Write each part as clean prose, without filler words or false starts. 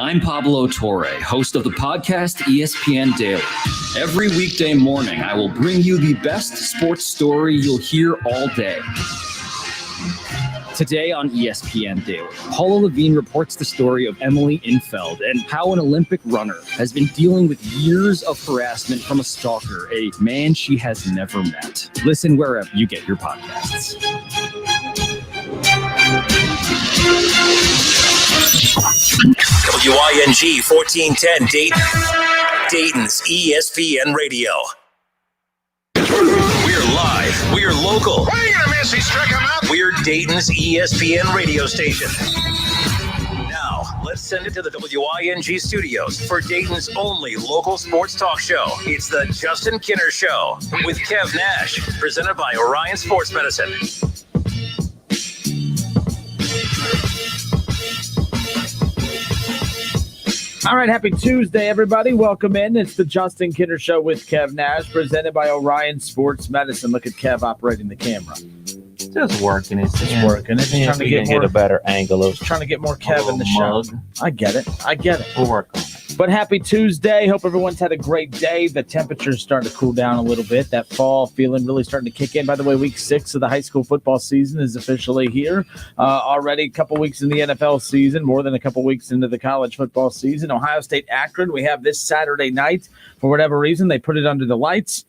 I'm Pablo Torre, host of the podcast ESPN Daily. Every weekday morning, I will bring you the best sports story you'll hear all day. Today on ESPN Daily, Paula Levine reports the story of Emily Infeld and how an Olympic runner has been dealing with years of harassment from a stalker, a man she has never met. Listen wherever you get your podcasts. WING 1410 Dayton, Dayton's ESPN Radio. We're live. We're local. What are you gonna miss? He struck him out. We're Dayton's ESPN radio station. Now, let's send it to the WING studios for Dayton's only local sports talk show. It's the Justin Kinner Show with Kev Nash, presented by Orion Sports Medicine. All right, happy Tuesday, everybody. Welcome in. It's the Justin Kinner Show with Kev Nash, presented by Orion Sports Medicine. Look at Kev operating the camera. Just working it. It's working. It's trying to get a better angle of trying to get more Kev in the show. I get it. We'll work on it. But happy Tuesday. Hope everyone's had a great day. The temperature's starting to cool down a little bit. That fall feeling really starting to kick in. By the way, week 6 of the high school football season is officially here. Already a couple weeks in the NFL season, more than a couple weeks into the college football season. Ohio State Akron, we have this Saturday night. For whatever reason, they put it under the lights.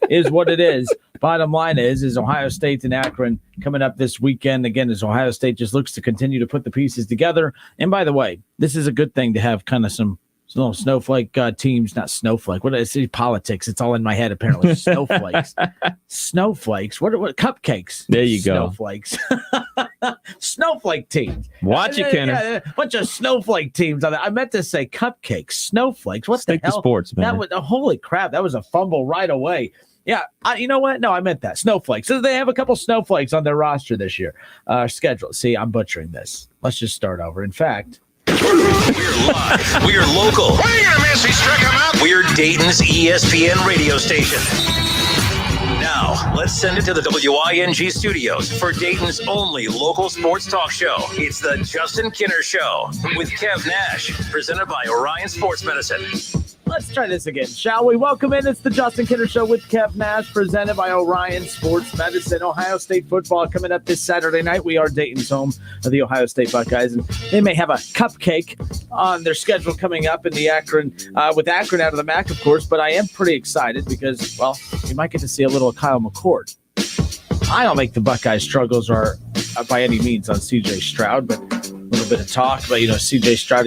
Is what it is. Bottom line is Ohio State and Akron coming up this weekend. Again, as Ohio State just looks to continue to put the pieces together. And by the way, this is a good thing to have kind of some little snowflake teams, not snowflake. What is it? Politics. It's all in my head, apparently. Snowflakes. Snowflakes. What cupcakes? There you go. Snowflakes. Snowflake teams. Watch it, Kenner. Yeah, a bunch of snowflake teams on there. I meant to say cupcakes. Snowflakes. What Stick the hell? to sports, man. That was, holy crap. That was a fumble right away. Yeah, you know what? No, I meant that. Snowflakes. So they have a couple snowflakes on their roster this year. Schedule. See, I'm butchering this. Let's just start over. In fact, we're live. We're local. What are you gonna miss? He struck him out. We're Dayton's ESPN radio station. Now, let's send it to the WING studios for Dayton's only local sports talk show. It's the Justin Kinner Show with Kev Nash, presented by Orion Sports Medicine. let's try this again, shall we? Welcome in. It's the Justin Kinner Show with Kev Nash, presented by Orion Sports Medicine. Ohio State football coming up this Saturday night. We are Dayton's home of the Ohio State Buckeyes, and they may have a cupcake on their schedule coming up in the Akron, with Akron out of the MAC, of course. But I am pretty excited because, well, you might get to see a little Kyle McCord. I don't think the Buckeyes' struggles are by any means on C.J. Stroud, but a little bit of talk about, C.J. Stroud.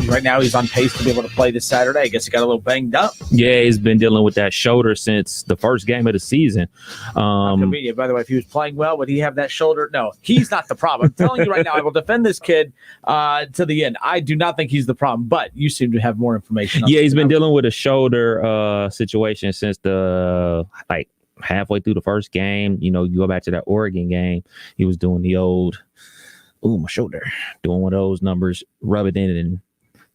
Right now he's on pace to be able to play this Saturday. I guess he got a little banged up. Yeah, he's been dealing with that shoulder since the first game of the season. Convenient. By the way, if he was playing well, would he have that shoulder? No, he's not the problem. I'm telling you right now, I will defend this kid to the end. I do not think he's the problem, but you seem to have more information. Yeah, he's been dealing with a shoulder situation since the halfway through the first game. You go back to that Oregon game, he was doing the old, my shoulder, doing one of those numbers, rub it in and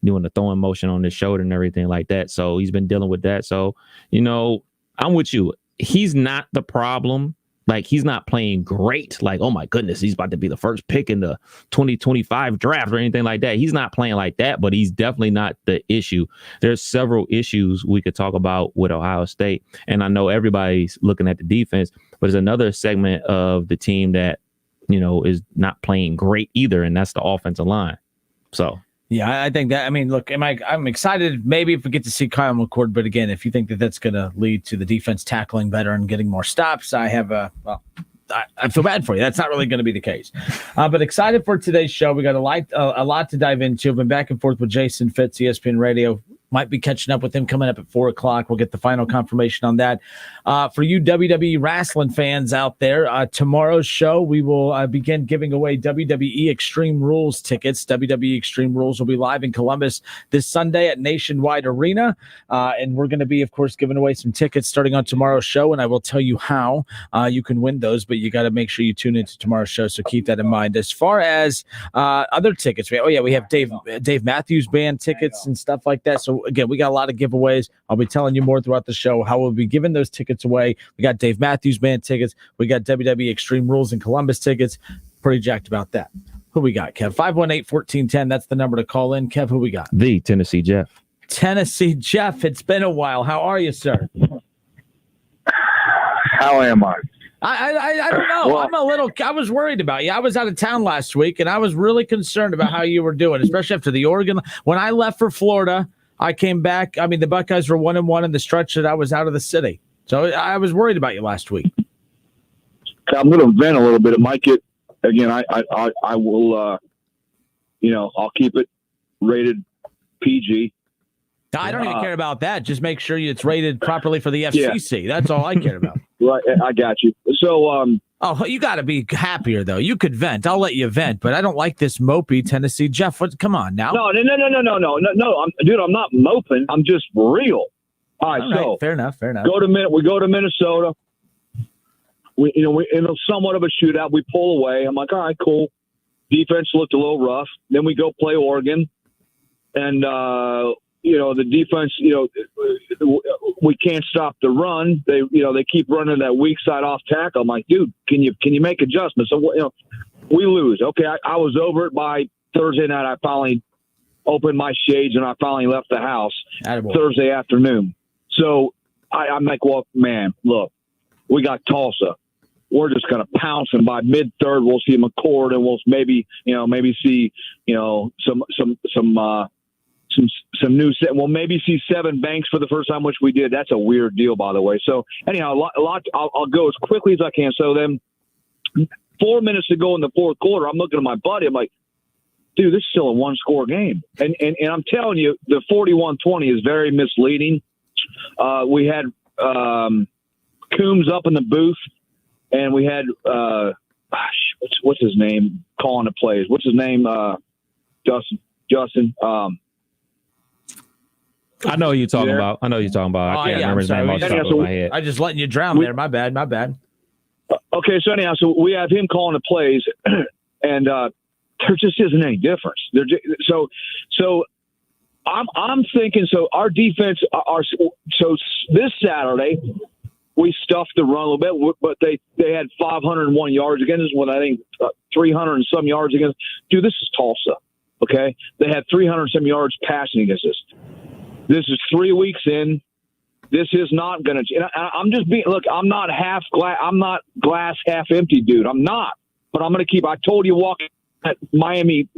doing the throwing motion on his shoulder and everything like that. So he's been dealing with that. So, I'm with you. He's not the problem. He's not playing great. Oh my goodness, he's about to be the first pick in the 2025 draft or anything like that. He's not playing like that, but he's definitely not the issue. There's several issues we could talk about with Ohio State. And I know everybody's looking at the defense, but there's another segment of the team that, is not playing great either. And that's the offensive line. So. Yeah, I think that. Look, I'm excited maybe if we get to see Kyle McCord, but again, if you think that that's going to lead to the defense tackling better and getting more stops, I feel bad for you. That's not really going to be the case. But excited for today's show. We got a lot to dive into. I've been back and forth with Jason Fitz, ESPN Radio. Might be catching up with him coming up at 4:00. We'll get the final confirmation on that. For you WWE wrestling fans out there, tomorrow's show, we will begin giving away WWE Extreme Rules tickets. WWE Extreme Rules will be live in Columbus this Sunday at Nationwide Arena. And we're going to be, of course, giving away some tickets starting on tomorrow's show. And I will tell you how you can win those, but you got to make sure you tune into tomorrow's show. So keep that in mind. As far as other tickets, we have Dave Matthews Band tickets and stuff like that. So again, we got a lot of giveaways. I'll be telling you more throughout the show how we'll be giving those tickets away. We got Dave Matthews Band tickets. We got WWE Extreme Rules in Columbus tickets. Pretty jacked about that. Who we got, Kev? 518-1410. That's the number to call in. Kev, who we got? The Tennessee Jeff. Tennessee Jeff. It's been a while. How are you, sir? How am I? I don't know. Well, I was worried about you. I was out of town last week, and I was really concerned about how you were doing, especially after the Oregon. When I left for Florida, I came back. I mean, the Buckeyes were 1-1 in the stretch that I was out of the city. So I was worried about you last week. I'm going to vent a little bit. It might get, again, I will, I'll keep it rated PG. I don't even care about that. Just make sure it's rated properly for the FCC. Yeah. That's all I care about. Right. I got you. So, you got to be happier, though. You could vent. I'll let you vent, but I don't like this mopey Tennessee Jeff. Come on now. No. Dude, I'm not moping. I'm just real. All right. So fair enough. We go to Minnesota. We in somewhat of a shootout. We pull away. I'm like, all right, cool. Defense looked a little rough. Then we go play Oregon, and the defense, we can't stop the run. They keep running that weak side off tackle. I'm like, dude, can you make adjustments? So we lose. Okay, I was over it by Thursday night. I finally opened my shades and I finally left the house Thursday afternoon. So I'm like, well, man, look, we got Tulsa. We're just going to pounce him by mid-third. We'll see McCord, and we'll maybe see some new set. We'll maybe see Seven Banks for the first time, which we did. That's a weird deal, by the way. So anyhow, a lot. I'll go as quickly as I can. So then, 4 minutes to go in the fourth quarter, I'm looking at my buddy. I'm like, dude, this is still a one-score game, and I'm telling you, the 41-20 is very misleading. We had Coombs up in the booth. And we had, what's his name calling the plays? What's his name? Justin. I know who you're talking about. I can't remember his name off the top of my head. I'm just letting you drown there. My bad. Okay, so anyhow, so we have him calling the plays, and there just isn't any difference. So I'm thinking. So our defense so this Saturday. We stuffed the run a little bit, but they had 501 yards against us when I think 300 and some yards against. Dude, this is Tulsa, okay? They had 300 and some yards passing against us. This is 3 weeks in. This is not going to. I'm just being. Look, I'm not glass half empty, dude. I'm not. But I'm going to keep. I told you walking at Miami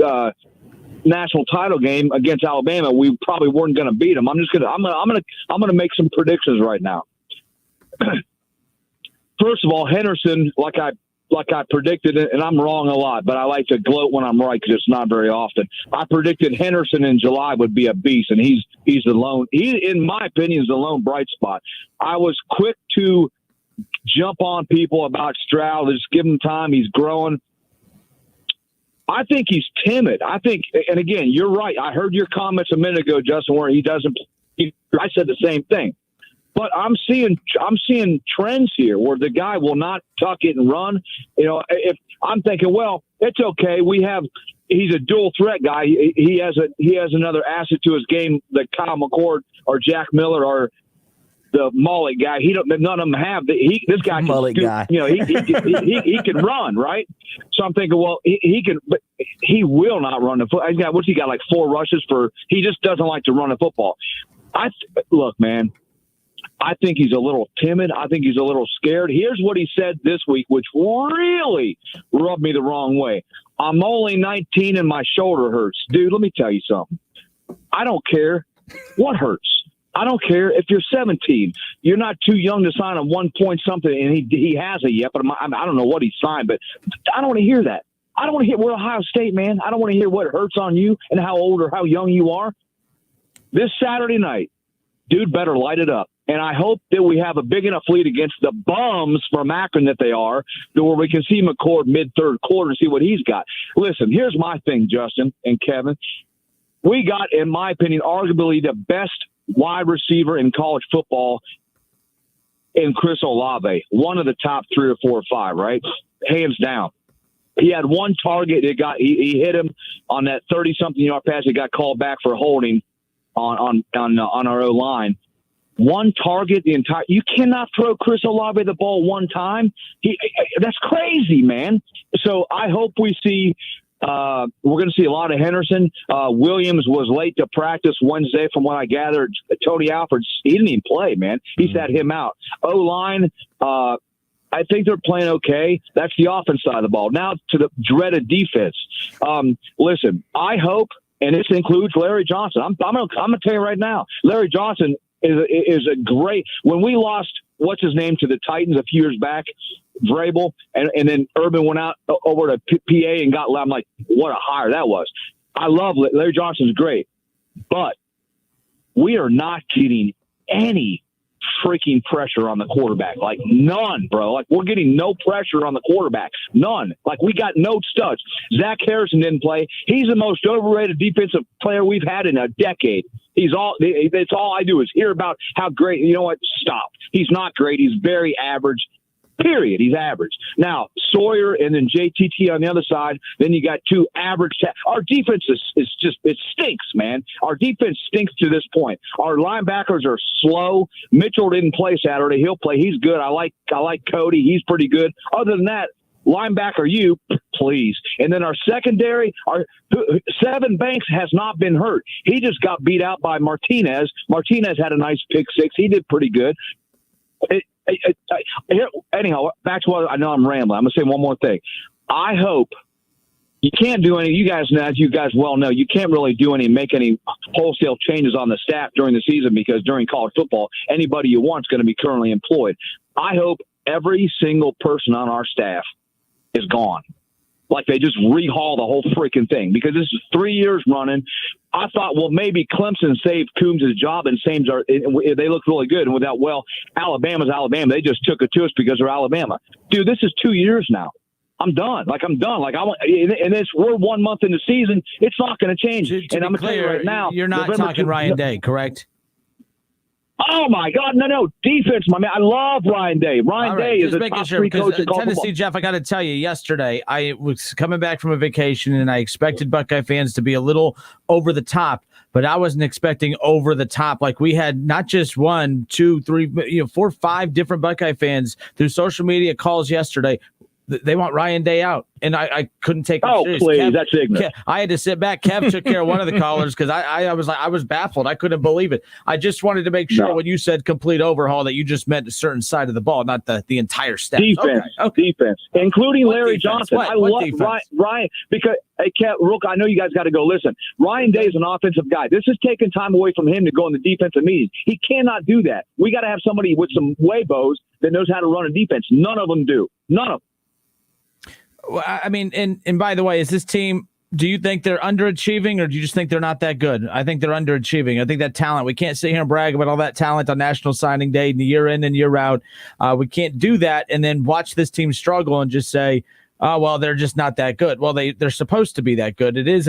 national title game against Alabama, we probably weren't going to beat them. I'm going to make some predictions right now. First of all, Henderson, like I predicted, and I'm wrong a lot, but I like to gloat when I'm right because it's not very often. I predicted Henderson in July would be a beast, and he's the lone. He, in my opinion, is the lone bright spot. I was quick to jump on people about Stroud. Just give him time. He's growing. I think he's timid. I think, and again, you're right. I heard your comments a minute ago, Justin, where he doesn't. I said the same thing. But I'm seeing trends here where the guy will not tuck it and run. If I'm thinking, well, it's okay. He's a dual threat guy. He has another asset to his game that Kyle McCord or Jack Miller or the mullet guy. None of them have. This guy can mullet guy. He can run, right? So I'm thinking, well, he can, but he will not run the football. What's he got? Like 4 rushes for? He just doesn't like to run the football. Look, man. I think he's a little timid. I think he's a little scared. Here's what he said this week, which really rubbed me the wrong way. I'm only 19 and my shoulder hurts. Dude, let me tell you something. I don't care what hurts. I don't care if you're 17. You're not too young to sign a 1 point something, and he hasn't yet, but I don't know what he signed, but I don't want to hear that. I don't want to hear, we're Ohio State, man. I don't want to hear what hurts on you and how old or how young you are. This Saturday night, dude better light it up. And I hope that we have a big enough lead against the bums from Akron that they are, to where we can see McCord mid-third quarter and see what he's got. Listen, here's my thing, Justin and Kevin. We got, in my opinion, arguably the best wide receiver in college football in Chris Olave. One of the top 3 or 4 or 5, right? Hands down. He had one target. He hit him on that 30-something yard pass. It got called back for holding on our O-line. One target the entire. You cannot throw Chris Olave the ball one time. That's crazy, man. So I hope we see We're going to see a lot of Henderson. Williams was late to practice Wednesday, from what I gathered. Tony Alford, he didn't even play, man. He sat him out. O-line, I think they're playing okay. That's the offense side of the ball. Now to the dreaded defense. Listen, I hope, and this includes Larry Johnson. I'm going to tell you right now, Larry Johnson is a great. When we lost, what's his name, to the Titans a few years back, Vrabel, and then Urban went out over to PA and got. I'm like, what a hire that was. I love Larry Johnson's great, but we are not getting any freaking pressure on the quarterback. Like none, bro. Like we're getting no pressure on the quarterback. None. Like we got no studs. Zach Harrison didn't play. He's the most overrated defensive player we've had in a decade. It's all I do is hear about how great. You know what? Stop. He's not great. He's very average. Period. He's average. Now, Sawyer and then JTT on the other side. Then you got two average. Our defense is just, it stinks, man. Our defense stinks to this point. Our linebackers are slow. Mitchell didn't play Saturday. He'll play. He's good. I like Cody. He's pretty good. Other than that, linebacker, you, please. And then our secondary, Seven Banks has not been hurt. He just got beat out by Martinez. Martinez had a nice pick six. He did pretty good. Anyhow, back to what I know I'm rambling. I'm going to say one more thing. I hope you can't do any, you guys, as you guys well know, you can't really make any wholesale changes on the staff during the season because during college football, anybody you want is going to be currently employed. I hope every single person on our staff is gone. Like they just rehaul the whole freaking thing because this is 3 years running. I thought, well, maybe Clemson saved Coombs' job and they look really good. And without, Alabama's Alabama. They just took it to us because they're Alabama. Dude, this is 2 years now. I'm done. Like we're 1 month in the season. It's not going to change. And I'm going to tell you right now, you're not talking Ryan Day, correct? Oh my God, no defense, my man. I love Ryan Day. Ryan Day is a top three coach in college Tennessee, football. Jeff, I got to tell you, yesterday I was coming back from a vacation and I expected Buckeye fans to be a little over the top, but I wasn't expecting over the top. Like we had not just 1, 2, 3, 4, 5 different Buckeye fans through social media calls yesterday. They want Ryan Day out, and I couldn't take it serious. Please, Kev, that's ignorant. I had to sit back. Kev took care of one of the callers because I was baffled. I couldn't believe it. I just wanted to make sure when you said complete overhaul that you just meant a certain side of the ball, not the entire staff. Defense, including Larry Johnson. I love Ryan because hey, Kev, Rook, I know you guys got to go. Listen, Ryan Day is an offensive guy. This is taking time away from him to go in the defensive meetings. He cannot do that. We got to have somebody with some Weibos that knows how to run a defense. None of them do. None of them. Well, I mean, and by the way, is this team, do you think they're underachieving or do you just think they're not that good? I think they're underachieving. I think that talent, we can't sit here and brag about all that talent on National Signing Day and year in and year out. We can't do that and then watch this team struggle and just say, oh, well, they're just not that good. Well, they're supposed to be that good. It is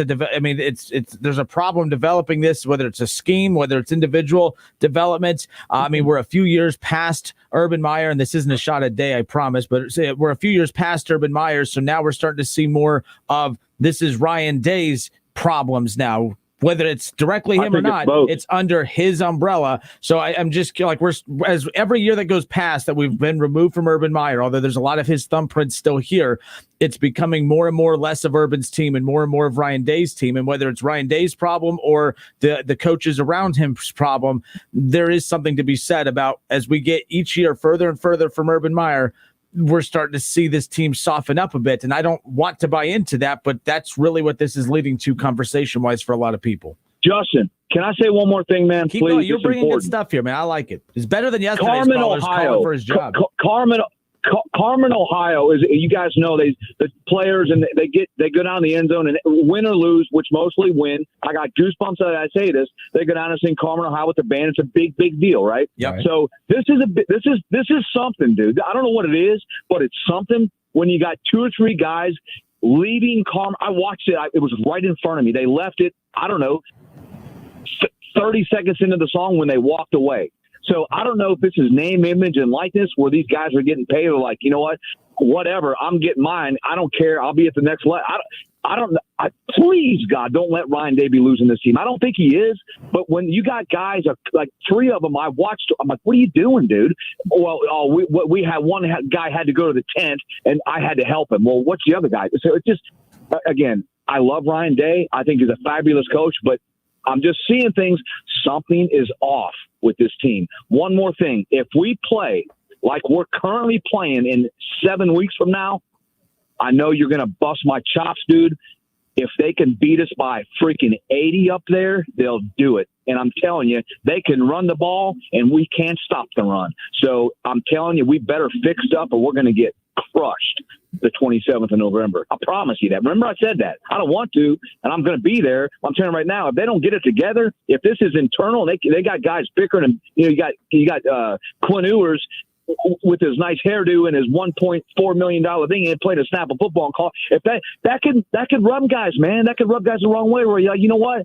there's a problem developing this, whether it's a scheme, whether it's individual development. We're a few years past Urban Meyer, and this isn't a shot at Day, I promise, but we're a few years past Urban Meyer. So now we're starting to see more of this is Ryan Day's problems now. Whether it's directly him or not, it's under his umbrella. So I'm just like as every year that goes past that we've been removed from Urban Meyer, although there's a lot of his thumbprints still here, it's becoming more and more less of Urban's team and more of Ryan Day's team. And whether it's Ryan Day's problem or the coaches around him's problem, there is something to be said about as we get each year further and further from Urban Meyer, we're starting to see this team soften up a bit. And I don't want to buy into that, but that's really what this is leading to conversation-wise for a lot of people. Justin, can I say one more thing, man? Keep please, going. You're bringing good stuff here, man. I like it. It's better than yesterday's callers calling for his job. Carmen, Ohio is, you guys know, the players and they go down the end zone and win or lose, which mostly win. I got goosebumps as I say this. They go down and sing Carmen, Ohio with the band. It's a big deal, right? Yeah. So this is something, dude. I don't know what it is, but it's something when you got 2 or 3 guys leaving Carmen. I watched it. It was right in front of me. They left it, I don't know, 30 seconds into the song when they walked away. So I don't know if this is name, image, and likeness where these guys are getting paid. They're like, you know what, whatever, I'm getting mine. I don't care. I'll be at the next level. Please, God, don't let Ryan Day be losing this team. I don't think he is. But when you got guys, like 3 of them I watched, I'm like, what are you doing, dude? Well, we had one guy had to go to the tent, and I had to help him. Well, what's the other guy? So it's just, again, I love Ryan Day. I think he's a fabulous coach, but I'm just seeing things. Something is off with this team. One more thing. If we play like we're currently playing in 7 weeks from now, I know you're going to bust my chops, dude. If they can beat us by freaking 80 up there, they'll do it. And I'm telling you, they can run the ball, and we can't stop the run. So I'm telling you, we better fix up, or we're going to get crushed the 27th of November. I promise you that. Remember I said that. I don't want to, and I'm going to be there. I'm telling you right now, if they don't get it together, if this is internal, they got guys bickering, and you got Quinn Ewers with his nice hairdo and his $1.4 million thing, and played a snap of football and call. If that could rub guys, man. That could rub guys the wrong way. Where you're like, you know what?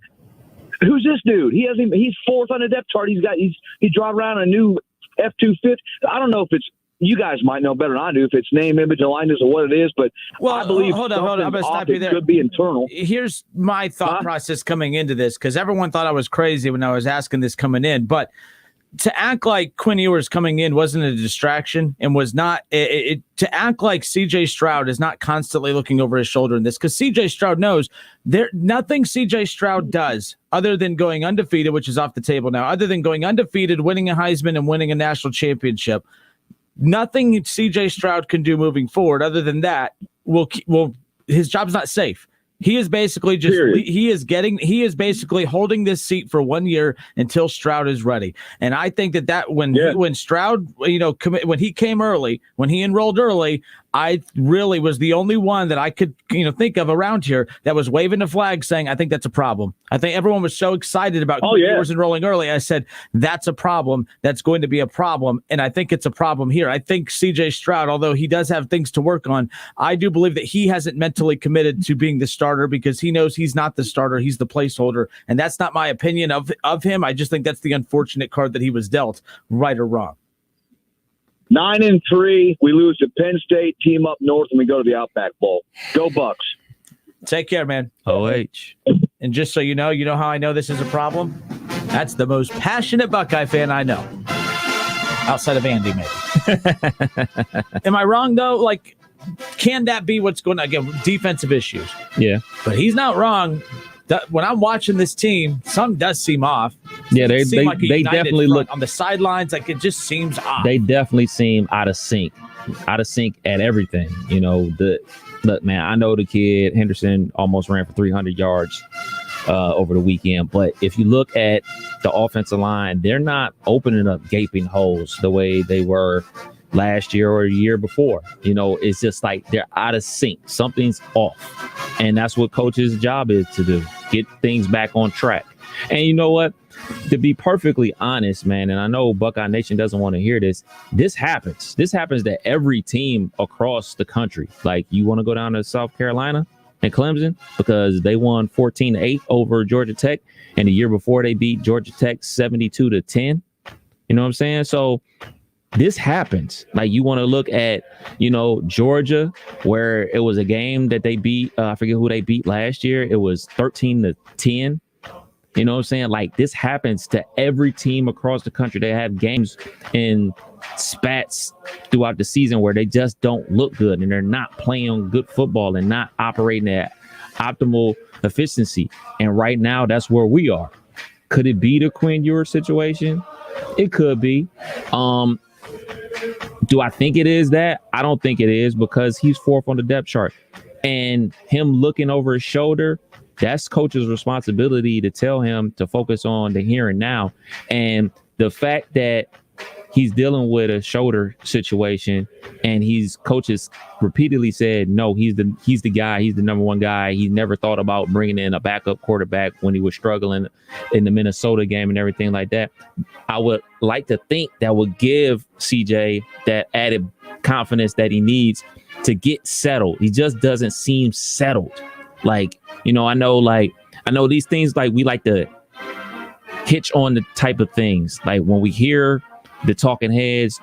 Who's this dude? He's fourth on the depth chart. He drive around a new F-250. I don't know if it's, you guys might know better than I do if it's name, image, and likeness or what it is, but I believe hold on. I'm going to stop you there. Could be internal. Here's my thought process coming into this, because everyone thought I was crazy when I was asking this coming in, but to act like Quinn Ewers coming in wasn't a distraction and was not to act like CJ Stroud is not constantly looking over his shoulder in this, because CJ Stroud knows nothing CJ Stroud does other than going undefeated, which is off the table now, other than going undefeated, winning a Heisman and winning a national championship. Nothing CJ Stroud can do moving forward other than that his job's not safe. He is basically he is basically holding this seat for 1 year until Stroud is ready. And I think that when Stroud, when he came early, when he enrolled early, I really was the only one that I could, think of around here that was waving the flag saying, I think that's a problem. I think everyone was so excited about Ewers enrolling early. I said, that's a problem. That's going to be a problem. And I think it's a problem here. I think CJ Stroud, although he does have things to work on, I do believe that he hasn't mentally committed to being the starter, because he knows he's not the starter. He's the placeholder. And that's not my opinion of him. I just think that's the unfortunate card that he was dealt, right or wrong. 9-3, we lose to Penn State, team up north, and we go to the Outback Bowl. Go Bucks. Take care, man. OH. And just so you know how I know this is a problem? That's the most passionate Buckeye fan I know. Outside of Andy, maybe. Am I wrong, though? Like, can that be what's going on? Again, defensive issues. Yeah. But he's not wrong. When I'm watching this team, something does seem off. Yeah, they definitely look on the sidelines. Like, it just seems off. They definitely seem out of sync at everything. Look, man, I know the kid Henderson almost ran for 300 yards over the weekend, but if you look at the offensive line, they're not opening up gaping holes the way they were last year or the year before. It's just like they're out of sync. Something's off. And that's what coach's job is to do. Get things back on track. And you know what? To be perfectly honest, man, and I know Buckeye Nation doesn't want to hear this, this happens. This happens to every team across the country. Like, you want to go down to South Carolina and Clemson because they won 14-8 over Georgia Tech. And the year before they beat Georgia Tech 72-10. You know what I'm saying? So this happens. Like, you want to look at, Georgia, where it was a game that they beat. I forget who they beat last year. It was 13-10. You know what I'm saying? Like, this happens to every team across the country. They have games in spats throughout the season where they just don't look good and they're not playing good football and not operating at optimal efficiency. And right now, that's where we are. Could it be the Quinn Ewers situation? It could be. Do I think it is that? I don't think it is, because he's fourth on the depth chart. And him looking over his shoulder, that's coach's responsibility to tell him to focus on the here and now. And the fact that he's dealing with a shoulder situation and coaches repeatedly said, no, he's the guy. He's the number one guy. He never thought about bringing in a backup quarterback when he was struggling in the Minnesota game and everything like that. I would like to think that would give CJ that added confidence that he needs to get settled. He just doesn't seem settled. Like, I know these things, like, we like to hitch on the type of things. Like, when we hear the talking heads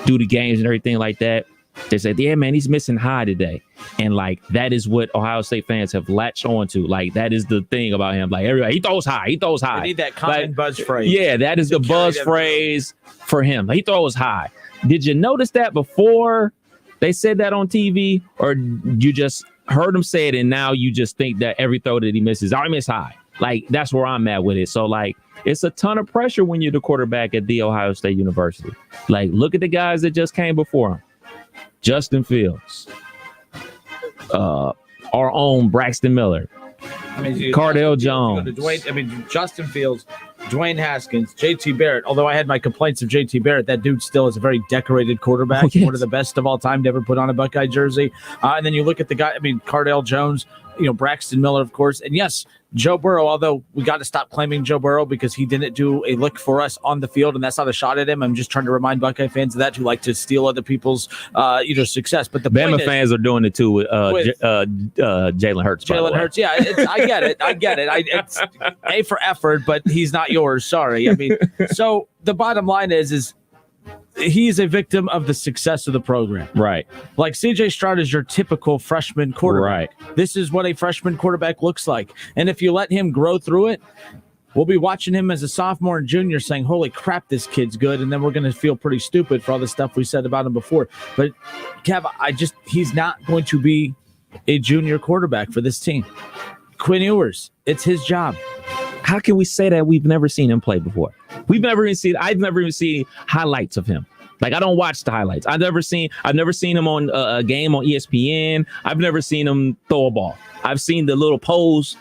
do the games and everything like that, they say, yeah, man, he's missing high today. And like, that is what Ohio State fans have latched on to. Like, that is the thing about him. Like, everybody, he throws high. They need that common buzz phrase. Yeah, that is the buzz phrase for him. He throws high. Did you notice that before they said that on TV, or you just heard him say it, and now you just think that every throw that he misses, I miss high. Like, that's where I'm at with it. So, like, it's a ton of pressure when you're the quarterback at The Ohio State University. Like, look at the guys that just came before him. Justin Fields. Our own Braxton Miller. Cardale Jones. Justin Fields, Dwayne Haskins, JT Barrett. Although I had my complaints of JT Barrett, that dude still is a very decorated quarterback. Oh, yes. One of the best of all time to ever put on a Buckeye jersey. And then you look at the guy, Cardale Jones, Braxton Miller, of course. And yes, Joe Burrow, although we got to stop claiming Joe Burrow because he didn't do a lick for us on the field, and that's not a shot at him. I'm just trying to remind Buckeye fans of that, who like to steal other people's success. But the Bama fans are doing it too with Jalen Hurts. Jalen Hurts, yeah, I get it. It's A for effort, but he's not yours. Sorry. So the bottom line is he's a victim of the success of the program. Right. Like CJ Stroud is your typical freshman quarterback. Right. This is what a freshman quarterback looks like. And if you let him grow through it, we'll be watching him as a sophomore and junior saying, holy crap, this kid's good. And then we're going to feel pretty stupid for all the stuff we said about him before. But Kev, he's not going to be a junior quarterback for this team. Quinn Ewers, it's his job. How can we say that we've never seen him play before? I've never even seen highlights of him. Like, I don't watch the highlights. I've never seen him on a game on ESPN. I've never seen him throw a ball. I've seen the little pose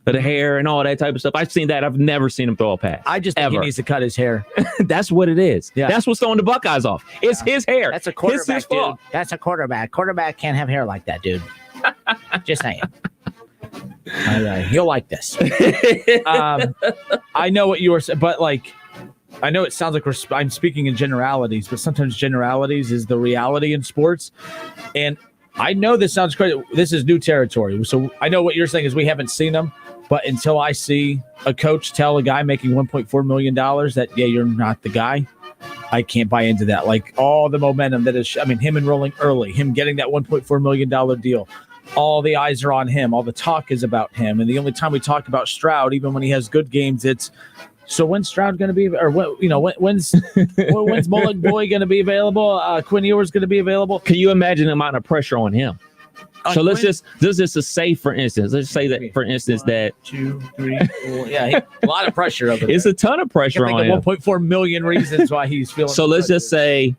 of the hair and all that type of stuff. I've seen that. I've never seen him throw a pass. I just think he needs to cut his hair. That's what it is. Yeah. That's what's throwing the Buckeyes off. It's his hair. That's a quarterback, it's his fault. dude. That's a quarterback. Quarterback can't have hair like that, dude. Just saying. You'll like this. I know what you were saying, but I know it sounds like I'm speaking in generalities, but sometimes generalities is the reality in sports. And I know this sounds crazy. This is new territory. So I know what you're saying is we haven't seen them, but until I see a coach tell a guy making $1.4 million that, yeah, you're not the guy, I can't buy into that. Like, all the momentum that is, him enrolling early, him getting that $1.4 million deal. All the eyes are on him. All the talk is about him. And the only time we talk about Stroud, even when he has good games, it's, so when's Stroud going to be, or when's Mullet Boy going to be available? Quinn Ewers going to be available? Can you imagine the amount of pressure on him? So let's just say, for instance, let's say that, for instance, 1, 2, 3, 4. Yeah, a lot of pressure over there. It's a ton of pressure on him. 1.4 million reasons why he's feeling. So let's just say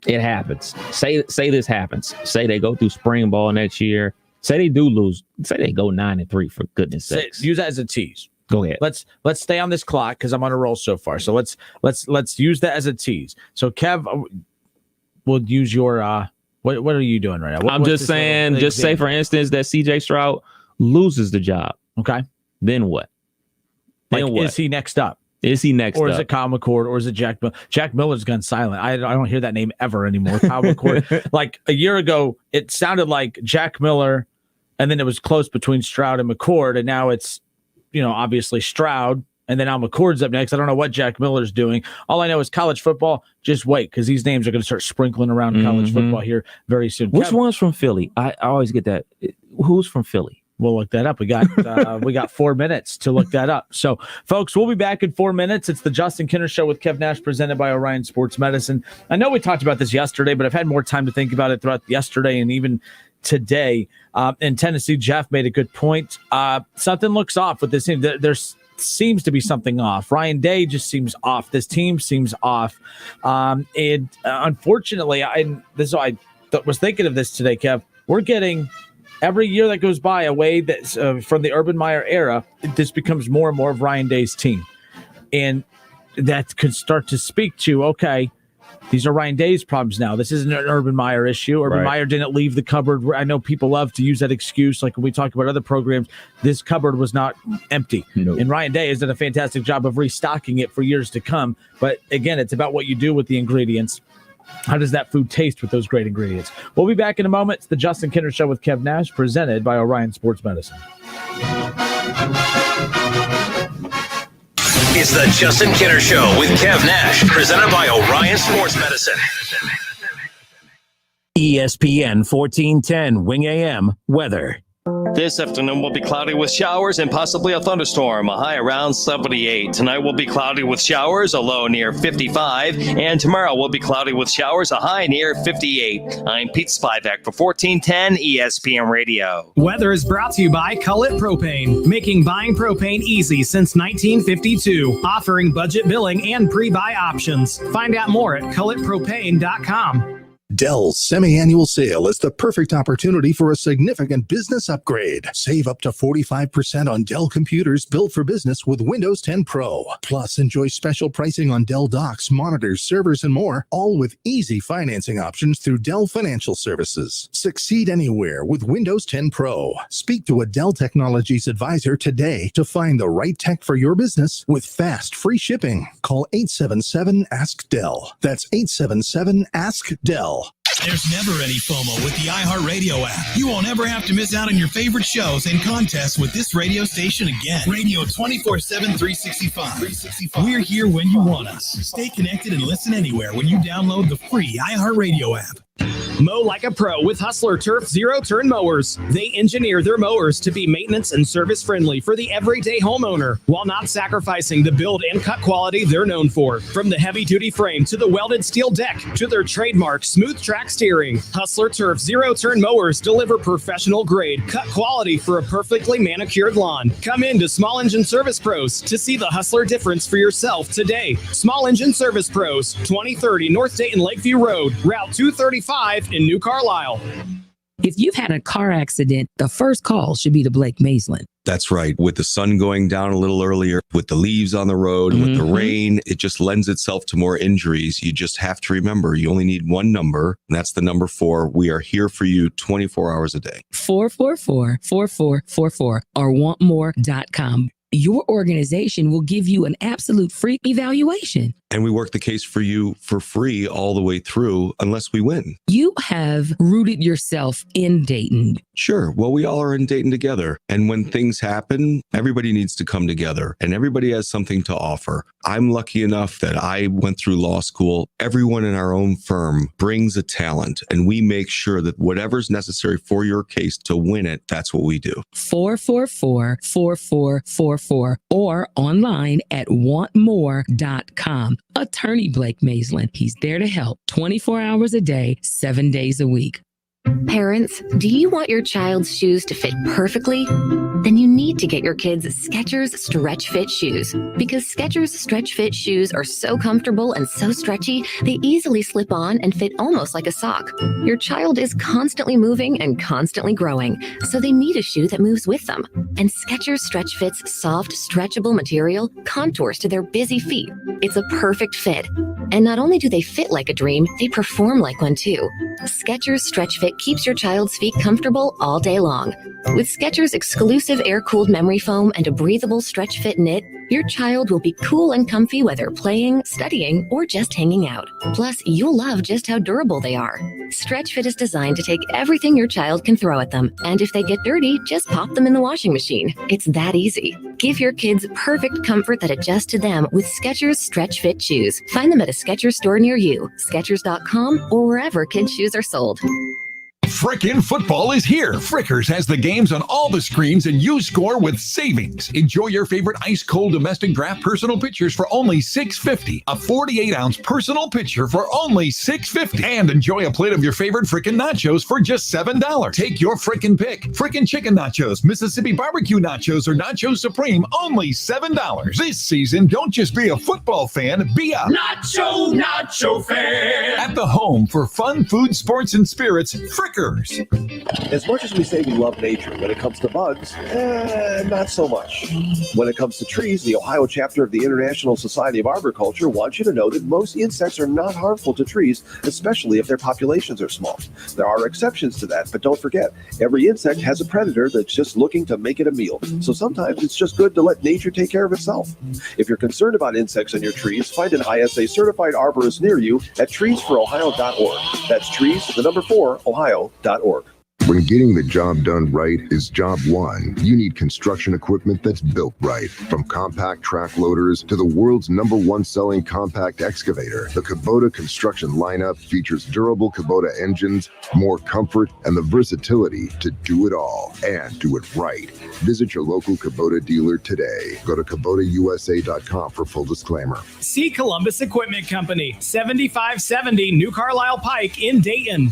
it happens. Say this happens. Say they go through spring ball next year. Say they do lose. Say they go 9-3 for goodness sakes. Use that as a tease. Go ahead. Let's stay on this clock because I'm on a roll so far. So let's use that as a tease. So Kev, we'll use your what are you doing right now? I'm just saying, just say for instance that CJ Stroud loses the job. Okay. Then what? Is he next up? Is he next or up? Is it Kyle McCord, or is it Jack Miller? Jack Miller's gone silent. I don't hear that name ever anymore. Kyle McCord. Like a year ago, it sounded like Jack Miller, and then it was close between Stroud and McCord, and now it's, obviously Stroud, and then now McCord's up next. I don't know what Jack Miller's doing. All I know is college football. Just wait, because these names are going to start sprinkling around college football here very soon. Which one's from Philly? I always get that. Who's from Philly? We'll look that up. We got 4 minutes to look that up. So, folks, we'll be back in 4 minutes. It's the Justin Kinner Show with Kev Nash, presented by Orion Sports Medicine. I know we talked about this yesterday, but I've had more time to think about it throughout yesterday and even today. In Tennessee, Jeff made a good point. Something looks off with this team. There seems to be something off. Ryan Day just seems off. This team seems off. And unfortunately, I was thinking of this today, Kev. We're getting... Every year that goes by, a way that's from the Urban Meyer era, this becomes more and more of Ryan Day's team. And that could start to speak to, okay, these are Ryan Day's problems now. This isn't an Urban Meyer issue. Urban Meyer didn't leave the cupboard. I know people love to use that excuse. Like when we talk about other programs, this cupboard was not empty. No. And Ryan Day has done a fantastic job of restocking it for years to come. But again, it's about what you do with the ingredients. How does that food taste with those great ingredients? We'll be back in a moment. It's the Justin Kinner Show with Kev Nash, presented by Orion Sports Medicine. It's the Justin Kinner Show with Kev Nash, presented by Orion Sports Medicine. ESPN 1410 Wing AM weather. This afternoon will be cloudy with showers and possibly a thunderstorm, a high around 78. Tonight will be cloudy with showers, a low near 55. And tomorrow will be cloudy with showers, a high near 58. I'm Pete Spivak for 1410 ESPN Radio. Weather is brought to you by Cullet Propane, making buying propane easy since 1952, offering budget billing and pre-buy options. Find out more at culletpropane.com. Dell's semi-annual sale is the perfect opportunity for a significant business upgrade. Save up to 45% on Dell computers built for business with Windows 10 Pro. Plus, enjoy special pricing on Dell docks, monitors, servers, and more, all with easy financing options through Dell Financial Services. Succeed anywhere with Windows 10 Pro. Speak to a Dell Technologies advisor today to find the right tech for your business with fast, free shipping. Call 877-ASK-DELL. That's 877-ASK-DELL. There's never any FOMO with the iHeartRadio app. You won't ever have to miss out on your favorite shows and contests with this radio station again. Radio 24/7, 365. We're here when you want us. Stay connected and listen anywhere when you download the free iHeartRadio app. Mow like a pro with Hustler Turf zero-turn mowers. They engineer their mowers to be maintenance and service friendly for the everyday homeowner while not sacrificing the build and cut quality they're known for. From the heavy-duty frame to the welded steel deck to their trademark smooth track steering, Hustler Turf zero-turn mowers deliver professional grade cut quality for a perfectly manicured lawn. Come in to Small Engine Service Pros to see the Hustler difference for yourself today. Small Engine Service Pros, 2030 North Dayton Lakeview Road, Route 235 in New Carlisle. If you've had a car accident, the first call should be to Blake Maisland. That's right. With the sun going down a little earlier, with the leaves on the road, with the rain, it just lends itself to more injuries. You just have to remember, you only need one number, and that's the number 4. We are here for you 24 hours a day. 444-4444 or wantmore.com. Your organization will give you an absolute free evaluation. And we work the case for you for free all the way through unless we win. You have rooted yourself in Dayton. Sure. Well, we all are in Dayton together. And when things happen, everybody needs to come together and everybody has something to offer. I'm lucky enough that I went through law school. Everyone in our own firm brings a talent and we make sure that whatever's necessary for your case to win it, that's what we do. 444-4444 or online at wantmore.com. Attorney Blake Maisland. He's there to help 24 hours a day, 7 days a week. Parents, do you want your child's shoes to fit perfectly? Then you need to get your kids Skechers Stretchfit shoes, because Skechers Stretchfit shoes are so comfortable and so stretchy, they easily slip on and fit almost like a sock. Your child is constantly moving and constantly growing, so they need a shoe that moves with them. And Skechers Stretchfit's soft, stretchable material contours to their busy feet. It's a perfect fit. And not only do they fit like a dream, they perform like one too. Skechers Stretchfit keeps your child's feet comfortable all day long. With Skechers' exclusive air-cooled memory foam and a breathable stretch fit knit, your child will be cool and comfy whether playing, studying, or just hanging out. Plus, you'll love just how durable they are. Stretch Fit is designed to take everything your child can throw at them, and if they get dirty, just pop them in the washing machine. It's that easy. Give your kids perfect comfort that adjusts to them with Skechers Stretch Fit shoes. Find them at a Skechers store near you, Skechers.com, or wherever kids' shoes are sold. Frickin' football is here. Frickers has the games on all the screens and you score with savings. Enjoy your favorite ice-cold domestic draft personal pitchers for only $6.50. A 48-ounce personal pitcher for only $6.50. And enjoy a plate of your favorite frickin' nachos for just $7. Take your frickin' pick. Frickin' chicken nachos, Mississippi barbecue nachos, or Nacho Supreme, only $7. This season, don't just be a football fan, be a Nacho fan. At the home for fun, food, sports, and spirits, Frickers. As much as we say we love nature, when it comes to bugs, not so much. When it comes to trees, the Ohio chapter of the International Society of Arboriculture wants you to know that most insects are not harmful to trees, especially if their populations are small. There are exceptions to that, but don't forget, every insect has a predator that's just looking to make it a meal. So sometimes it's just good to let nature take care of itself. If you're concerned about insects on your trees, find an ISA certified arborist near you at treesforohio.org. That's trees, the number 4, Ohio.org. When getting the job done right is job one, you need construction equipment that's built right. From compact track loaders to the world's #1 selling compact excavator, the Kubota construction lineup features durable Kubota engines, more comfort, and the versatility to do it all and do it right. Visit your local Kubota dealer today. Go to KubotaUSA.com for full disclaimer. See Columbus Equipment Company, 7570 New Carlisle Pike in Dayton.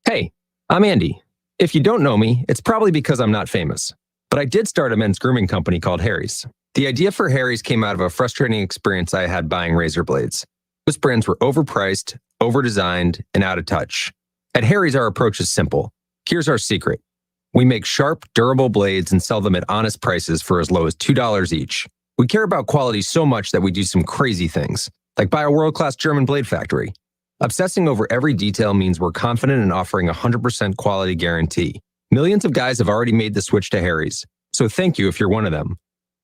Hey, I'm Andy. If you don't know me, it's probably because I'm not famous. But I did start a men's grooming company called Harry's. The idea for Harry's came out of a frustrating experience I had buying razor blades. Most brands were overpriced, overdesigned, and out of touch. At Harry's, our approach is simple. Here's our secret. We make sharp, durable blades and sell them at honest prices for as low as $2 each. We care about quality so much that we do some crazy things, like buy a world-class German blade factory. Obsessing over every detail means we're confident in offering a 100% quality guarantee. Millions of guys have already made the switch to Harry's, so thank you if you're one of them.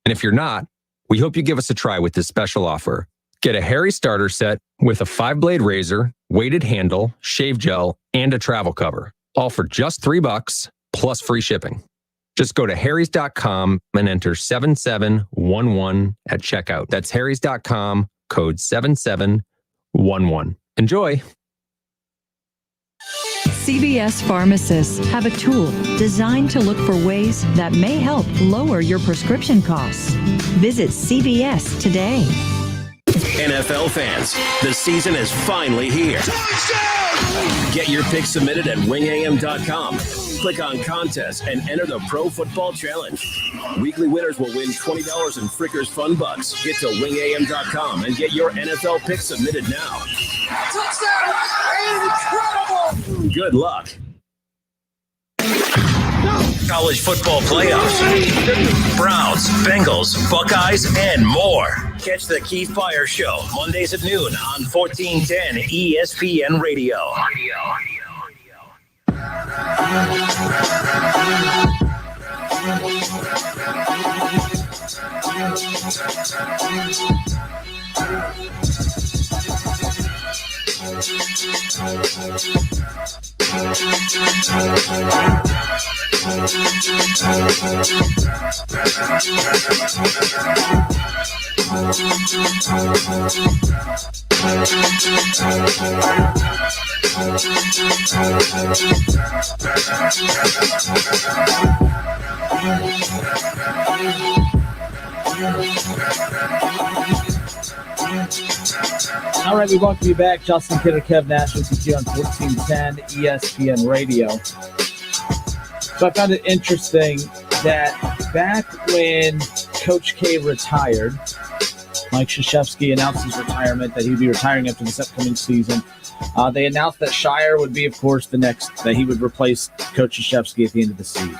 And if you're not, we hope you give us a try with this special offer. Get a Harry's starter set with a 5-blade razor, weighted handle, shave gel, and a travel cover, all for just $3 plus free shipping. Just go to harrys.com and enter 7711 at checkout. That's harrys.com, code 7711. Enjoy. CVS pharmacists have a tool designed to look for ways that may help lower your prescription costs. Visit CVS today. NFL fans, the season is finally here. Get your picks submitted at wingam.com. Click on contest and enter the Pro Football Challenge. Weekly winners will win $20 in Frickers Fun Bucks. Get to wingam.com and get your NFL picks submitted now. Touchdown! Incredible! Good luck. College football playoffs, Browns, Bengals, Buckeyes, and more. Catch the Keith Fire Show Mondays at noon on 1410 ESPN Radio. All right, we welcome you back. Justin Kidder, Kev Nash with you on 1410 ESPN Radio. So I found it interesting that back when Coach K retired, Mike Krzyzewski announced his retirement, that he would be retiring after this upcoming season. They announced that Shire would be, of course, that he would replace Coach Krzyzewski at the end of the season.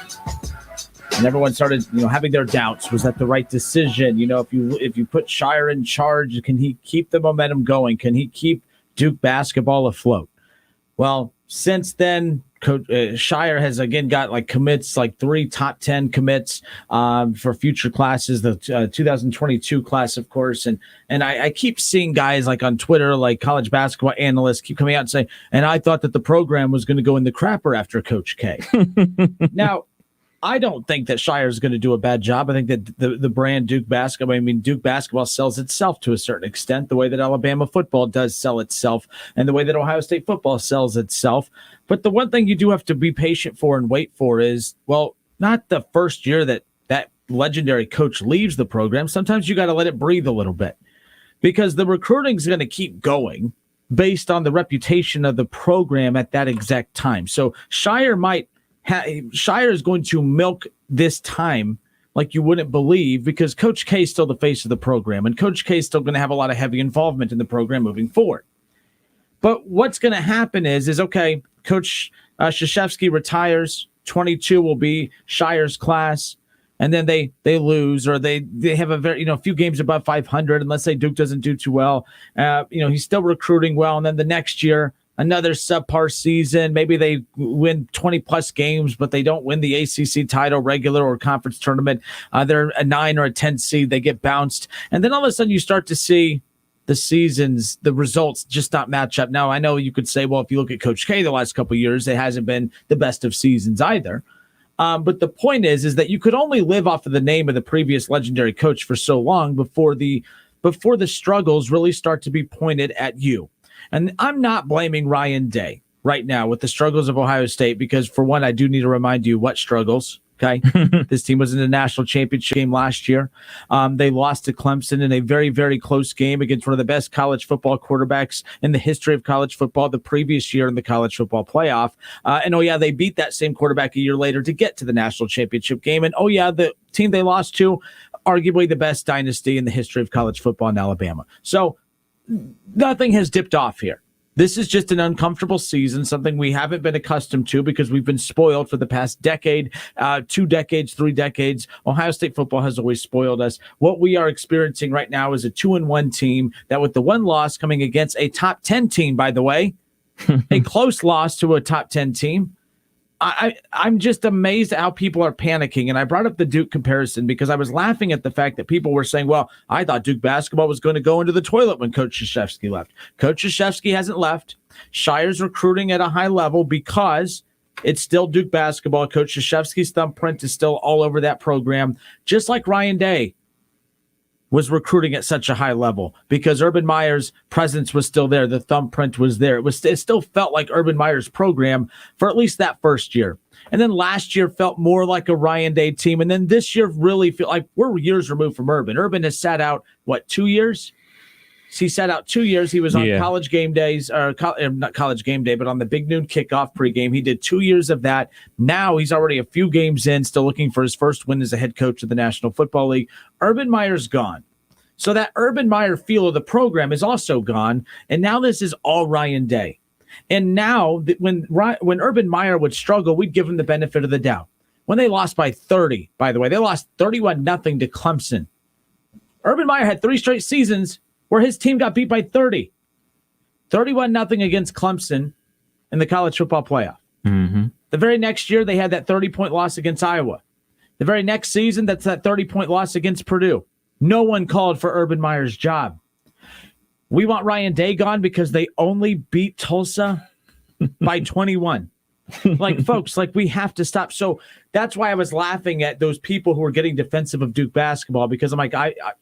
And everyone started, having their doubts. Was that the right decision? If you put Shire in charge, can he keep the momentum going? Can he keep Duke basketball afloat? Well, since then, Coach Shire has again got commits, 3 top 10 commits for future classes. The 2022 class, of course, and I keep seeing guys on Twitter, college basketball analysts, keep coming out and saying, and I thought that the program was going to go in the crapper after Coach K. Now, I don't think that Shire is going to do a bad job. I think that the brand Duke basketball, Duke basketball sells itself to a certain extent, the way that Alabama football does sell itself, and the way that Ohio State football sells itself. But the one thing you do have to be patient for and wait for is, not the first year that legendary coach leaves the program. Sometimes you got to let it breathe a little bit, because the recruiting is going to keep going based on the reputation of the program at that exact time. So Shire is going to milk this time like you wouldn't believe, because Coach K is still the face of the program, and Coach K is still going to have a lot of heavy involvement in the program moving forward. But what's going to happen is okay, Coach Krzyzewski retires, 22 will be Shire's class, and then they lose, or they have a very few games above 500, and let's say Duke doesn't do too well. He's still recruiting well, and then the next year, another subpar season. Maybe they win 20-plus games, but they don't win the ACC title, regular or conference tournament. They're a 9 or a 10 seed. They get bounced. And then all of a sudden you start to see the seasons, the results just not match up. Now, I know you could say, well, if you look at Coach K the last couple of years, it hasn't been the best of seasons either. But the point is that you could only live off of the name of the previous legendary coach for so long before the struggles really start to be pointed at you. And I'm not blaming Ryan Day right now with the struggles of Ohio State, because for one, I do need to remind you what struggles. Okay. This team was in the national championship game last year. They lost to Clemson in a very, very close game against one of the best college football quarterbacks in the history of college football the previous year in the college football playoff. And they beat that same quarterback a year later to get to the national championship game. And the team they lost to, arguably the best dynasty in the history of college football in Alabama. So nothing has dipped off here. This is just an uncomfortable season, something we haven't been accustomed to because we've been spoiled for the past decade, 2 decades, 3 decades. Ohio State football has always spoiled us. What we are experiencing right now is a 2-1 team that, with the one loss coming against a top 10 team, by the way, a close loss to a top 10 team. I'm just amazed at how people are panicking. And I brought up the Duke comparison because I was laughing at the fact that people were saying, well, I thought Duke basketball was going to go into the toilet when Coach Krzyzewski left. Coach Krzyzewski hasn't left. Shire's recruiting at a high level because it's still Duke basketball. Coach Krzyzewski's thumbprint is still all over that program, just like Ryan Day was recruiting at such a high level because Urban Meyer's presence was still there. The thumbprint was there. It still felt like Urban Meyer's program for at least that first year. And then last year felt more like a Ryan Day team. And then this year really feel like we're years removed from Urban. Urban has sat out, 2 years? He sat out 2 years. He was on college game days, or not college game day, but on the Big Noon kickoff pregame. He did 2 years of that. Now he's already a few games in, still looking for his first win as a head coach of the National Football League. Urban Meyer's gone. So that Urban Meyer feel of the program is also gone. And now this is all Ryan Day. And now when Urban Meyer would struggle, we'd give him the benefit of the doubt. When they lost by 30, by the way, they lost 31-0 to Clemson. Urban Meyer had 3 straight seasons where his team got beat by 30. 31-0 against Clemson in the college football playoff. Mm-hmm. The very next year, they had that 30-point loss against Iowa. The very next season, that's that 30-point loss against Purdue. No one called for Urban Meyer's job. We want Ryan Day gone because they only beat Tulsa by 21. Folks, we have to stop. So that's why I was laughing at those people who are getting defensive of Duke basketball, because I'm like,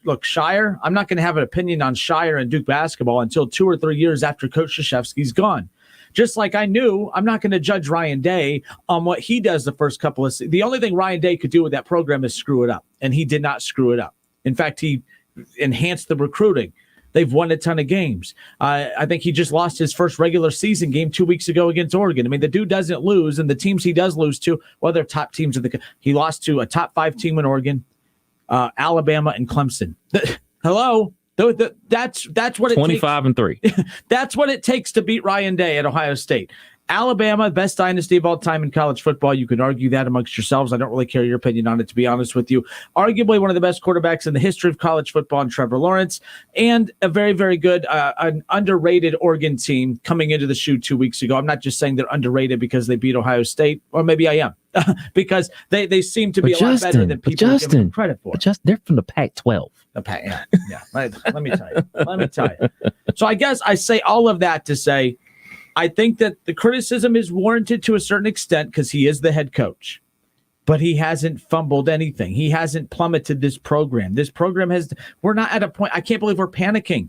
look, Shire, I'm not going to have an opinion on Shire and Duke basketball until 2 or 3 years after Coach Krzyzewski's gone. Just like I knew I'm not going to judge Ryan Day on what he does the first couple of seasons. The only thing Ryan Day could do with that program is screw it up, and he did not screw it up. In fact, he enhanced the recruiting. They've won a ton of games. I think he just lost his first regular season game 2 weeks ago against Oregon. I mean, the dude doesn't lose, and the teams he does lose to, well, they're top teams of he lost to a top 5 team in Oregon, Alabama, and Clemson. Hello, that's what it 25-3. That's what it takes to beat Ryan Day at Ohio State. Alabama, best dynasty of all time in college football. You can argue that amongst yourselves. I don't really care your opinion on it, to be honest with you. Arguably one of the best quarterbacks in the history of college football in Trevor Lawrence, and a very, very good, an underrated Oregon team coming into the shoe 2 weeks ago. I'm not just saying they're underrated because they beat Ohio State, or maybe I am, because they seem to be a lot better than people give them credit for. They're from the Pac-12. The Pac, yeah. Let me tell you. So I guess I say all of that to say, I think that the criticism is warranted to a certain extent because he is the head coach, but he hasn't fumbled anything. He hasn't plummeted this program. This program we're not at a point. I can't believe we're panicking.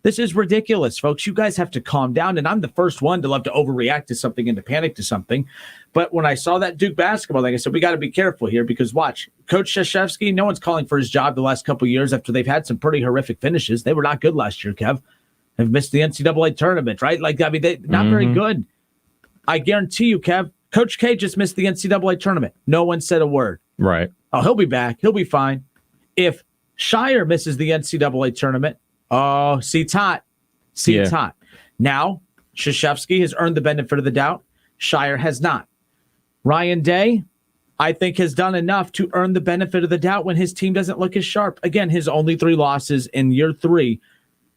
This is ridiculous, folks. You guys have to calm down. And I'm the first one to love to overreact to something and to panic to something. But when I saw that Duke basketball thing, I said, we got to be careful here because watch, Coach Krzyzewski, no one's calling for his job the last couple of years after they've had some pretty horrific finishes. They were not good last year, Kev. Have missed the NCAA tournament, right? They're not very good. I guarantee you, Kev, Coach K just missed the NCAA tournament. No one said a word. Right. Oh, he'll be back. He'll be fine. If Shire misses the NCAA tournament, see tot. Now, Krzyzewski has earned the benefit of the doubt. Shire has not. Ryan Day, I think, has done enough to earn the benefit of the doubt when his team doesn't look as sharp. Again, his only 3 losses in year 3,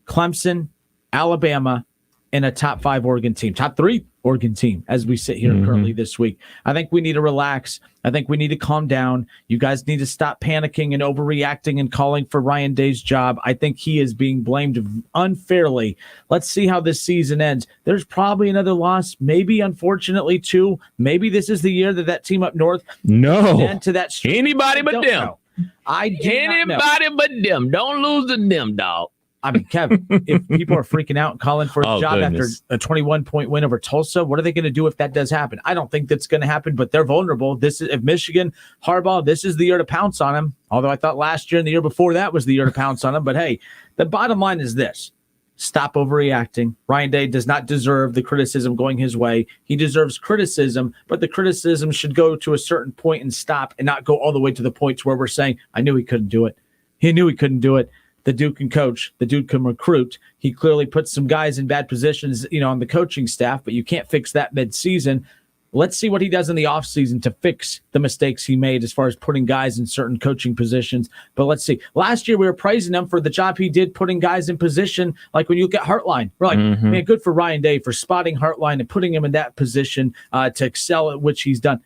Clemson, Alabama, and a top 5 Oregon team. Top 3 Oregon team as we sit here currently this week. I think we need to relax. I think we need to calm down. You guys need to stop panicking and overreacting and calling for Ryan Day's job. I think he is being blamed unfairly. Let's see how this season ends. There's probably another loss, maybe unfortunately two. Maybe this is the year that team up north. No. To that anybody but them. Know. I do Anybody but them. Don't lose to them, dog. I mean, Kevin, if people are freaking out and calling for a job goodness. after a 21-point win over Tulsa, what are they going to do if that does happen? I don't think that's going to happen, but they're vulnerable. This is if Michigan, Harbaugh, this is the year to pounce on them. Although I thought last year and the year before that was the year to pounce on them. But hey, the bottom line is this. Stop overreacting. Ryan Day does not deserve the criticism going his way. He deserves criticism, but the criticism should go to a certain point and stop and not go all the way to the point where we're saying, I knew he couldn't do it. He knew he couldn't do it. The dude can coach. The dude can recruit. He clearly puts some guys in bad positions, on the coaching staff, but you can't fix that mid-season. Let's see what he does in the offseason to fix the mistakes he made as far as putting guys in certain coaching positions. But let's see. Last year, we were praising him for the job he did putting guys in position. Like when you look at Hartline, we're like, man, good for Ryan Day for spotting Hartline and putting him in that position to excel at which he's done.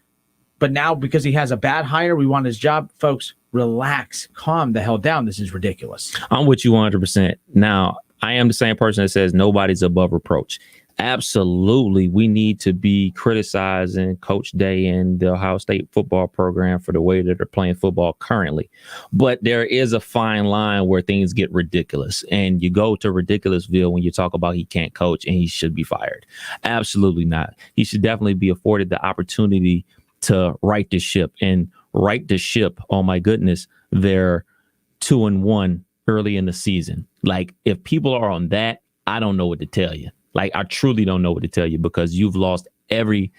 But now, because he has a bad hire, we want his job. Folks, relax. Calm the hell down. This is ridiculous. I'm with you 100%. Now, I am the same person that says nobody's above reproach. Absolutely, we need to be criticizing Coach Day and the Ohio State football program for the way that they're playing football currently. But there is a fine line where things get ridiculous. And you go to Ridiculousville when you talk about he can't coach and he should be fired. Absolutely not. He should definitely be afforded the opportunity to right the ship. And right the ship, oh my goodness, they're 2-1 early in the season. Like, if people are on that, I don't know what to tell you. Like, I truly don't know what to tell you, because you've lost every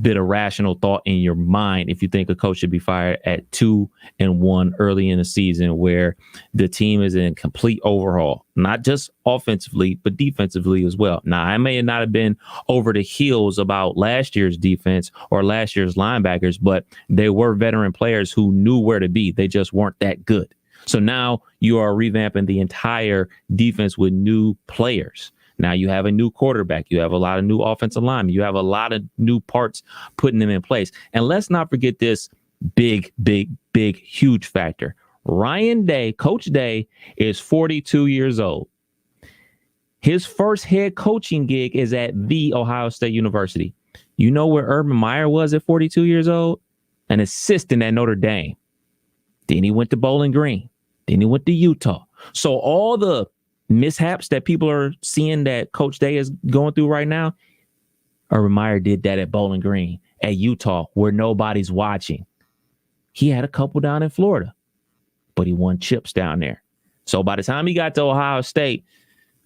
bit of rational thought in your mind if you think a coach should be fired at 2-1 early in the season, where the team is in complete overhaul, not just offensively, but defensively as well. Now, I may not have been over the heels about last year's defense or last year's linebackers, but they were veteran players who knew where to be. They just weren't that good. So now you are revamping the entire defense with new players. Now you have a new quarterback. You have a lot of new offensive linemen. You have a lot of new parts, putting them in place. And let's not forget this big, huge factor. Ryan Day, Coach Day, is 42 years old. His first head coaching gig is at The Ohio State University. You know where Urban Meyer was at 42 years old? An assistant at Notre Dame. Then he went to Bowling Green. Then he went to Utah. So all the mishaps that people are seeing that Coach Day is going through right now, Urban Meyer did that at Bowling Green, at Utah, where nobody's watching. He had a couple down in Florida, but he won chips down there. So by the time he got to Ohio State,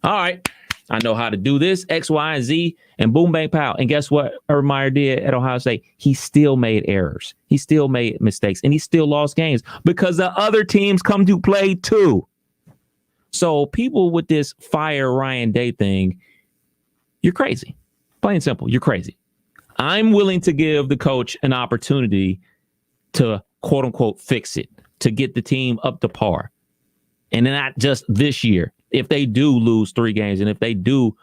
all right, I know how to do this, X, Y, and Z, and boom, bang, pow. And guess what Urban Meyer did at Ohio State? He still made errors. He still made mistakes, and he still lost games because the other teams come to play too. So people with this fire Ryan Day thing, you're crazy. Plain and simple, you're crazy. I'm willing to give the coach an opportunity to, quote unquote, fix it, to get the team up to par. And not just this year. If they do lose 3 games and if they do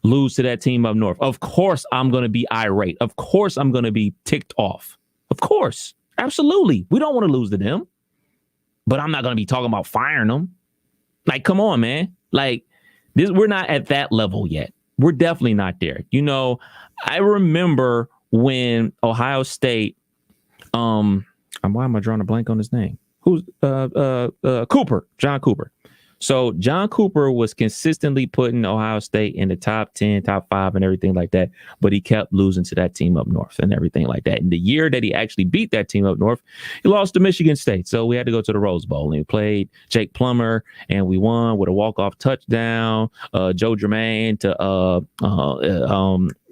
lose to that team up north, of course I'm going to be irate. Of course I'm going to be ticked off. Of course. Absolutely. We don't want to lose to them. But I'm not going to be talking about firing them. Like, come on, man. Like, this, we're not at that level yet. We're definitely not there. You know, I remember when Ohio State, why am I drawing a blank on his name? Who's Cooper, John Cooper. So John Cooper was consistently putting Ohio State in the top 10, top 5 and everything like that. But he kept losing to that team up north and everything like that. And the year that he actually beat that team up north, he lost to Michigan State. So we had to go to the Rose Bowl and we played Jake Plummer and we won with a walk-off touchdown. Joe Germain to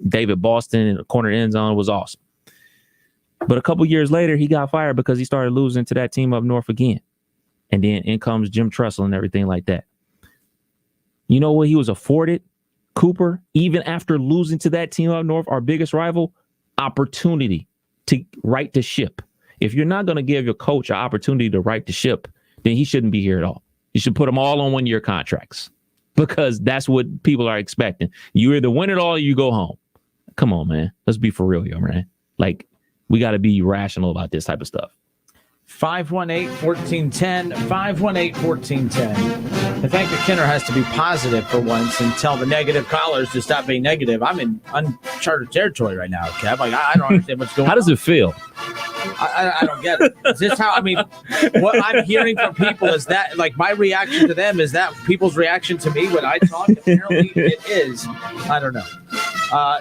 David Boston in the corner end zone was awesome. But a couple years later, he got fired because he started losing to that team up north again. And then in comes Jim Tressel and everything like that. You know what he was afforded, Cooper, even after losing to that team up north, our biggest rival? Opportunity to right the ship. If you're not going to give your coach an opportunity to right the ship, then he shouldn't be here at all. You should put them all on 1-year contracts, because that's what people are expecting. You either win it all or you go home. Come on, man. Let's be for real here, man. Like, we got to be rational about this type of stuff. 518-1410, 518-1410. I think the Kenner has to be positive for once and tell the negative callers to stop being negative. I'm in uncharted territory right now, Kev. Like, I don't understand what's going on. How does it feel? I don't get it. Is this how, I mean, what I'm hearing from people is that, like, my reaction to them is that people's reaction to me when I talk? Apparently it is. I don't know.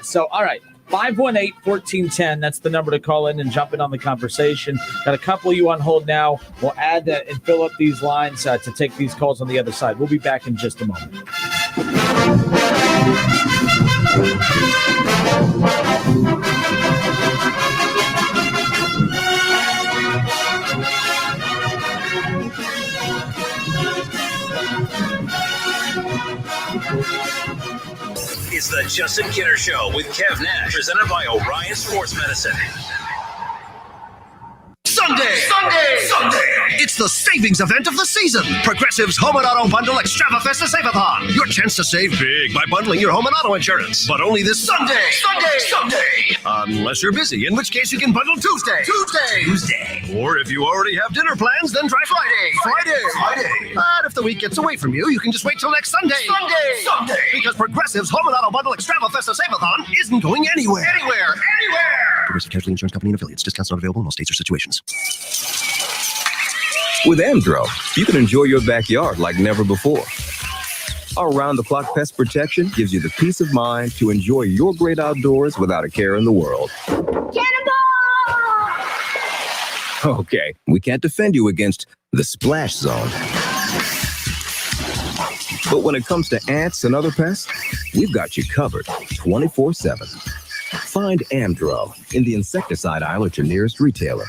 So, all right. 518-1410. That's the number to call in and jump in on the conversation. Got a couple of you on hold now. We'll add and fill up these lines to take these calls on the other side. We'll be back in just a moment. It's the Justin Kinner Show with Kev Nash, presented by Orion Sports Medicine. Sunday! It's the savings event of the season. Progressive's Home and Auto Bundle Extravafesta Save-a-thon. Your chance to save big by bundling your home and auto insurance. But only this Sunday! Unless you're busy, in which case you can bundle Tuesday. Or if you already have dinner plans, then try Friday. But if the week gets away from you, you can just wait till next Sunday. Because Progressive's Home and Auto Bundle Extravafesta Save-a-thon isn't going anywhere. Progressive Casualty Insurance Company and affiliates. Discounts not available in all states or situations. With Amdro, you can enjoy your backyard like never before. Our round-the-clock pest protection gives you the peace of mind to enjoy your great outdoors without a care in the world. Cannonball! Okay, we can't defend you against the splash zone. But when it comes to ants and other pests, we've got you covered 24/7. Find Amdro in the insecticide aisle at your nearest retailer.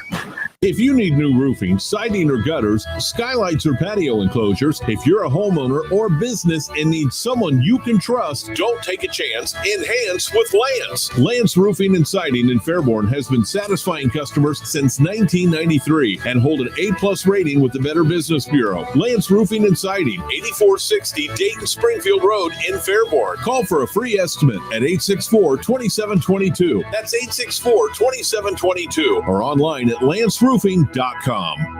If you need new roofing, siding, or gutters, skylights, or patio enclosures, if you're a homeowner or business and need someone you can trust, don't take a chance. Enhance with Lance. Lance Roofing and Siding in Fairborn has been satisfying customers since 1993 and hold an A+ rating with the Better Business Bureau. Lance Roofing and Siding, 8460 Dayton Springfield Road in Fairborn. Call for a free estimate at 864-2722. That's 864-2722 or online at lanceroofing.com.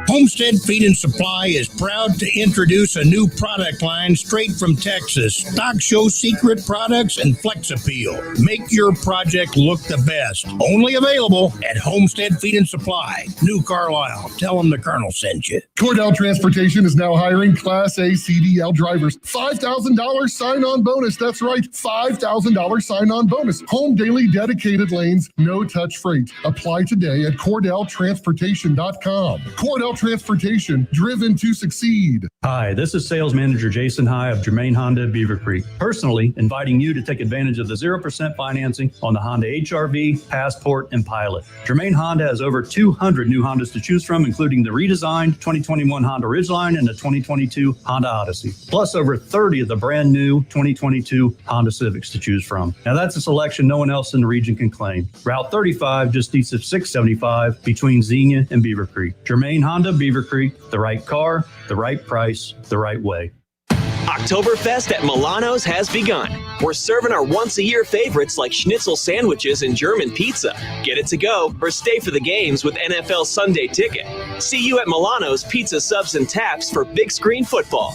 Homestead Feed and Supply is proud to introduce a new product line straight from Texas. Stock Show Secret Products and Flex Appeal. Make your project look the best. Only available at Homestead Feed and Supply. New Carlisle. Tell them the Colonel sent you. Cordell Transportation is now hiring Class A CDL drivers. $5,000 sign-on bonus. That's right, $5,000 sign-on bonus. Home daily dedicated lanes, no touch freight. Apply today at CordellTransportation.com. Cordell Transportation, driven to succeed. Hi, this is Sales Manager Jason High of Germain Honda Beaver Creek. Personally, inviting you to take advantage of the 0% financing on the Honda HR-V, Passport, and Pilot. Germain Honda has over 200 new Hondas to choose from, including the redesigned 2021 Honda Ridgeline and the 2022 Honda Odyssey, plus over 30 of the brand new 2022 Honda Civics to choose from. Now that's a selection no one else in the region can claim. Route 35 just east of 675 between Xenia and Beaver Creek. Germain Honda Beaver Creek, the right car, the right price, the right way. Oktoberfest at Milano's has begun. We're serving our once-a-year favorites like schnitzel sandwiches and German pizza. Get it to go or stay for the games with NFL Sunday Ticket. See you at Milano's Pizza, Subs, and Taps for big screen football.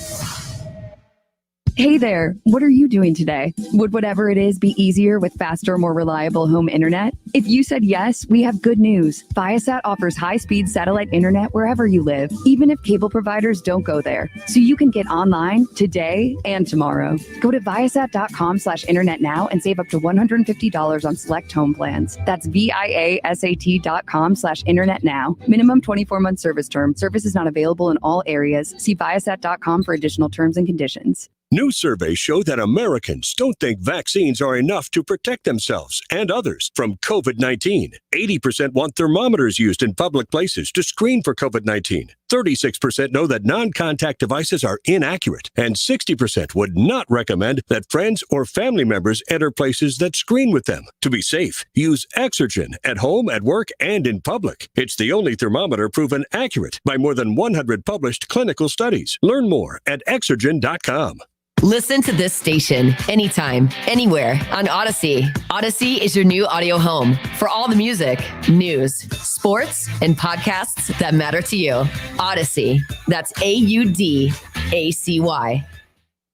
Hey there, what are you doing today? Would whatever it is be easier with faster, more reliable home internet? If you said yes, we have good news. Viasat offers high-speed satellite internet wherever you live, even if cable providers don't go there. So you can get online today and tomorrow. Go to Viasat.com/internet now and save up to $150 on select home plans. That's Viasat.com/internet now. Minimum 24-month service term. Service is not available in all areas. See Viasat.com for additional terms and conditions. New surveys show that Americans don't think vaccines are enough to protect themselves and others from COVID-19. 80% want thermometers used in public places to screen for COVID-19. 36% know that non-contact devices are inaccurate, and 60% would not recommend that friends or family members enter places that screen with them. To be safe, use Exergen at home, at work, and in public. It's the only thermometer proven accurate by more than 100 published clinical studies. Learn more at Exergen.com. Listen to this station anytime, anywhere on Odyssey. Odyssey is your new audio home for all the music, news, sports, and podcasts that matter to you. Odyssey. That's AUDACY.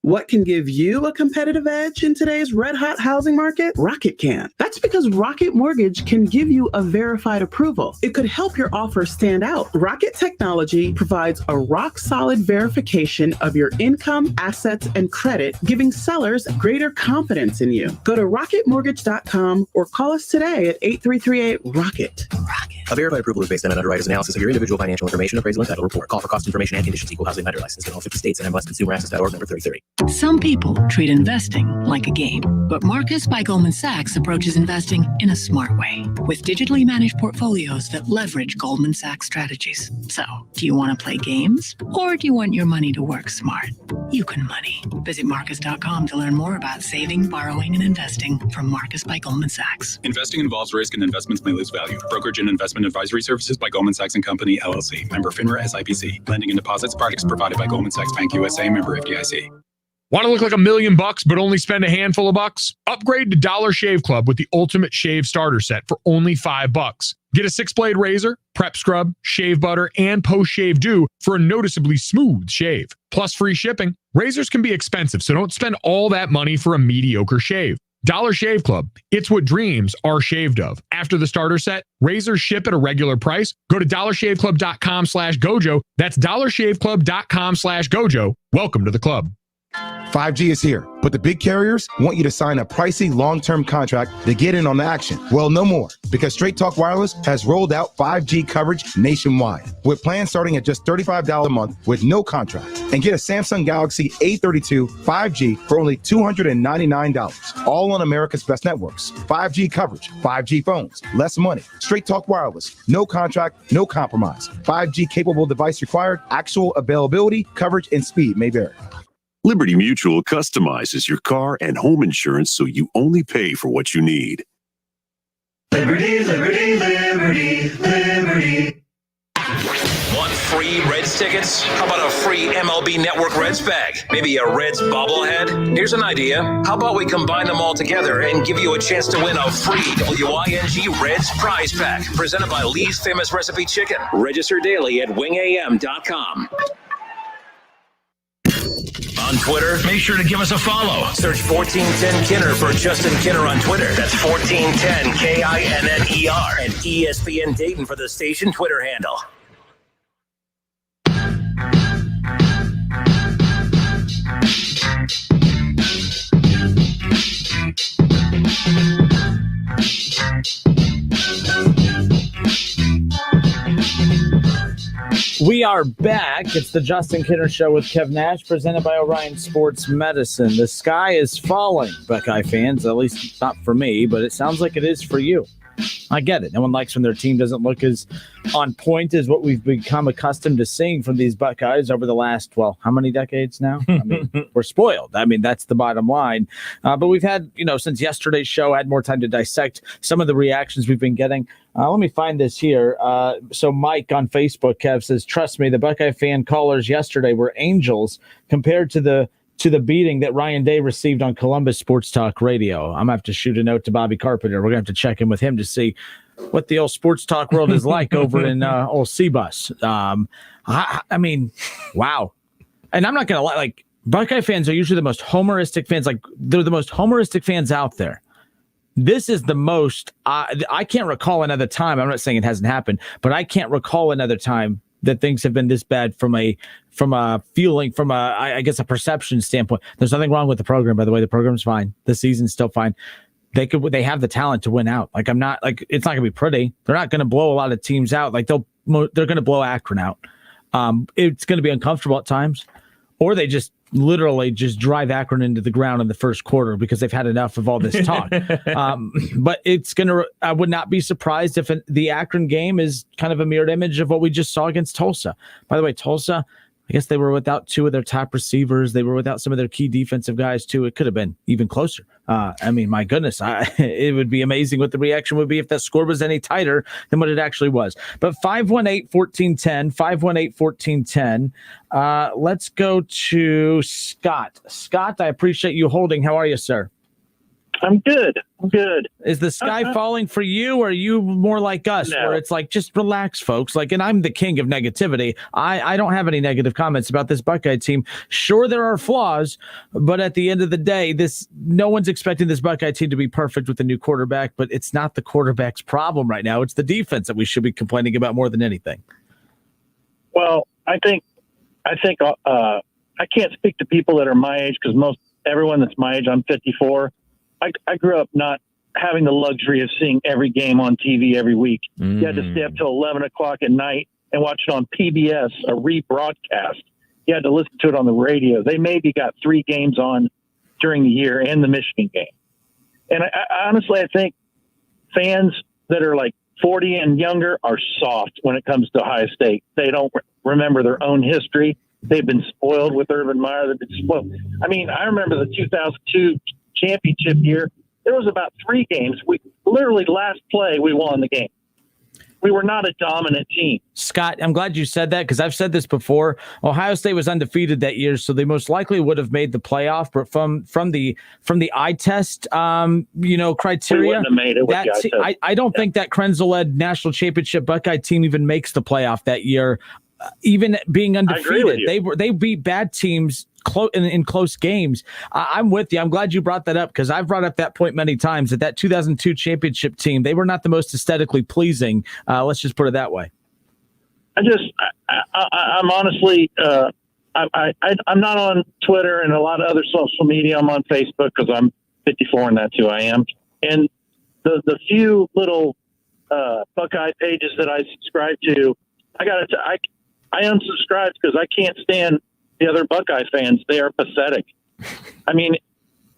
What can give you a competitive edge in today's red-hot housing market? Rocket can. That's because Rocket Mortgage can give you a verified approval. It could help your offer stand out. Rocket Technology provides a rock-solid verification of your income, assets, and credit, giving sellers greater confidence in you. Go to rocketmortgage.com or call us today at 8338-ROCKET. A verified approval is based on an underwriter's analysis of your individual financial information, appraisal, and title report. Call for cost information and conditions. Equal housing lender license in all 50 states and MLSConsumerAccess.org number 33. Some people treat investing like a game, but Marcus by Goldman Sachs approaches investing in a smart way with digitally managed portfolios that leverage Goldman Sachs strategies. So, do you want to play games or do you want your money to work smart? You can money. Visit Marcus.com to learn more about saving, borrowing, and investing from Marcus by Goldman Sachs. Investing involves risk and investments may lose value. Brokerage and investment advisory services by Goldman Sachs & Company, LLC. Member FINRA SIPC. Lending and deposits products provided by Goldman Sachs Bank USA. Member FDIC. Want to look like $1 million but only spend a handful of bucks? Upgrade to Dollar Shave Club with the Ultimate Shave Starter Set for only $5. Get a 6-blade razor, prep scrub, shave butter, and post-shave dew for a noticeably smooth shave. Plus free shipping. Razors can be expensive, so don't spend all that money for a mediocre shave. Dollar Shave Club. It's what dreams are shaved of. After the starter set, razors ship at a regular price. Go to dollarshaveclub.com/gojo. That's dollarshaveclub.com/gojo. Welcome to the club. 5G is here, but the big carriers want you to sign a pricey long-term contract to get in on the action. Well, no more, because Straight Talk Wireless has rolled out 5G coverage nationwide, with plans starting at just $35 a month with no contract. And get a Samsung Galaxy A32 5G for only $299, all on America's best networks. 5G coverage, 5G phones, less money. Straight Talk Wireless, no contract, no compromise. 5G capable device required, actual availability, coverage, and speed may vary. Liberty Mutual customizes your car and home insurance so you only pay for what you need. Liberty, liberty, liberty, liberty. Want free Reds tickets? How about a free MLB Network Reds bag? Maybe a Reds bobblehead? Here's an idea. How about we combine them all together and give you a chance to win a free WING Reds prize pack presented by Lee's Famous Recipe Chicken. Register daily at wingam.com. On Twitter, make sure to give us a follow. Search 1410 Kinner for Justin Kinner on Twitter. That's 1410 KINNER. And ESPN Dayton for the station Twitter handle. We are back. It's the Justin Kinner Show with Kev Nash, presented by Orion Sports Medicine. The sky is falling, Buckeye fans, at least not for me, but it sounds like it is for you. I get it. No one likes when their team doesn't look as on point as what we've become accustomed to seeing from these Buckeyes over the last, well, how many decades now? I mean, we're spoiled. I mean, that's the bottom line. But we've had, since yesterday's show, had more time to dissect some of the reactions we've been getting. Let me find this here. So Mike on Facebook, Kev, says, trust me, the Buckeye fan callers yesterday were angels compared to the beating that Ryan Day received on Columbus Sports Talk Radio. I'm going to have to shoot a note to Bobby Carpenter. We're going to have to check in with him to see what the old sports talk world is like over in old C-Bus. I mean, wow. And I'm not going to lie, like, Buckeye fans are usually the most homeristic fans. Like, they're the most homeristic fans out there. This is the most, I can't recall another time. I'm not saying it hasn't happened, but I can't recall another time that things have been this bad from a feeling, I guess, a perception standpoint. There's nothing wrong with the program, by the way. The program's fine. The season's still fine. They have the talent to win out. Like, it's not going to be pretty. They're not going to blow a lot of teams out. Like, they're going to blow Akron out. It's going to be uncomfortable at times, or they just literally just drive Akron into the ground in the first quarter because they've had enough of all this talk. But I would not be surprised if the Akron game is kind of a mirrored image of what we just saw against Tulsa. By the way, Tulsa, I guess they were without two of their top receivers. They were without some of their key defensive guys too. It could have been even closer. I mean, my goodness, it would be amazing what the reaction would be if that score was any tighter than what it actually was. But 518-1410, 518-1410. Let's go to Scott. Scott, I appreciate you holding. How are you, sir? I'm good. Is the sky falling for you, or are you more like us, where it's like, just relax, folks? Like, and I'm the king of negativity. I don't have any negative comments about this Buckeye team. Sure, there are flaws, but at the end of the day, no one's expecting this Buckeye team to be perfect with the new quarterback, but it's not the quarterback's problem right now. It's the defense that we should be complaining about more than anything. Well, I think I can't speak to people that are my age, because everyone that's my age, I'm 54. I grew up not having the luxury of seeing every game on TV every week. You had to stay up till 11 o'clock at night and watch it on PBS, a rebroadcast. You had to listen to it on the radio. They maybe got 3 games on during the year and the Michigan game. And I honestly, I think fans that are like 40 and younger are soft when it comes to Ohio State. They don't remember their own history. They've been spoiled with Urban Meyer. They've been spoiled. I mean, I remember the 2002 championship year. There was about 3 games. We literally last play, we won the game. We were not a dominant team. Scott, I'm glad you said that, because I've said this before. Ohio State was undefeated that year, so they most likely would have made the playoff. But from the eye test, criteria, we wouldn't have made it with the eye test. I don't think that Krenzel-led national championship Buckeye team even makes the playoff that year. Even being undefeated, they beat bad teams in close games. I'm with you. I'm glad you brought that up, because I've brought up that point many times, that 2002 championship team, they were not the most aesthetically pleasing. Let's just put it that way. I'm honestly, I'm not on Twitter and a lot of other social media. I'm on Facebook, because I'm 54 and that's who I am. And the few little Buckeye pages that I subscribe to, I unsubscribed because I can't stand the other Buckeye fans. They are pathetic. I mean,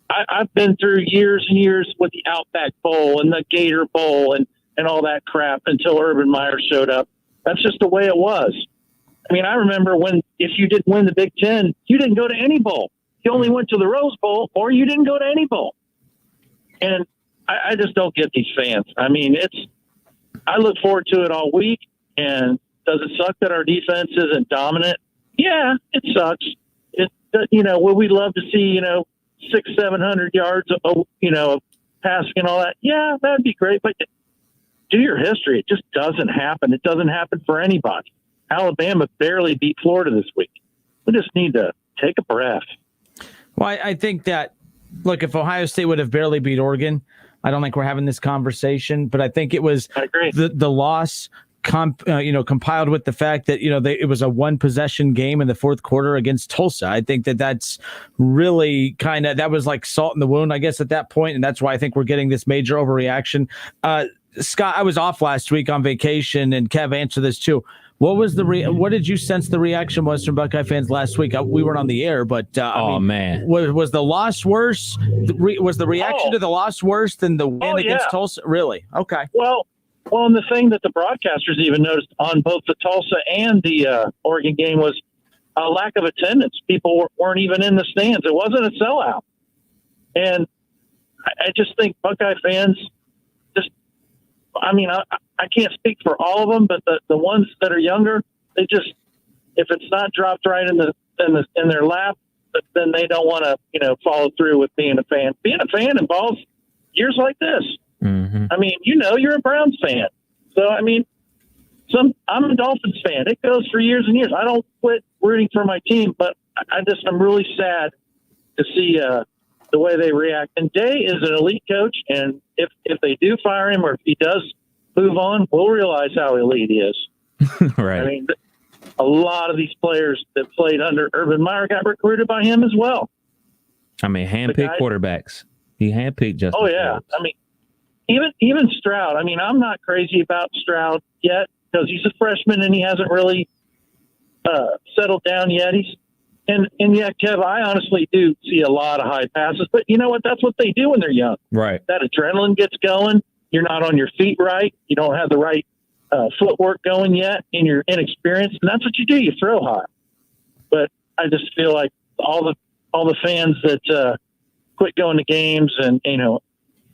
I've been through years and years with the Outback Bowl and the Gator Bowl and all that crap until Urban Meyer showed up. That's just the way it was. I mean, I remember if you didn't win the Big Ten, you didn't go to any bowl. You only went to the Rose Bowl, or you didn't go to any bowl. And I just don't get these fans. I mean, I look forward to it all week. And does it suck that our defense isn't dominant? Yeah, it sucks. Would we love to see, 600-700 yards of passing and all that? Yeah, that'd be great. But do your history. It just doesn't happen. It doesn't happen for anybody. Alabama barely beat Florida this week. We just need to take a breath. Well, I think that, look, if Ohio State would have barely beat Oregon, I don't think we're having this conversation. But I think it was the loss compiled with the fact that, it was a 1-possession game in the fourth quarter against Tulsa. I think that's really that was like salt in the wound, I guess, at that point. And that's why I think we're getting this major overreaction. Scott, I was off last week on vacation, and Kev answered this too. What did you sense the reaction was from Buckeye fans last week? We weren't on the air, but man, was the loss worse? Was the reaction to the loss worse than the win against Tulsa? Really? Okay. Well, and the thing that the broadcasters even noticed on both the Tulsa and the Oregon game was a lack of attendance. People weren't even in the stands. It wasn't a sellout. And I just think Buckeye fans I can't speak for all of them, but the ones that are younger, they just, if it's not dropped right in their lap, then they don't want to, follow through with being a fan. Being a fan involves years like this. Mm-hmm. I mean, you're a Browns fan. So, I mean, I'm a Dolphins fan. It goes for years and years. I don't quit rooting for my team, but I'm really sad to see the way they react. And Day is an elite coach, and if they do fire him, or if he does move on, we'll realize how elite he is. Right. I mean, a lot of these players that played under Urban Meyer got recruited by him as well. I mean, handpicked quarterbacks. He handpicked Justin. Oh yeah. Fields. I mean, even Stroud. I mean, I'm not crazy about Stroud yet because he's a freshman and he hasn't really settled down yet. And yeah, Kev, I honestly do see a lot of high passes, but you know what? That's what they do when they're young. Right. That adrenaline gets going. You're not on your feet right. You don't have the right footwork going yet, and you're inexperienced. And that's what you do. You throw high. but I just feel like all the fans that quit going to games and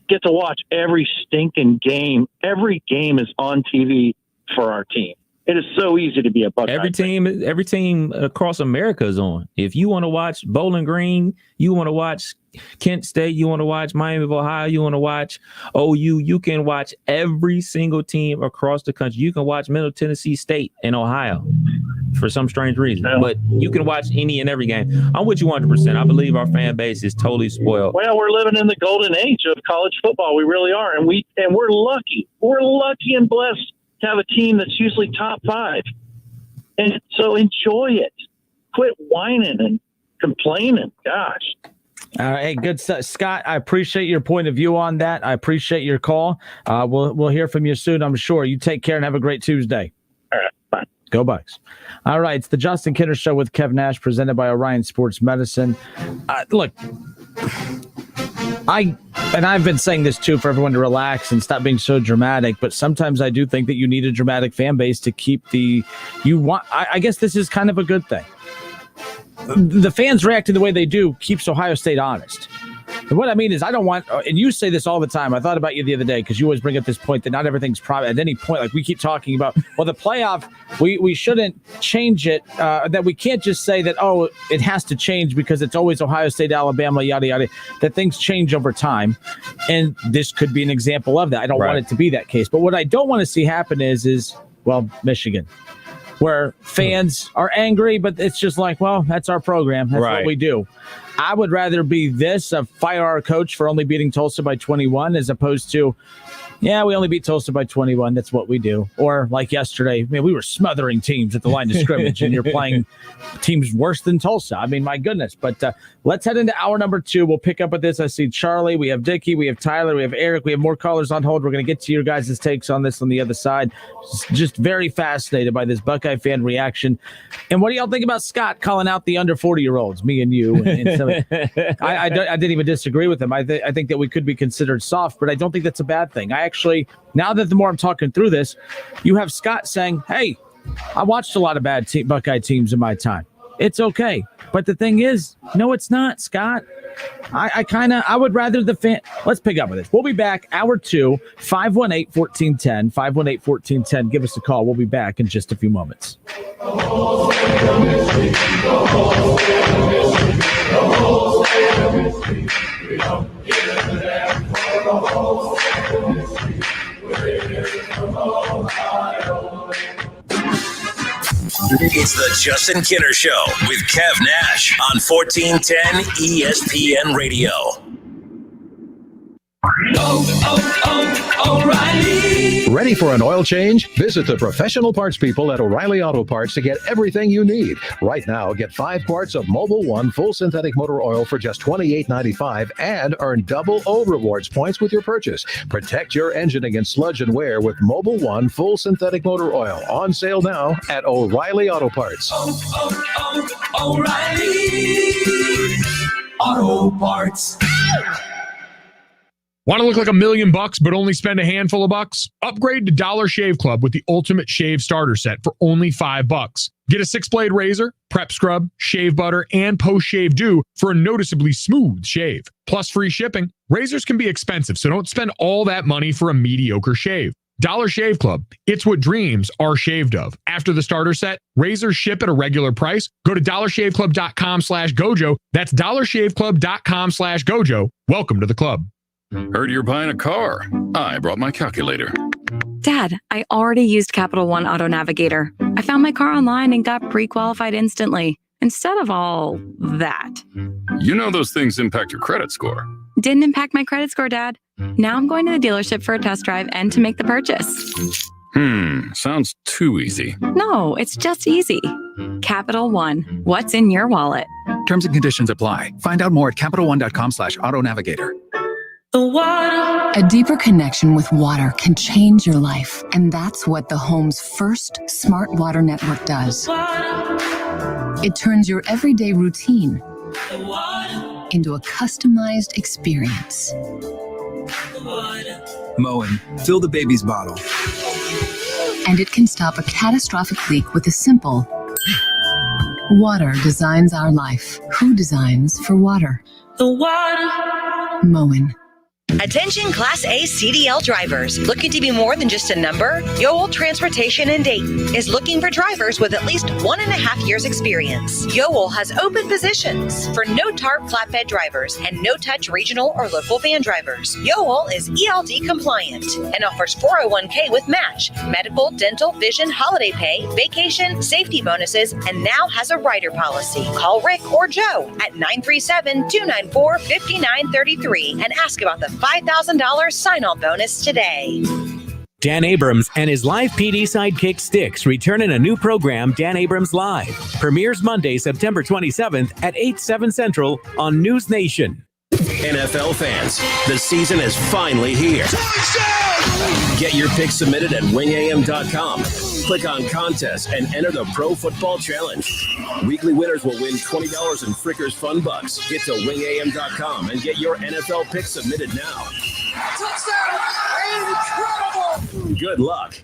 get to watch every stinking game. Every game is on TV for our team. It is so easy to be a Buckeye. Every team across America is on. If you want to watch Bowling Green, you want to watch Kent State, you want to watch Miami of Ohio, you want to watch OU, you can watch every single team across the country. You can watch Middle Tennessee State in Ohio for some strange reason. Yeah. But you can watch any and every game. I'm with you 100%. I believe our fan base is totally spoiled. Well, we're living in the golden age of college football. We really are. And we're lucky. We're lucky and blessed to have a team that's usually top 5. And so enjoy it. Quit whining and complaining. Gosh. All right, hey, good stuff. Scott, I appreciate your point of view on that. I appreciate your call. We'll hear from you soon, I'm sure. You take care and have a great Tuesday. All right, bye. Go Bucks. All right, it's the Justin Kinner Show with Kev Nash, presented by Orion Sports Medicine. Look, I've been saying this too for everyone to relax and stop being so dramatic, but sometimes I do think that you need a dramatic fan base to keep I guess this is kind of a good thing. The fans reacting the way they do keeps Ohio State honest. And what I mean is I don't want, and you say this all the time, I thought about you the other day because you always bring up this point that not everything's private. At any point, like we keep talking about, well, the playoff, we shouldn't change it, that we can't just say that, oh, it has to change because it's always Ohio State, Alabama, yada, yada, that things change over time. And this could be an example of that. I don't want it to be that case. But what I don't want to see happen is Michigan, where fans are angry, but it's just like, well, that's our program. That's what we do. I would rather be fire our coach for only beating Tulsa by 21 as opposed to, yeah, we only beat Tulsa by 21. That's what we do. Or like yesterday, we were smothering teams at the line of scrimmage and you're playing teams worse than Tulsa. I mean, my goodness. But let's head into hour number 2. We'll pick up with this. I see Charlie, we have Dickie, we have Tyler, we have Eric, we have more callers on hold. We're going to get to your guys' takes on this on the other side. Just very fascinated by this Buckeye fan reaction. And what do y'all think about Scott calling out the under 40-year-olds, me and you? I didn't even disagree with him. I think that we could be considered soft, but I don't think that's a bad thing. Now that the more I'm talking through this, you have Scott saying, hey, I watched a lot of bad Buckeye teams in my time. It's okay. But the thing is, no, it's not, Scott. I would rather the fan. Let's pick up with this. We'll be back hour 2, 518-1410, 518-1410. Give us a call. We'll be back in just a few moments. It's the Justin Kinner Show with Kev Nash on 1410 ESPN Radio. O'Reilly. Ready for an oil change? Visit the professional parts people at O'Reilly Auto Parts to get everything you need. Right now, get 5 quarts of Mobil 1 full synthetic motor oil for just $28.95 and earn double O rewards points with your purchase. Protect your engine against sludge and wear with Mobil 1 full synthetic motor oil. On sale now at O'Reilly Auto Parts. O'Reilly Auto Parts. Want to look like $1 million but only spend a handful of bucks? Upgrade to Dollar Shave Club with the Ultimate Shave Starter Set for only $5. Get a 6-blade razor, prep scrub, shave butter, and post-shave dew for a noticeably smooth shave. Plus free shipping. Razors can be expensive, so don't spend all that money for a mediocre shave. Dollar Shave Club. It's what dreams are shaved of. After the starter set, razors ship at a regular price. Go to dollarshaveclub.com/gojo. That's dollarshaveclub.com/gojo. Welcome to the club. Heard you're buying a car. I brought my calculator. Dad, I already used Capital One Auto Navigator. I found my car online and got pre-qualified instantly, instead of all that. You know those things impact your credit score. Didn't impact my credit score, Dad. Now I'm going to the dealership for a test drive and to make the purchase. Sounds too easy. No, it's just easy. Capital One. What's in your wallet? Terms and conditions apply. Find out more at CapitalOne.com/Auto Navigator. A deeper connection with water can change your life, and that's what the home's first smart water network does. It turns your everyday routine into a customized experience. Mowing. Fill the baby's bottle. And it can stop a catastrophic leak with a simple Water designs our life. Who designs for water? The water. Moen. Attention Class A CDL drivers. Looking to be more than just a number? Yoel Transportation in Dayton is looking for drivers with at least 1.5 years experience. Yoel has open positions for no-tarp flatbed drivers and no-touch regional or local van drivers. Yoel is ELD compliant and offers 401k with match, medical, dental, vision, holiday pay, vacation, safety bonuses, and now has a rider policy. Call Rick or Joe at 937-294-5933 and ask about the $5,000 sign-on bonus today. Dan Abrams and his live PD sidekick Sticks return in a new program, Dan Abrams Live. Premieres Monday, September 27th at 8/7 Central on News Nation. NFL fans, the season is finally here. Get your picks submitted at wingam.com. Click on contest and enter the Pro Football Challenge. Weekly winners will win $20 in Frickers Fun Bucks. Get to wingam.com and get your NFL picks submitted now. Touchdown! Incredible! Good luck.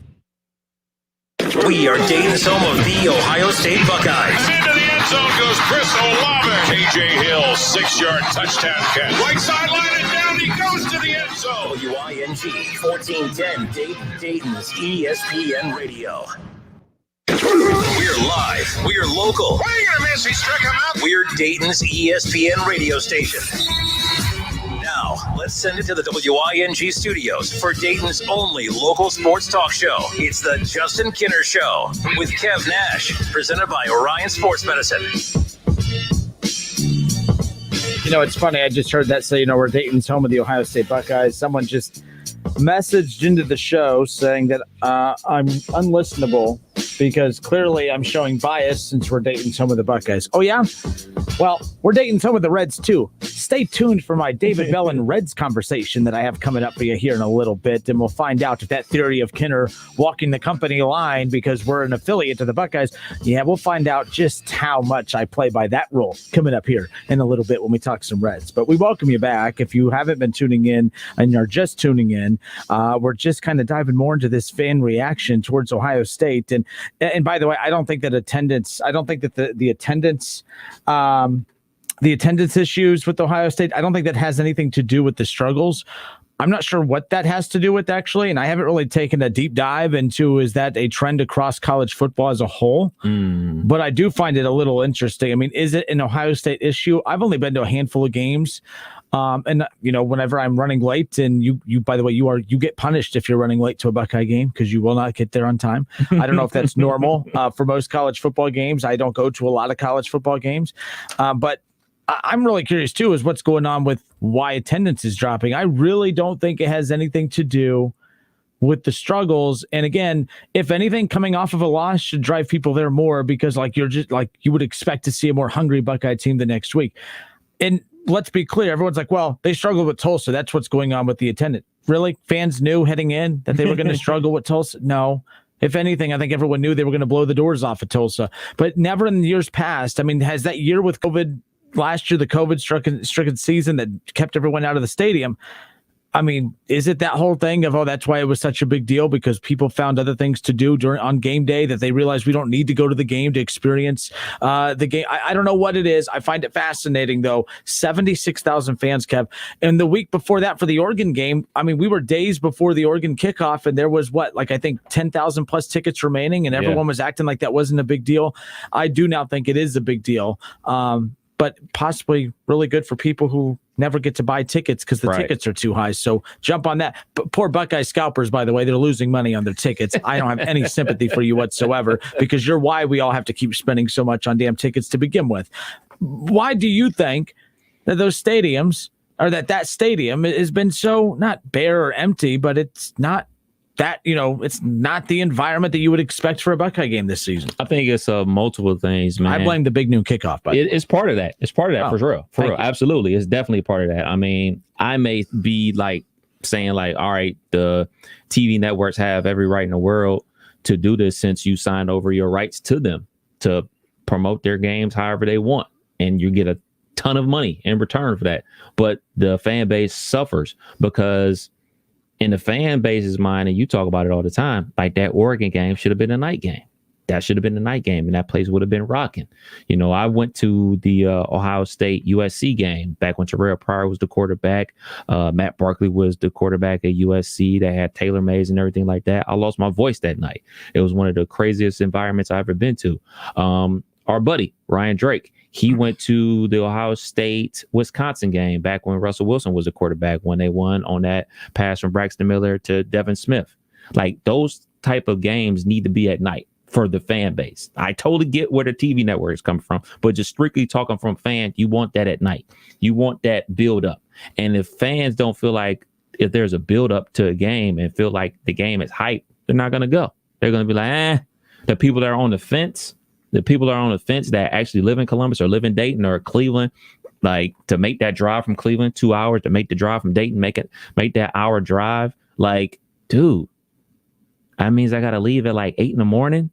We are Dayton's home of the Ohio State Buckeyes. And into the end zone goes Chris Olave. KJ Hill, 6-yard touchdown catch. Right sideline and down he goes to the end zone. WING 1410 Dayton's ESPN Radio. We're live. We're local. What are you going to miss? He struck him out. We're Dayton's ESPN radio station. Now, let's send it to the WING studios for Dayton's only local sports talk show. It's the Justin Kinner Show with Kev Nash, presented by Orion Sports Medicine. You know, it's funny. I just heard that say, we're Dayton's home of the Ohio State Buckeyes. Someone just messaged into the show saying that I'm unlistenable because clearly I'm showing bias since we're Dayton's home of the Buckeyes. Oh, yeah? Well, we're Dayton's home of the Reds, too. Stay tuned for my David Bell and Reds conversation that I have coming up for you here in a little bit, and we'll find out if that theory of Kinner walking the company line because we're an affiliate of the Buckeyes, we'll find out just how much I play by that rule coming up here in a little bit when we talk some Reds. But we welcome you back. If you haven't been tuning in and are just tuning in, we're just kind of diving more into this fan reaction towards Ohio State. And by the way, I don't think that the attendance issues with Ohio State, I don't think that has anything to do with the struggles. I'm not sure what that has to do with, actually, and I haven't really taken a deep dive into is that a trend across college football as a whole. But I do find it a little interesting. I mean, is it an Ohio State issue? I've only been to a handful of games. And whenever I'm running late, and you by the way, you get punished if you're running late to a Buckeye game because you will not get there on time. I don't know if that's normal for most college football games. I don't go to a lot of college football games, but I'm really curious too is what's going on with why attendance is dropping. I really don't think it has anything to do with the struggles. And again, if anything, coming off of a loss should drive people there more because you would expect to see a more hungry Buckeye team the next week. And let's be clear, everyone's like, well, they struggled with Tulsa. That's what's going on with the attendance. Really? Fans knew heading in that they were going to struggle with Tulsa? No. If anything, I think everyone knew they were going to blow the doors off of Tulsa. But never in the years past. I mean, has that year with COVID, last year, the COVID-stricken season that kept everyone out of the stadium, I mean, is it that whole thing of, that's why it was such a big deal because people found other things to do on game day that they realized we don't need to go to the game to experience the game? I don't know what it is. I find it fascinating, though. 76,000 fans, Kev. And the week before that for the Oregon game, I mean, we were days before the Oregon kickoff, and there was I think 10,000 plus tickets remaining, and everyone was acting like that wasn't a big deal. I do now think it is a big deal. But possibly really good for people who never get to buy tickets because the tickets are too high. So jump on that. But poor Buckeye scalpers, by the way, they're losing money on their tickets. I don't have any sympathy for you whatsoever because you're why we all have to keep spending so much on damn tickets to begin with. Why do you think that those stadiums or that stadium has been so not bare or empty, but it's not that, it's not the environment that you would expect for a Buckeye game this season? I think it's multiple things, man. I blame the big noon kickoff. It's part of that. It's part of that for real. For real. Absolutely. It's definitely part of that. I mean, I may be saying all right, the TV networks have every right in the world to do this since you signed over your rights to them to promote their games however they want. And you get a ton of money in return for that. But the fan base suffers because in the fan base's mind, and you talk about it all the time, that Oregon game should have been a night game. that should have been the night game, and that place would have been rocking. You know, I went to the Ohio State USC game back when Terrell Pryor was the quarterback. Matt Barkley was the quarterback at USC. They had Taylor Mays and everything like that. I lost my voice that night. It was one of the craziest environments I've ever been to. Our buddy, Ryan Drake, he went to the Ohio State Wisconsin game back when Russell Wilson was the quarterback, when they won on that pass from Braxton Miller to Devin Smith. Like, those type of games need to be at night for the fan base. I totally get where the TV networks come from, but just strictly talking from fans, you want that at night. You want that build up. And if fans don't feel like, if there's a build up to a game and feel like the game is hype, they're not going to go. They're going to be like, the people that are on the fence, that actually live in Columbus or live in Dayton or Cleveland, like, to make that drive from Cleveland 2 hours, to make the drive from Dayton, make that hour drive. Like, dude, that means I got to leave at like 8 a.m,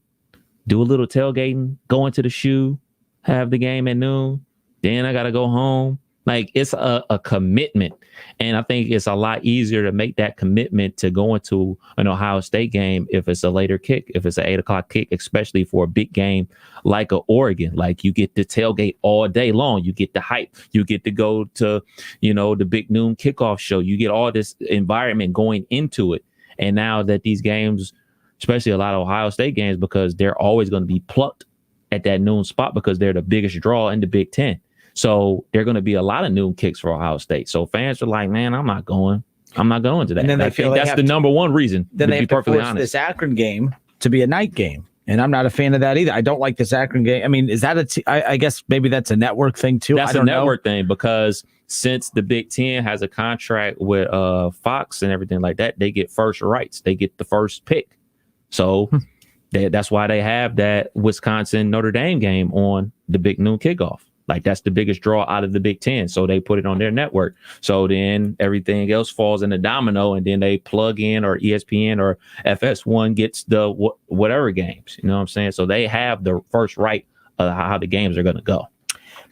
do a little tailgating, go into the shoe, have the game at noon. Then I got to go home. Like, it's a commitment. And I think it's a lot easier to make that commitment to go into an Ohio State game if it's a later kick, if it's an 8 o'clock kick, especially for a big game like a Oregon. Like, you get to tailgate all day long. You get the hype. You get to go to, you know, the big noon kickoff show. You get all this environment going into it. And now that these games, especially a lot of Ohio State games, because they're always going to be plucked at that noon spot because they're the biggest draw in the Big Ten. So there are going to be a lot of noon kicks for Ohio State. So fans are like, man, I'm not going to that. And then they feel that's the number one reason. Then they be perfectly honest. This Akron game to be a night game. And I'm not a fan of that either. I don't like this Akron game. I mean, is that I guess maybe that's a network thing too. That's a network thing, because since the Big Ten has a contract with Fox and everything like that, they get first rights. They get the first pick. So that's why they have that Wisconsin Notre Dame game on the big noon kickoff. Like, that's the biggest draw out of the Big Ten. So they put it on their network. So then everything else falls in a domino, and then they plug in, or ESPN or FS1 gets the whatever games. You know what I'm saying? So they have the first right of how the games are going to go.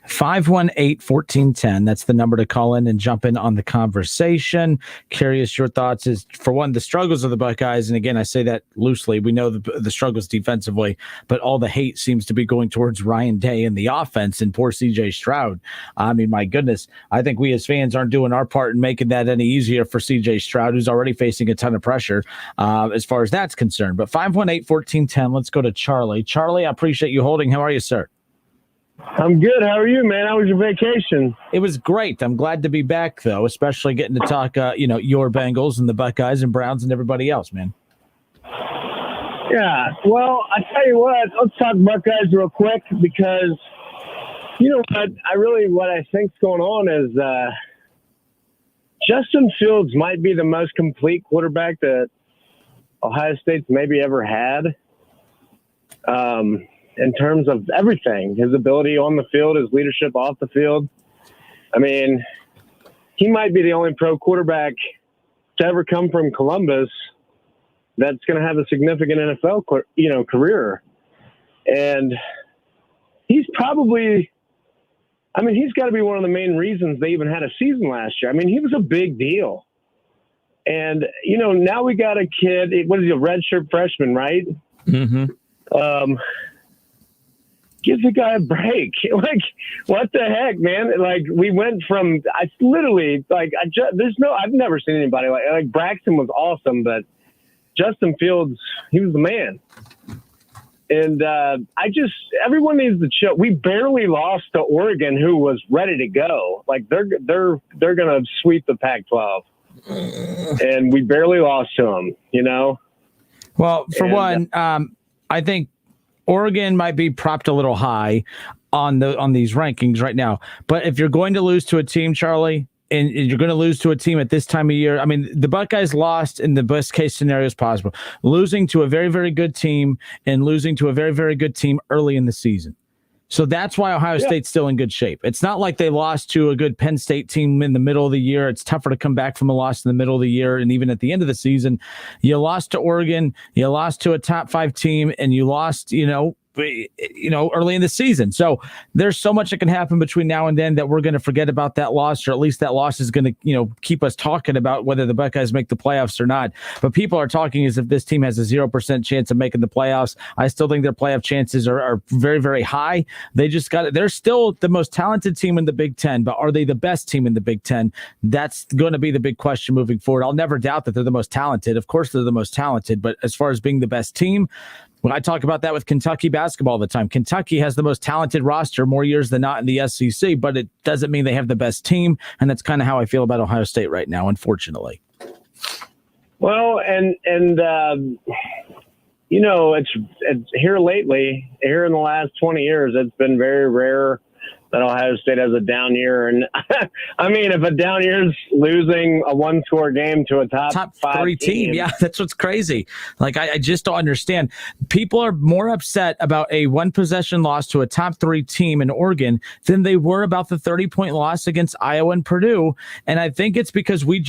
518-1410. That's the number to call in and jump in on the conversation. Curious your thoughts is, for one, the struggles of the Buckeyes. And again, I say that loosely. We know the struggles defensively, but all the hate seems to be going towards Ryan Day and the offense and poor CJ Stroud. I mean, my goodness, I think we as fans aren't doing our part in making that any easier for CJ Stroud, who's already facing a ton of pressure as far as that's concerned. But 518-1410, let's go to Charlie. Charlie, I appreciate you holding. How are you, sir? I'm good. How are you, man? How was your vacation? It was great. I'm glad to be back, though, especially getting to talk, your Bengals and the Buckeyes and Browns and everybody else, man. Yeah. Well, I tell you what, let's talk Buckeyes real quick, because you know what I think's going on is Justin Fields might be the most complete quarterback that Ohio State's maybe ever had. In terms of everything, his ability on the field, his leadership off the field. I mean, he might be the only pro quarterback to ever come from Columbus that's going to have a significant NFL, career. And he's probably, he's got to be one of the main reasons they even had a season last year. I mean, he was a big deal. And, now we got a kid, what is he, a redshirt freshman, right? Mm-hmm. Give the guy a break. Like, what the heck, man? Like, we went from, I've never seen anybody like Braxton was awesome, but Justin Fields, he was the man. And everyone needs to chill. We barely lost to Oregon, who was ready to go. Like, they're going to sweep the Pac-12. And we barely lost to them, Well, for one, I think Oregon might be propped a little high on these rankings right now. But if you're going to lose to a team, Charlie, and you're going to lose to a team at this time of year, I mean, the Buckeyes lost in the best case scenarios possible, losing to a very, very good team and losing to a very, very good team early in the season. So that's why Ohio State's still in good shape. It's not like they lost to a good Penn State team in the middle of the year. It's tougher to come back from a loss in the middle of the year. And even at the end of the season, you lost to Oregon, you lost to a top 5 team, and you lost, early in the season. So there's so much that can happen between now and then that we're going to forget about that loss, or at least that loss is going to, keep us talking about whether the Buckeyes make the playoffs or not. But people are talking as if this team has a 0% chance of making the playoffs. I still think their playoff chances are very, very high. They're still the most talented team in the Big Ten, but are they the best team in the Big Ten? That's going to be the big question moving forward. I'll never doubt that they're the most talented. Of course, they're the most talented, but as far as being the best team, when I talk about that with Kentucky basketball all the time, Kentucky has the most talented roster more years than not in the SEC, but it doesn't mean they have the best team. And that's kind of how I feel about Ohio State right now, unfortunately. Well, and it's here lately, here in the last 20 years, it's been very rare that Ohio State has a down year. And I mean, if a down year is losing a one-score game to a top 3 team, yeah, that's what's crazy. Like, I just don't understand. People are more upset about a one-possession loss to a top 3 team in Oregon than they were about the 30-point loss against Iowa and Purdue. And I think it's because we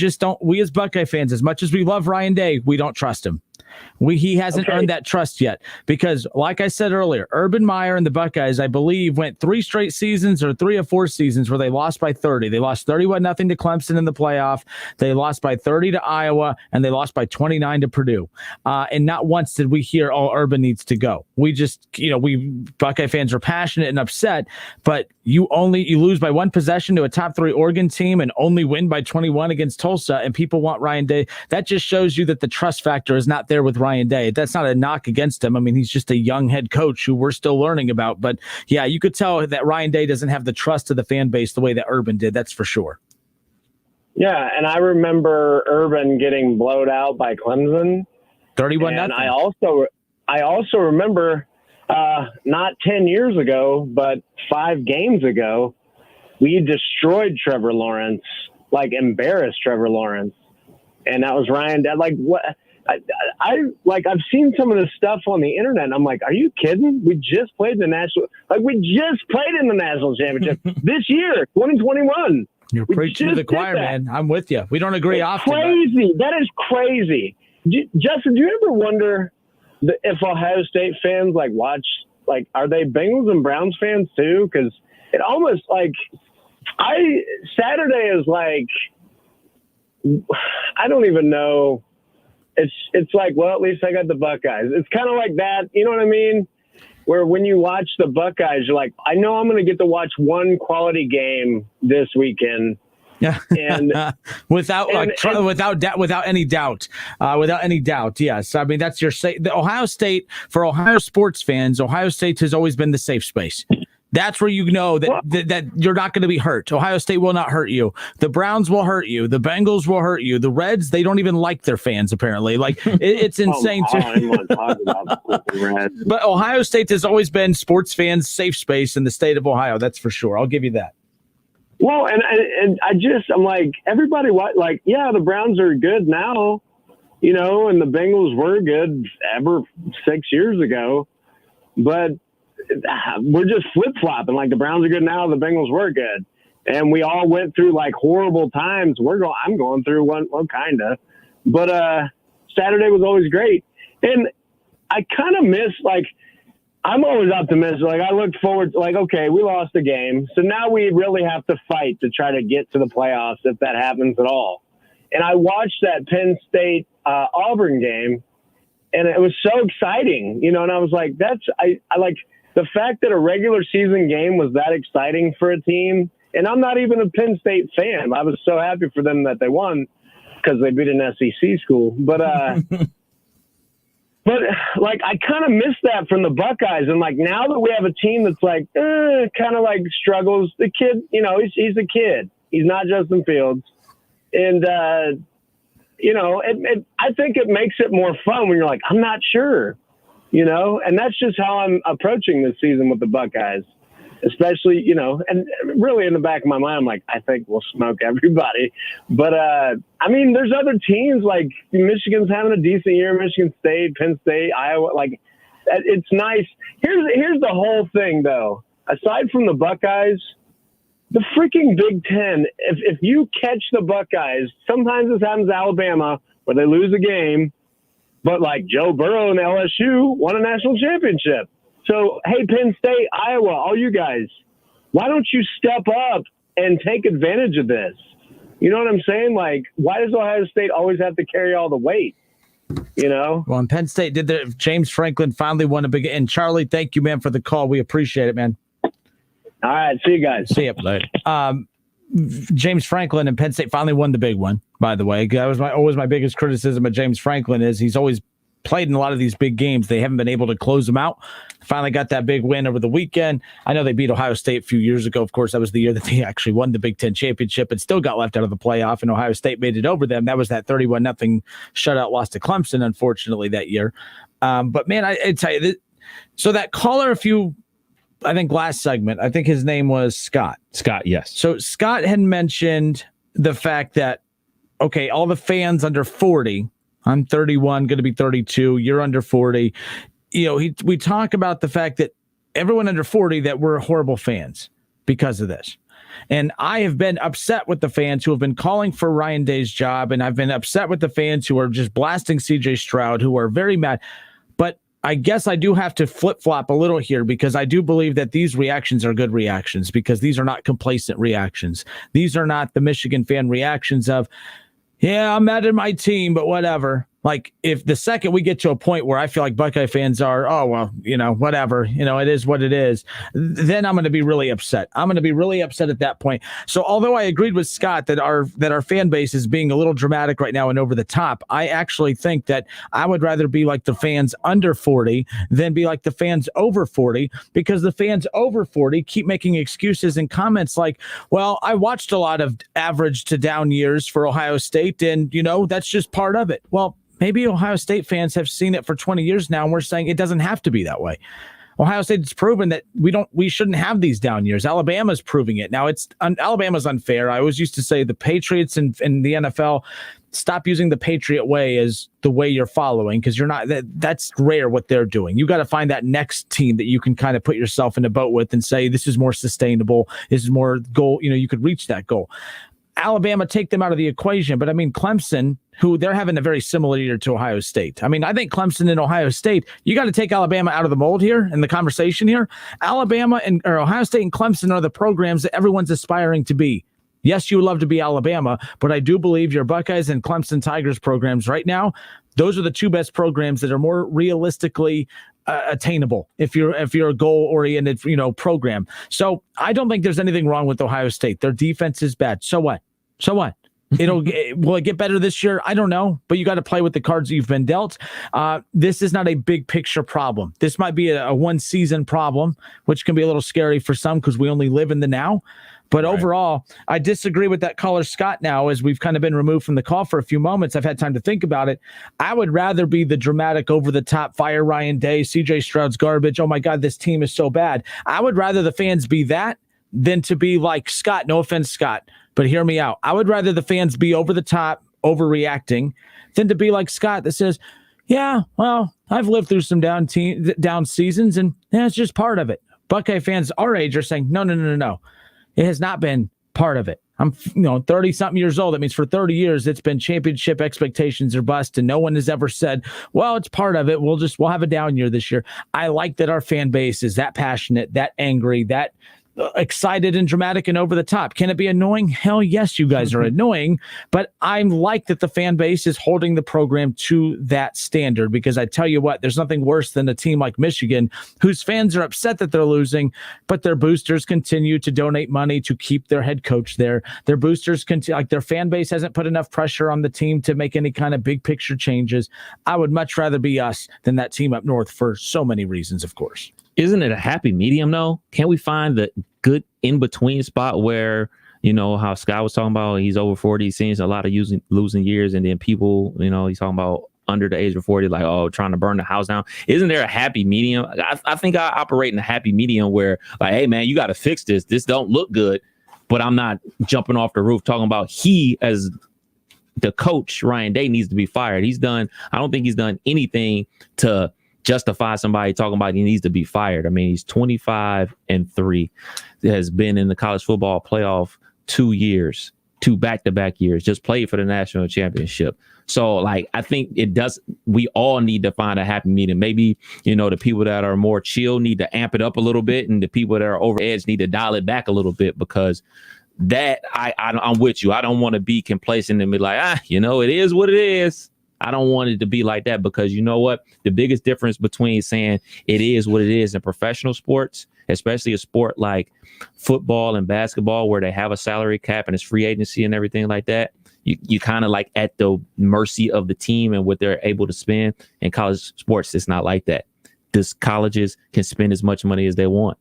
as Buckeye fans, as much as we love Ryan Day, we don't trust him. He hasn't earned that trust yet because, like I said earlier, Urban Meyer and the Buckeyes, I believe, went 3 straight seasons or 3 or 4 seasons where they lost by 30. They lost 31-0 to Clemson in the playoff. They lost by 30 to Iowa, and they lost by 29 to Purdue. And not once did we hear, Urban needs to go. We just, we Buckeye fans are passionate and upset, but you lose by 1 possession to a top 3 Oregon team and only win by 21 against Tulsa, and people want Ryan Day. That just shows you that the trust factor is not there with Ryan Day. That's not a knock against him. I mean, he's just a young head coach who we're still learning about. But yeah, you could tell that Ryan Day doesn't have the trust of the fan base the way that Urban did. That's for sure. Yeah, and I remember Urban getting blowed out by Clemson. 31-0. And I also remember not 10 years ago, but 5 games ago, we destroyed Trevor Lawrence, like embarrassed Trevor Lawrence. And that was Ryan Day. Like, what? I've seen some of this stuff on the internet, and I'm like, are you kidding? We just played in the national championship this year, 2021. You're preaching to the choir, man. I'm with you. We don't agree often. Crazy. That is crazy. Justin, do you ever wonder if Ohio State fans watch, are they Bengals and Browns fans too? Because it almost Saturday is I don't even know. It's like, well, at least I got the Buckeyes. It's kind of like that. You know what I mean? Where when you watch the Buckeyes, you're like, I know I'm going to get to watch one quality game this weekend. Yeah. And without any doubt. Yes. I mean, that's the Ohio State, for Ohio sports fans, Ohio State has always been the safe space. That's where you know that you're not going to be hurt. Ohio State will not hurt you. The Browns will hurt you. The Bengals will hurt you. The Reds, they don't even like their fans, apparently. It's insane. But Ohio State has always been sports fans' safe space in the state of Ohio. That's for sure. I'll give you that. Well, and I'm like, everybody, yeah, the Browns are good now, and the Bengals were good ever 6 years ago, but we're just flip-flopping. Like, the Browns are good now, the Bengals were good. And we all went through horrible times. I'm going through one kind of. But Saturday was always great. And I kind of miss, I'm always optimistic. I look forward to, okay, we lost the game. So now we really have to fight to try to get to the playoffs if that happens at all. And I watched that Penn State Auburn game, and it was so exciting, and I was like, I like the fact that a regular season game was that exciting for a team. And I'm not even a Penn State fan. I was so happy for them that they won because they beat an SEC school. But I kind of miss that from the Buckeyes. And now that we have a team that's kind of struggles, the kid, he's a kid. He's not Justin Fields. And, I think it makes it more fun when you're like, I'm not sure. And that's just how I'm approaching this season with the Buckeyes, especially, and really in the back of my mind, I'm like, I think we'll smoke everybody. But, there's other teams Michigan's having a decent year, Michigan State, Penn State, Iowa. It's nice. Here's the whole thing, though. Aside from the Buckeyes, the freaking Big Ten, if you catch the Buckeyes, sometimes this happens to Alabama where they lose a game. But Joe Burrow and LSU won a national championship. So, hey, Penn State, Iowa, all you guys, why don't you step up and take advantage of this? You know what I'm saying? Like, why does Ohio State always have to carry all the weight? You know? Well, and Penn State did that. James Franklin finally won a big. And Charlie, thank you, man, for the call. We appreciate it, man. All right. See you guys. See you. Later. James Franklin and Penn State finally won the big one, by the way. That was always my biggest criticism of James Franklin is he's always played in a lot of these big games. They haven't been able to close them out. Finally got that big win over the weekend. I know they beat Ohio State a few years ago. Of course, that was the year that they actually won the Big Ten championship and still got left out of the playoff, and Ohio State made it over them. That was that 31-0 shutout loss to Clemson, unfortunately, that year. But, man, I tell you, so that caller, I think last segment, I think his name was Scott. Scott, yes. So Scott had mentioned the fact that, okay, all the fans under 40, I'm 31, going to be 32, you're under 40. You know, we talk about the fact that everyone under 40 that we're horrible fans because of this. And I have been upset with the fans who have been calling for Ryan Day's job, and I've been upset with the fans who are just blasting CJ Stroud, who are very mad. But I guess I do have to flip-flop a little here because I do believe that these reactions are good reactions because these are not complacent reactions. These are not the Michigan fan reactions of, yeah, I'm mad at my team, but whatever. Like, if the second we get to a point where I feel like Buckeye fans are, oh, well, you know, whatever, you know, it is what it is, then I'm going to be really upset. I'm going to be really upset at that point. So although I agreed with Scott that our fan base is being a little dramatic right now and over the top, I actually think that I would rather be like the fans under 40 than be like the fans over 40, because the fans over 40 keep making excuses and comments like, well, I watched a lot of average to down years for Ohio State, and, you know, that's just part of it. Well, maybe Ohio State fans have seen it for 20 years now, and we're saying it doesn't have to be that way. Ohio State's proven that we shouldn't have these down years. Alabama's proving it. Now, Alabama's unfair. I always used to say the Patriots and the NFL, stop using the Patriot way as the way you're following, because you're not. That's rare what they're doing. You got to find that next team that you can kind of put yourself in a boat with and say, this is more sustainable. This is more goal. You know, you could reach that goal. Alabama, take them out of the equation. But I mean, Clemson, who they're having a very similar year to Ohio State. I mean, I think Clemson and Ohio State, you got to take Alabama out of the mold here in the conversation here. Alabama or Ohio State and Clemson are the programs that everyone's aspiring to be. Yes, you would love to be Alabama, but I do believe your Buckeyes and Clemson Tigers programs right now, those are the two best programs that are more realistically attainable if you're a goal-oriented, program. So I don't think there's anything wrong with Ohio State. Their defense is bad. So what? Will it get better this year? I don't know, but you got to play with the cards that you've been dealt. This is not a big picture problem. This might be a one season problem, which can be a little scary for some because we only live in the now. But overall, I disagree with that caller, Scott, now, as we've kind of been removed from the call for a few moments. I've had time to think about it. I would rather be the dramatic, over-the-top, fire Ryan Day, CJ Stroud's garbage, oh, my God, this team is so bad. I would rather the fans be that than to be like Scott. No offense, Scott, but hear me out. I would rather the fans be over-the-top, overreacting, than to be like Scott that says, yeah, well, I've lived through some down seasons, and it's just part of it. Buckeye fans our age are saying, no. It has not been part of it. I'm 30-something years old. That means for 30 years, it's been championship expectations or bust, and no one has ever said, well, it's part of it. We'll have a down year this year. I like that our fan base is that passionate, that angry, that excited and dramatic and over the top. Can it be annoying? Hell yes, you guys are annoying, but I like that the fan base is holding the program to that standard, because I tell you what, there's nothing worse than a team like Michigan whose fans are upset that they're losing, but their boosters continue to donate money to keep their head coach there. Their boosters their fan base hasn't put enough pressure on the team to make any kind of big picture changes. I would much rather be us than that team up north for so many reasons, of course. Isn't it a happy medium, though? Can't we find the good in-between spot where, how Scott was talking about, he's over 40, he's seen a lot of losing years, and then people, he's talking about under the age of 40, like, oh, trying to burn the house down. Isn't there a happy medium? I think I operate in a happy medium where, like, hey, man, you got to fix this. This don't look good, but I'm not jumping off the roof talking about he as the coach, Ryan Day, needs to be fired. I don't think he's done anything to justify somebody talking about he needs to be fired. I mean, he's 25-3, has been in the college football playoff 2 years. 2 back-to-back years, just played for the national championship. So, like, I think we all need to find a happy medium. Maybe, the people that are more chill need to amp it up a little bit, and the people that are over edge need to dial it back a little bit, because that I'm with you. I don't want to be complacent and be like, it is what it is. I don't want it to be like that, because you know what? The biggest difference between saying it is what it is in professional sports, especially a sport like football and basketball, where they have a salary cap and it's free agency and everything like that, you kind of like at the mercy of the team and what they're able to spend. In college sports, it's not like that. These colleges can spend as much money as they want.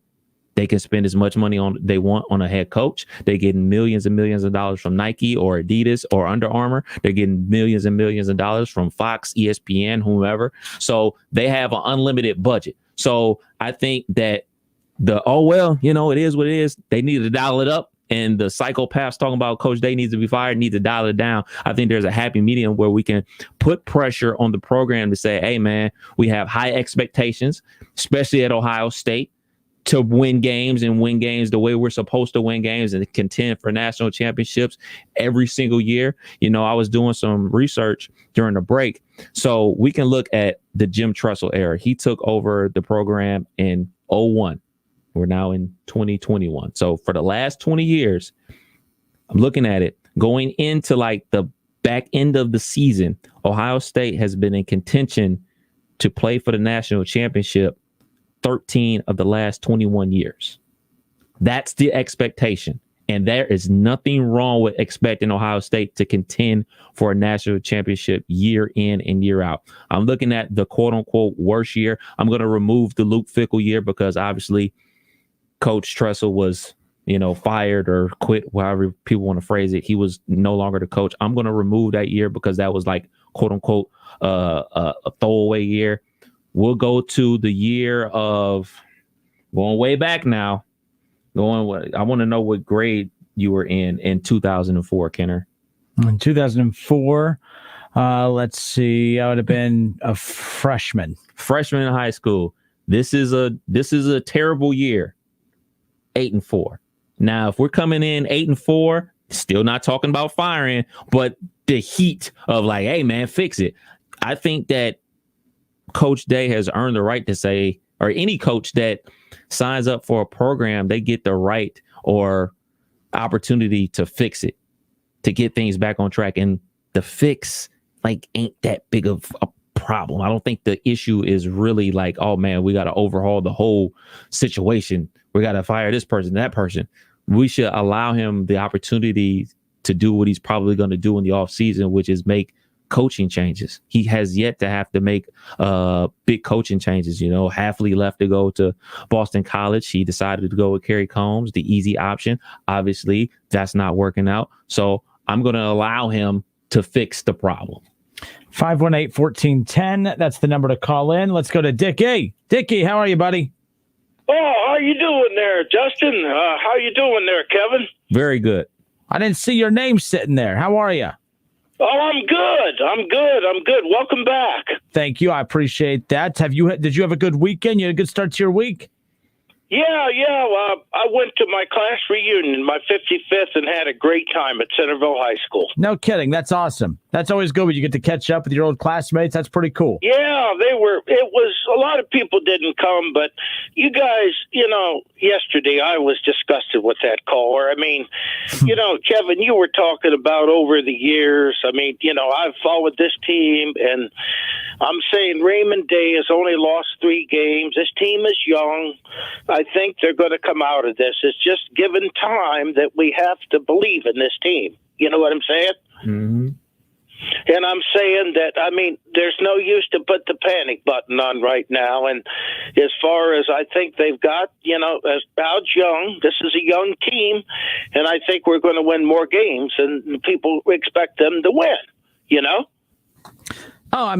They can spend as much money they want on a head coach. They're getting millions and millions of dollars from Nike or Adidas or Under Armour. They're getting millions and millions of dollars from Fox, ESPN, whomever. So they have an unlimited budget. So I think that it is what it is. They need to dial it up. And the psychopaths talking about Coach Day needs to be fired, need to dial it down. I think there's a happy medium where we can put pressure on the program to say, hey, man, we have high expectations, especially at Ohio State, to win games the way we're supposed to win games and contend for national championships every single year. I was doing some research during the break. So we can look at the Jim Tressel era. He took over the program in 2001. We're now in 2021. So for the last 20 years, I'm looking at it going into like the back end of the season. Ohio State has been in contention to play for the national championship 13 of the last 21 years. That's the expectation. And there is nothing wrong with expecting Ohio State to contend for a national championship year in and year out. I'm looking at the quote unquote worst year. I'm going to remove the Luke Fickell year, because obviously Coach Tressel was, fired or quit, however people want to phrase it. He was no longer the coach. I'm going to remove that year because that was like quote unquote a throwaway year. We'll go to the year of going way back now. I want to know what grade you were in 2004, Kenner. In 2004, let's see. I would have been a freshman. Freshman in high school. This is a terrible year. 8-4. Now, if we're coming in 8-4, still not talking about firing, but the heat of like, hey man, fix it. I think that Coach Day has earned the right to say, or any coach that signs up for a program, they get the right or opportunity to fix it, to get things back on track. And the fix ain't that big of a problem. I don't think the issue is really like, oh man, we got to overhaul the whole situation. We got to fire this person, that person. We should allow him the opportunity to do what he's probably going to do in the offseason, which is make coaching changes. He has yet to have to make big coaching changes. Hafley left to go to Boston College. He decided to go with Kerry Combs, the easy option. Obviously, that's not working out. So I'm going to allow him to fix the problem. 518-1410. That's the number to call in. Let's go to Dickie. Dickie, how are you, buddy? Oh, how you doing there, Justin? How you doing there, Kevin? Very good. I didn't see your name sitting there. How are you? Oh, I'm good. Welcome back. Thank you. I appreciate that. Did you have a good weekend? You had a good start to your week? Yeah. I went to my class reunion, my 55th, and had a great time at Centerville High School. No kidding. That's awesome. That's always good when you get to catch up with your old classmates. That's pretty cool. Yeah, it was, a lot of people didn't come, but you guys, yesterday I was disgusted with that caller. I mean, Kevin, you were talking about over the years. I mean, I've followed this team, and I'm saying Raymond Day has only lost 3 games. This team is young. I think they're going to come out of this. It's just given time that we have to believe in this team. You know what I'm saying? Mm-hmm. And I'm saying that, there's no use to put the panic button on right now. And as far as I think they've got, as Al's young, this is a young team, and I think we're going to win more games, and people expect them to win, Oh,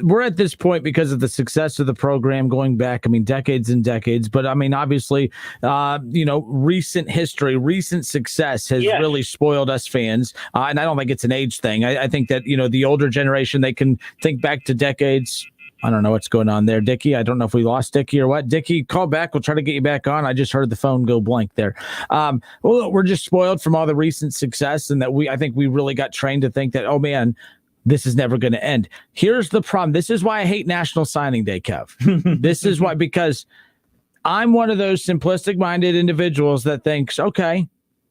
we're at this point because of the success of the program going back, decades and decades. But, obviously, recent history, recent success has really spoiled us fans. And I don't think it's an age thing. I think that, the older generation, they can think back to decades I don't know what's going on there, Dickie. I don't know if we lost Dickie or what. Dickie, call back. We'll try to get you back on. I just heard the phone go blank there. Well, we're just spoiled from all the recent success, and that I think we really got trained to think that, oh man, this is never going to end. Here's the problem. This is why I hate National Signing Day, Kev. This is why, because I'm one of those simplistic-minded individuals that thinks, okay,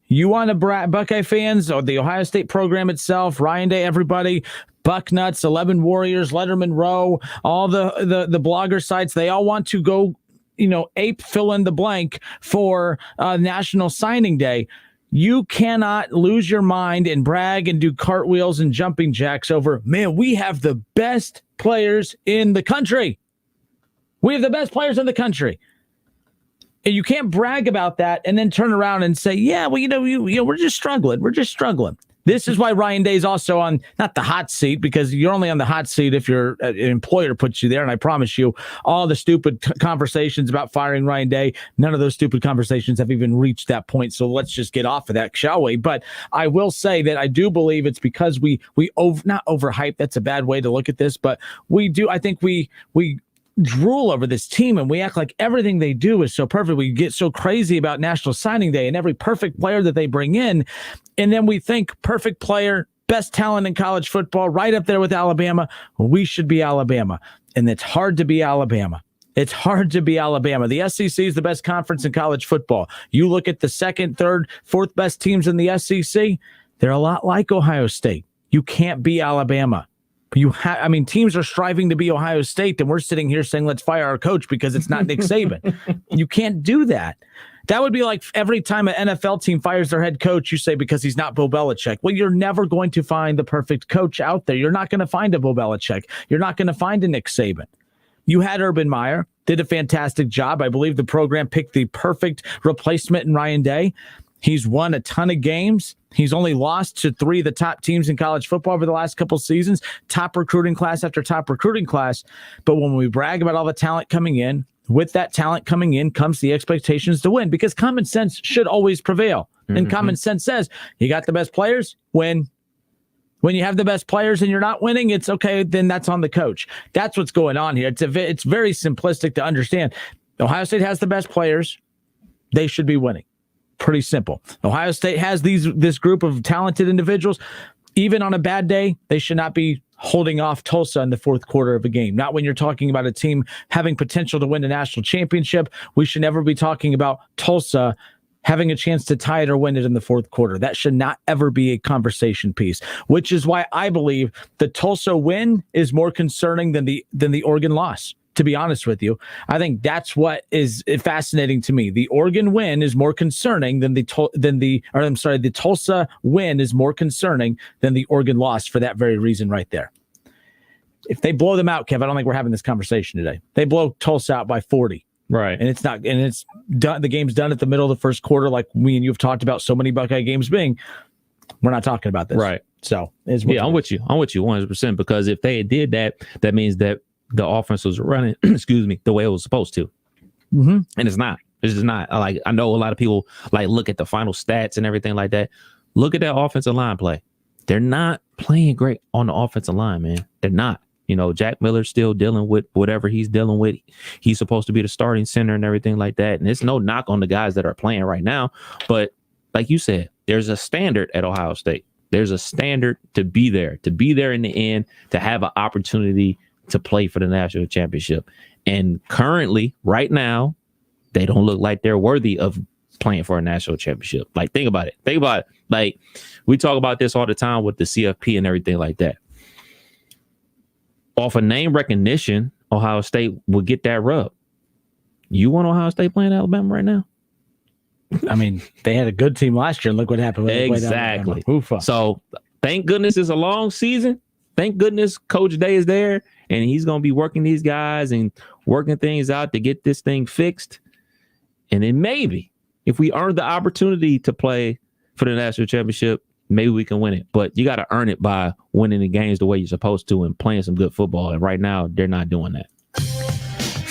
you want to Buckeye fans or the Ohio State program itself, Ryan Day, everybody, Bucknuts, 11 Warriors, Letterman Row, all the blogger sites, they all want to go, ape fill in the blank for National Signing Day. You cannot lose your mind and brag and do cartwheels and jumping jacks over, man, we have the best players in the country. We have the best players in the country. And you can't brag about that and then turn around and say, yeah, well, we're just struggling. We're just struggling. This is why Ryan Day's also on, not the hot seat, because you're only on the hot seat if your employer puts you there. And I promise you, all the stupid conversations about firing Ryan Day, none of those stupid conversations have even reached that point. So let's just get off of that, shall we? But I will say that I do believe it's because we not overhype. That's a bad way to look at this, but we do. I think we drool over this team and we act like everything they do is so perfect. We get so crazy about National Signing Day and every perfect player that they bring in. And then we think perfect player, best talent in college football, right up there with Alabama. We should be Alabama. And it's hard to be Alabama. It's hard to be Alabama. The SEC is the best conference in college football. You look at the second, third, fourth best teams in the SEC, they're a lot like Ohio State. You can't be Alabama. Teams are striving to be Ohio State, and we're sitting here saying, let's fire our coach because it's not Nick Saban. You can't do that. That would be like every time an NFL team fires their head coach, you say because he's not Bill Belichick. Well, you're never going to find the perfect coach out there. You're not going to find a Bill Belichick. You're not going to find a Nick Saban. You had Urban Meyer, did a fantastic job. I believe the program picked the perfect replacement in Ryan Day. He's won a ton of games. He's only lost to 3 of the top teams in college football over the last couple seasons, top recruiting class after top recruiting class. But when we brag about all the talent coming in, with that talent coming in comes the expectations to win, because common sense should always prevail. Mm-hmm. And common sense says you got the best players, win. When you have the best players and you're not winning, it's okay, then that's on the coach. That's what's going on here. It's very simplistic to understand. Ohio State has the best players. They should be winning. Pretty simple. Ohio State has this group of talented individuals. Even on a bad day, they should not be holding off Tulsa in the fourth quarter of a game. Not when you're talking about a team having potential to win a national championship. We should never be talking about Tulsa having a chance to tie it or win it in the fourth quarter. That should not ever be a conversation piece, which is why I believe the Tulsa win is more concerning than the Oregon loss. To be honest with you, I think that's what is fascinating to me. The Oregon win is more concerning than the Tulsa win is more concerning than the Oregon loss for that very reason right there. If they blow them out, Kev, I don't think we're having this conversation today. They blow Tulsa out by 40. Right. And it's done. The game's done at the middle of the first quarter, like we and you have talked about so many Buckeye games being. We're not talking about this. Right. So I'm with you. I'm with you 100%, because if they did that, that means that the offense was running, the way it was supposed to. Mm-hmm. And it's not. It's just not. Like, I know a lot of people look at the final stats and everything like that. Look at that offensive line play. They're not playing great on the offensive line, man. They're not. Jack Miller's still dealing with whatever he's dealing with. He's supposed to be the starting center and everything like that. And it's no knock on the guys that are playing right now. But like you said, there's a standard at Ohio State. There's a standard to be there in the end, to have an opportunity to play for the national championship. And currently, right now, they don't look like they're worthy of playing for a national championship. Like, think about it. Like, we talk about this all the time with the CFP and everything like that. Off of name recognition, Ohio State will get that rub. You want Ohio State playing Alabama right now? I mean, they had a good team last year, and look what happened when they played Alabama. Exactly. So, thank goodness it's a long season. Thank goodness Coach Day is there, and he's going to be working these guys and working things out to get this thing fixed. And then maybe if we earn the opportunity to play for the national championship, maybe we can win it. But you got to earn it by winning the games the way you're supposed to and playing some good football. And right now, they're not doing that.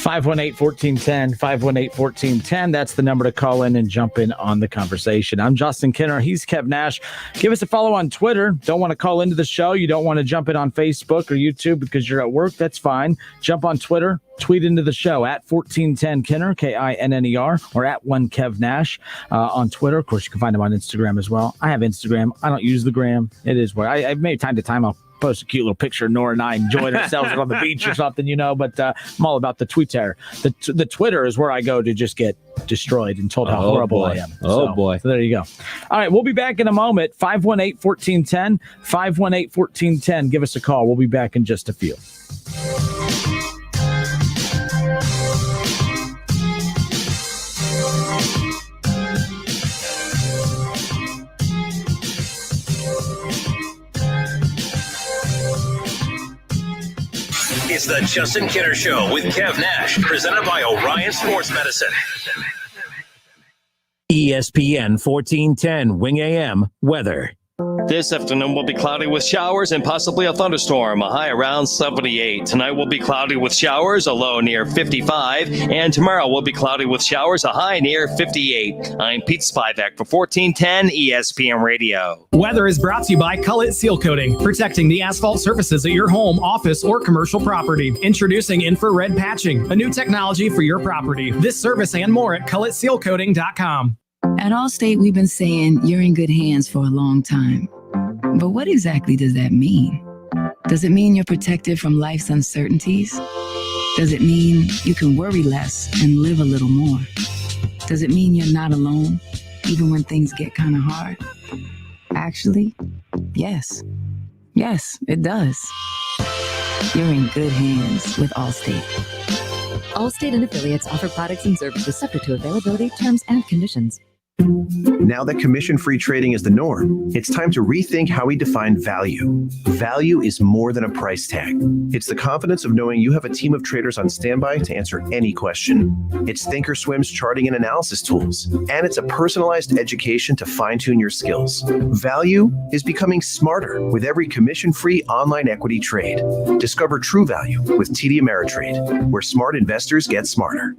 518-1410, 518-1410. That's the number to call in and jump in on the conversation. I'm Justin Kinner. He's Kev Nash. Give us a follow on Twitter. Don't want to call into the show. You don't want to jump in on Facebook or YouTube because you're at work. That's fine. Jump on Twitter. Tweet into the show at 1410 Kinner, Kinner, or at 1KevNash on Twitter. Of course, you can find him on Instagram as well. I have Instagram. I don't use the gram. It is where I made time to time. I'll post a cute little picture of Nora and I enjoying ourselves on the beach or something, but I'm all about the Twitter. The Twitter is where I go to just get destroyed and told how horrible I am. So there you go. All right, we'll be back in a moment. 518-1410, 518-1410. Give us a call. We'll be back in just a few. It's the Justin Kinner Show with Kev Nash, presented by Orion Sports Medicine. ESPN 1410 Wing AM weather. This afternoon will be cloudy with showers and possibly a thunderstorm, a high around 78. Tonight will be cloudy with showers, a low near 55. And tomorrow will be cloudy with showers, a high near 58. I'm Pete Spivak for 1410 ESPN Radio. Weather is brought to you by Cullet Seal Coating, protecting the asphalt surfaces at your home, office, or commercial property. Introducing infrared patching, a new technology for your property. This service and more at culletsealcoating.com. At Allstate, we've been saying you're in good hands for a long time. But what exactly does that mean? Does it mean you're protected from life's uncertainties? Does it mean you can worry less and live a little more? Does it mean you're not alone, even when things get kind of hard? Actually, yes. Yes, it does. You're in good hands with Allstate. Allstate and affiliates offer products and services subject to availability, terms, and conditions. Now that commission-free trading is the norm, it's time to rethink how we define value. Value is more than a price tag. It's the confidence of knowing you have a team of traders on standby to answer any question. It's Thinkorswim's charting and analysis tools, and it's a personalized education to fine-tune your skills. Value is becoming smarter with every commission-free online equity trade. Discover true value with TD Ameritrade, where smart investors get smarter.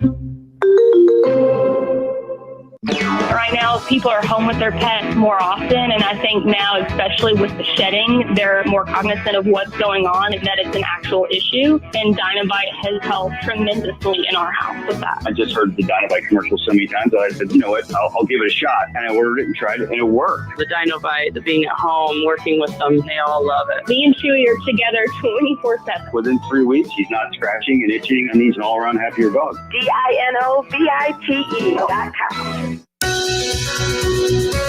Right now, people are home with their pets more often, and I think now, especially with the shedding, they're more cognizant of what's going on and that it's an actual issue, and Dynovite has helped tremendously in our house with that. I just heard the Dynovite commercial so many times that I said, you know what, I'll give it a shot, and I ordered it and tried it, and it worked. The Dynovite, the being at home, working with them, they all love it. Me and Chewy are together 24/7. Within 3 weeks, he's not scratching and itching, and he's an all-around happier dog. DINOVITE.com.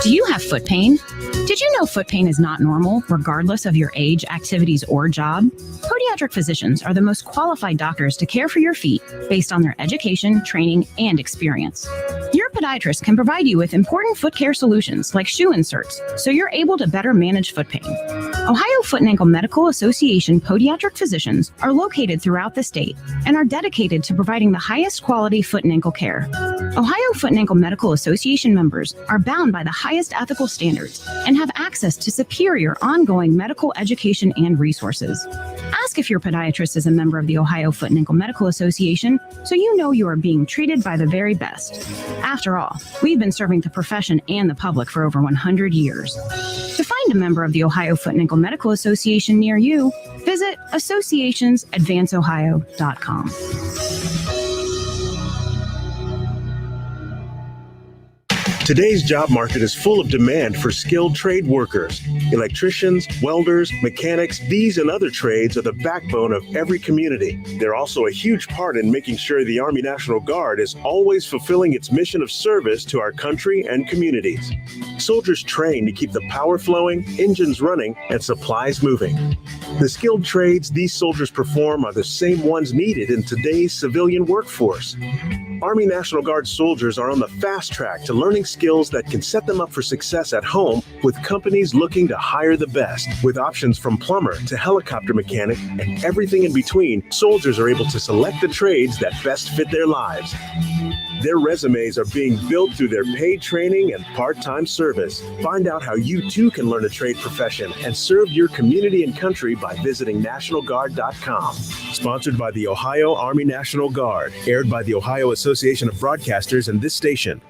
Do you have foot pain? Did you know foot pain is not normal, regardless of your age, activities, or job? Podiatric physicians are the most qualified doctors to care for your feet based on their education, training, and experience. Your podiatrist can provide you with important foot care solutions like shoe inserts, so you're able to better manage foot pain. Ohio Foot and Ankle Medical Association podiatric physicians are located throughout the state and are dedicated to providing the highest quality foot and ankle care. Ohio Foot and Ankle Medical Association members are bound by the highest ethical standards and have access to superior ongoing medical education and resources. Ask if your podiatrist is a member of the Ohio Foot and Ankle Medical Association so you know you are being treated by the very best. After all, we've been serving the profession and the public for over 100 years. To find a member of the Ohio Foot and Ankle Medical Association near you, visit associationsadvanceohio.com. Today's job market is full of demand for skilled trade workers. Electricians, welders, mechanics, these and other trades are the backbone of every community. They're also a huge part in making sure the Army National Guard is always fulfilling its mission of service to our country and communities. Soldiers train to keep the power flowing, engines running, and supplies moving. The skilled trades these soldiers perform are the same ones needed in today's civilian workforce. Army National Guard soldiers are on the fast track to learning skills that can set them up for success at home with companies looking to hire the best. With options from plumber to helicopter mechanic and everything in between, soldiers are able to select the trades that best fit their lives. Their resumes are being built through their paid training and part-time service. Find out how you too can learn a trade profession and serve your community and country by visiting NationalGuard.com. Sponsored by the Ohio Army National Guard. Aired by the Ohio Association of Broadcasters and this station.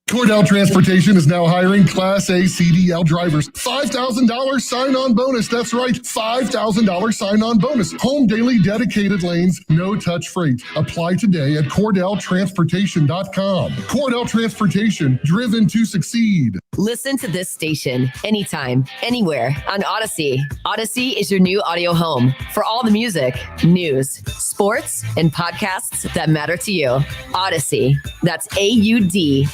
Cordell Transportation is now hiring Class A CDL drivers. $5,000 sign-on bonus. That's right, $5,000 sign-on bonus. Home daily dedicated lanes, no touch freight. Apply today at CordellTransportation.com. Cordell Transportation, driven to succeed. Listen to this station anytime, anywhere on Odyssey. Odyssey is your new audio home for all the music, news, sports, and podcasts that matter to you. Odyssey. That's AUDACY.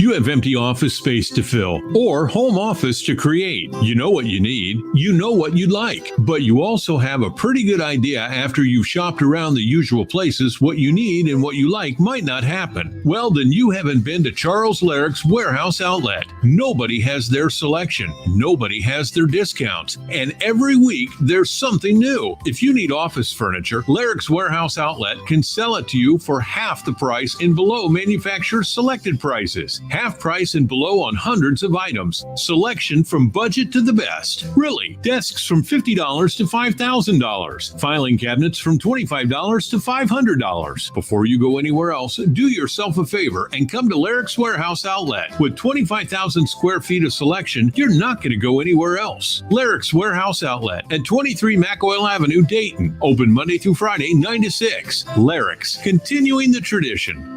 You have empty office space to fill or home office to create. You know what you need. You know what you'd like. But you also have a pretty good idea after you've shopped around the usual places what you need and what you like might not happen. Well, then you haven't been to Charles Larrick's Warehouse Outlet. Nobody has their selection. Nobody has their discounts. And every week there's something new. If you need office furniture, Larrick's Warehouse Outlet can sell it to you for half the price and below manufacturer's selected prices. Half price and below on hundreds of items. Selection from budget to the best. Really, desks from $50 to $5,000. Filing cabinets from $25 to $500. Before you go anywhere else, do yourself a favor and come to Larrick's Warehouse Outlet. With 25,000 square feet of selection, you're not going to go anywhere else. Larrick's Warehouse Outlet at 23 McOil Avenue, Dayton. Open Monday through Friday, 9 to 6. Larrick's, continuing the tradition.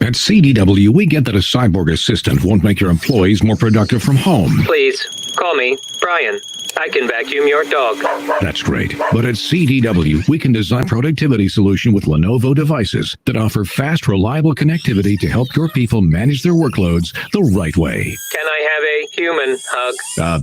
At CDW, we get that a cyborg assistant won't make your employees more productive from home. Please, call me Brian. I can vacuum your dog. That's great. But at CDW, we can design a productivity solution with Lenovo devices that offer fast, reliable connectivity to help your people manage their workloads the right way. Can I have a human hug?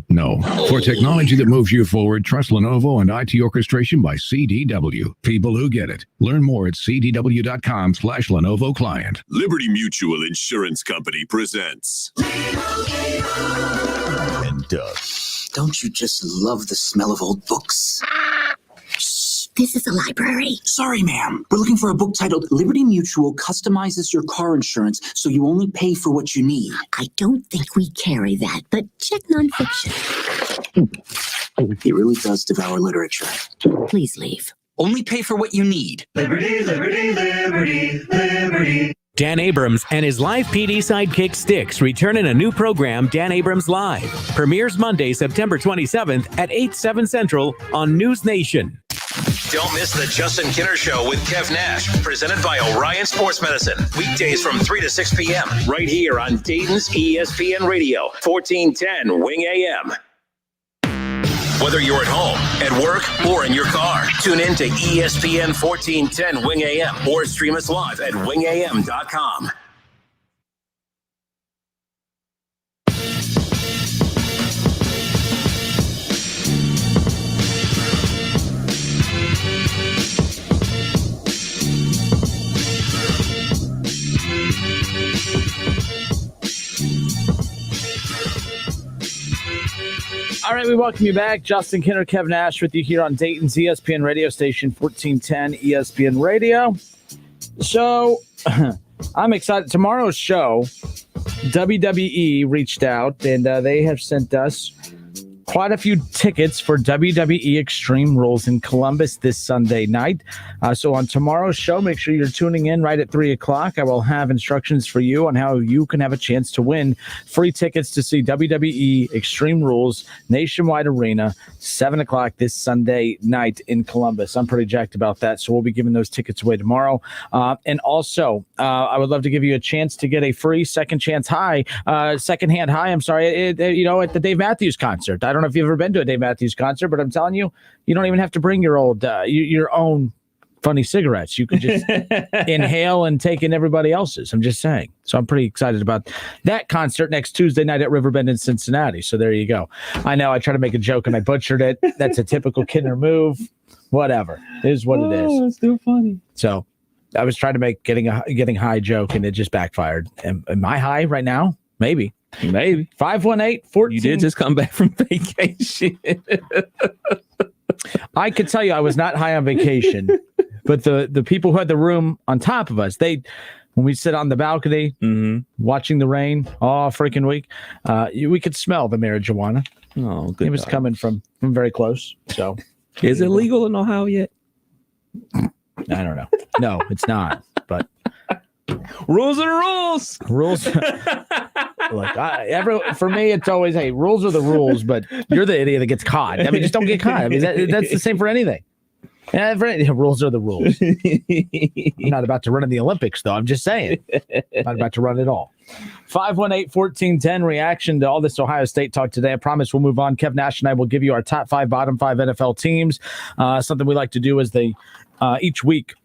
No. For technology that moves you forward, trust Lenovo and IT orchestration by CDW. People who get it. Learn more at cdw.com/Lenovo client. Liberty Mutual Insurance Company presents. And don't you just love the smell of old books? Shh, this is a library. Sorry, ma'am. We're looking for a book titled Liberty Mutual Customizes Your Car Insurance so you only pay for what you need. I don't think we carry that, but check nonfiction. He really does devour literature. Please leave. Only pay for what you need. Liberty, liberty, liberty, liberty. Dan Abrams and his live PD sidekick Sticks return in a new program, Dan Abrams Live. Premieres Monday, September 27th at 8/7 Central on News Nation. Don't miss the Justin Kinner Show with Kev Nash, presented by Orion Sports Medicine. Weekdays from 3 to 6 p.m. right here on Dayton's ESPN Radio, 1410 Wing AM. Whether you're at home, at work, or in your car, tune in to ESPN 1410 Wing AM or stream us live at wingam.com. All right, we welcome you back. Justin Kinner, Kev Nash with you here on Dayton's ESPN radio station, 1410 ESPN Radio. So I'm excited. Tomorrow's show, WWE reached out and they have sent us quite a few tickets for WWE Extreme Rules in Columbus this Sunday night. So on tomorrow's show, make sure you're tuning in right at 3 o'clock. I will have instructions for you on how you can have a chance to win free tickets to see WWE Extreme Rules Nationwide Arena, 7 o'clock this Sunday night in Columbus. I'm pretty jacked about that, so we'll be giving those tickets away tomorrow. And also, I would love to give you a chance to get a free secondhand high at the Dave Matthews concert. I don't know if you've ever been to a Dave Matthews concert, but I'm telling you, you don't even have to bring your own funny cigarettes. You can just inhale and take in everybody else's. I'm just saying. So I'm pretty excited about that concert next Tuesday night at Riverbend in Cincinnati. So there you go. I know I tried to make a joke and I butchered it. That's a typical Kinner move. Whatever. It is what it is. It's still funny. So I was trying to make getting high joke and it just backfired. Am I high right now? Maybe. 518-14. You did just come back from vacation. I could tell you I was not high on vacation, But the people who had the room on top of us, when we sit on the balcony watching the rain all freaking week, we could smell the marijuana. Oh, good. It was coming from very close. So, is it legal in Ohio yet? I don't know. No, it's not. But rules are the rules. Rules. Look, for me, it's always, hey, rules are the rules, but you're the idiot that gets caught. I mean, just don't get caught. I mean, that's the same for anything. Yeah, rules are the rules. I'm not about to run in the Olympics, though. I'm just saying. I'm not about to run it all. 518-1410 reaction to all this Ohio State talk today. I promise we'll move on. Kev Nash and I will give you our top 5, bottom 5 NFL teams. Something we like to do is each week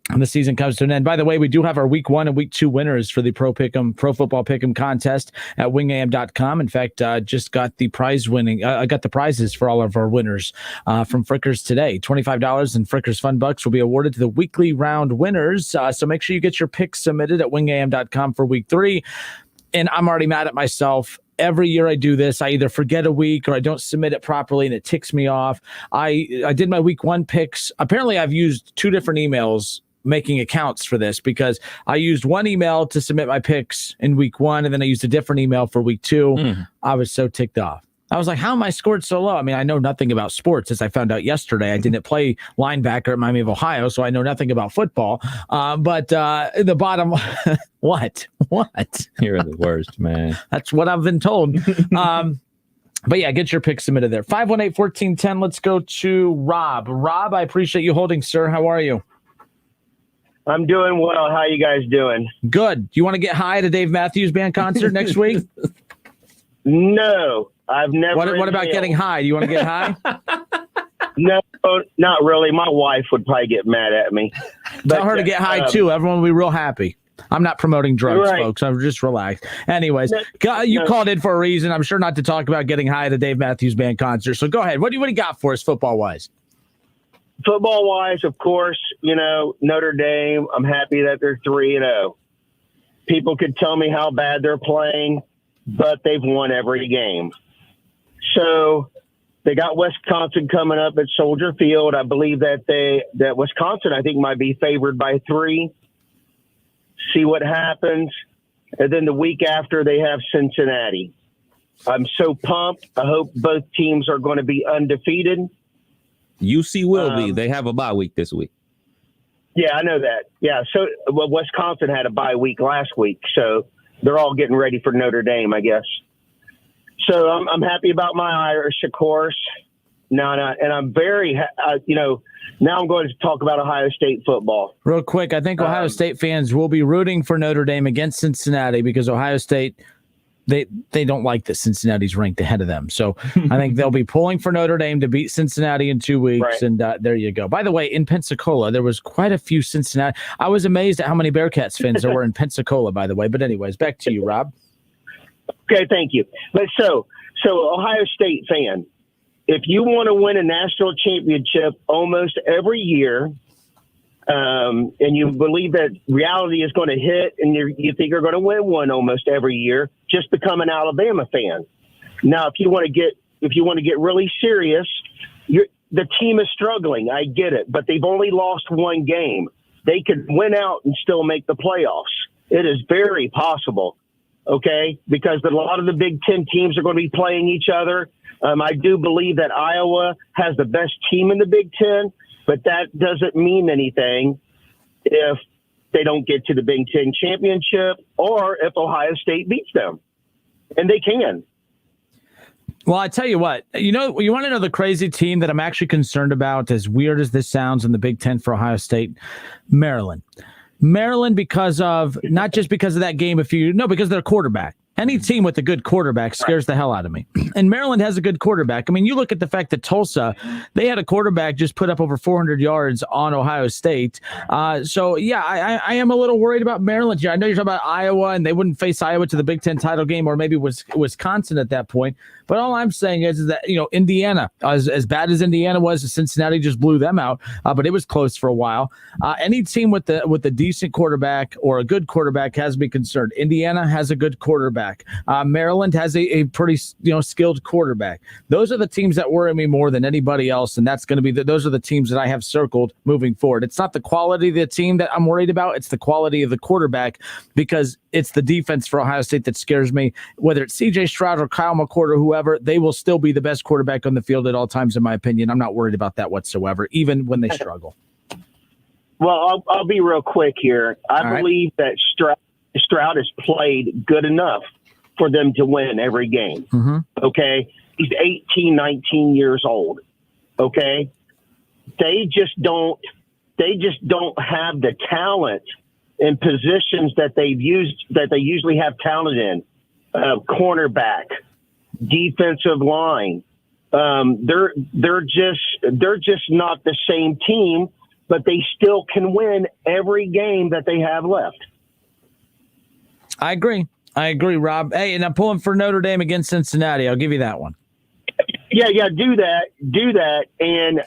when the season comes to an end. By the way, we do have our week 1 and week 2 winners for the Pro Football Pick'em contest at wingam.com. In fact, just got the I got the prizes for all of our winners from Frickers today. $25 in Frickers Fun Bucks will be awarded to the weekly round winners. So make sure you get your picks submitted at wingam.com for week 3. And I'm already mad at myself. Every year I do this, I either forget a week or I don't submit it properly and it ticks me off. I did my week 1 picks. Apparently I've used 2 different emails making accounts for this, because I used one email to submit my picks in week 1, and then I used a different email for week 2. I was so ticked off. I was like, how am I scored so low? I mean, I know nothing about sports, as I found out yesterday. I didn't play linebacker at Miami of Ohio, so I know nothing about football. But the bottom, what? You're the worst, man. That's what I've been told. But yeah, get your picks submitted there. 518-1410. Let's go to Rob. Rob, I appreciate you holding, sir. How are you? I'm doing well. How you guys doing? Good. Do you want to get high at a Dave Matthews Band concert next week? No, I've never. What about getting high? Do you want to get high? No, not really. My wife would probably get mad at me. Tell her to get high too. Everyone will be real happy. I'm not promoting drugs, right, folks. I'm just relaxed. Anyways, you called in for a reason. I'm sure not to talk about getting high at a Dave Matthews Band concert. So go ahead. What do you got for us football-wise? Football-wise, of course, Notre Dame, I'm happy that they're 3-0. People could tell me how bad they're playing, but they've won every game. So they got Wisconsin coming up at Soldier Field. I believe that Wisconsin, I think, might be favored by 3. See what happens. And then the week after, they have Cincinnati. I'm so pumped. I hope both teams are going to be undefeated. UC will be. They have a bye week this week. Yeah, I know that. Yeah, so Wisconsin had a bye week last week, so they're all getting ready for Notre Dame, I guess. So I'm happy about my Irish, of course. And I'm very, now I'm going to talk about Ohio State football. Real quick, I think Ohio State fans will be rooting for Notre Dame against Cincinnati, because Ohio State, they don't like that Cincinnati's ranked ahead of them. So I think they'll be pulling for Notre Dame to beat Cincinnati in 2 weeks. Right. And there you go. By the way, in Pensacola, there was quite a few Cincinnati. I was amazed at how many Bearcats fans there were in Pensacola, by the way. But anyways, back to you, Rob. Okay, thank you. But so Ohio State fan, if you want to win a national championship almost every year, and you believe that reality is going to hit, and you think you're going to win one almost every year, just become an Alabama fan. Now, if you want to get really serious, the team is struggling. I get it, but they've only lost 1 game. They could win out and still make the playoffs. It is very possible. Okay, because a lot of the Big Ten teams are going to be playing each other. I do believe that Iowa has the best team in the Big Ten, but that doesn't mean anything if they don't get to the Big Ten championship or if Ohio State beats them. And they can. Well, I tell you what, you want to know the crazy team that I'm actually concerned about, as weird as this sounds, in the Big Ten for Ohio State? Maryland, because of, not just because of that game, because of their quarterback. Any team with a good quarterback scares the hell out of me. And Maryland has a good quarterback. I mean, you look at the fact that Tulsa, they had a quarterback just put up over 400 yards on Ohio State. So, yeah, I am a little worried about Maryland here. I know you're talking about Iowa, and they wouldn't face Iowa to the Big Ten title game, or maybe Wisconsin at that point. But all I'm saying is that, Indiana, as bad as Indiana was, Cincinnati just blew them out. But it was close for a while. Any team with a decent quarterback or a good quarterback has me concerned. Indiana has a good quarterback. quarterback. Maryland has a pretty skilled quarterback. Those are the teams that worry me more than anybody else, and that's going to be those are the teams that I have circled moving forward. It's not the quality of the team that I'm worried about. It's the quality of the quarterback, because it's the defense for Ohio State that scares me. Whether it's C.J. Stroud or Kyle McCord or whoever, they will still be the best quarterback on the field at all times, in my opinion. I'm not worried about that whatsoever, even when they struggle. Well, I'll be real quick here. I believe that Stroud has played good enough for them to win every game. Mm-hmm. Okay? He's 18, 19 years old. Okay? They just don't have the talent in positions that they usually have talent in. Cornerback, defensive line. They're just not the same team, but they still can win every game that they have left. I agree, Rob. Hey, and I'm pulling for Notre Dame against Cincinnati. I'll give you that one. Yeah, do that. And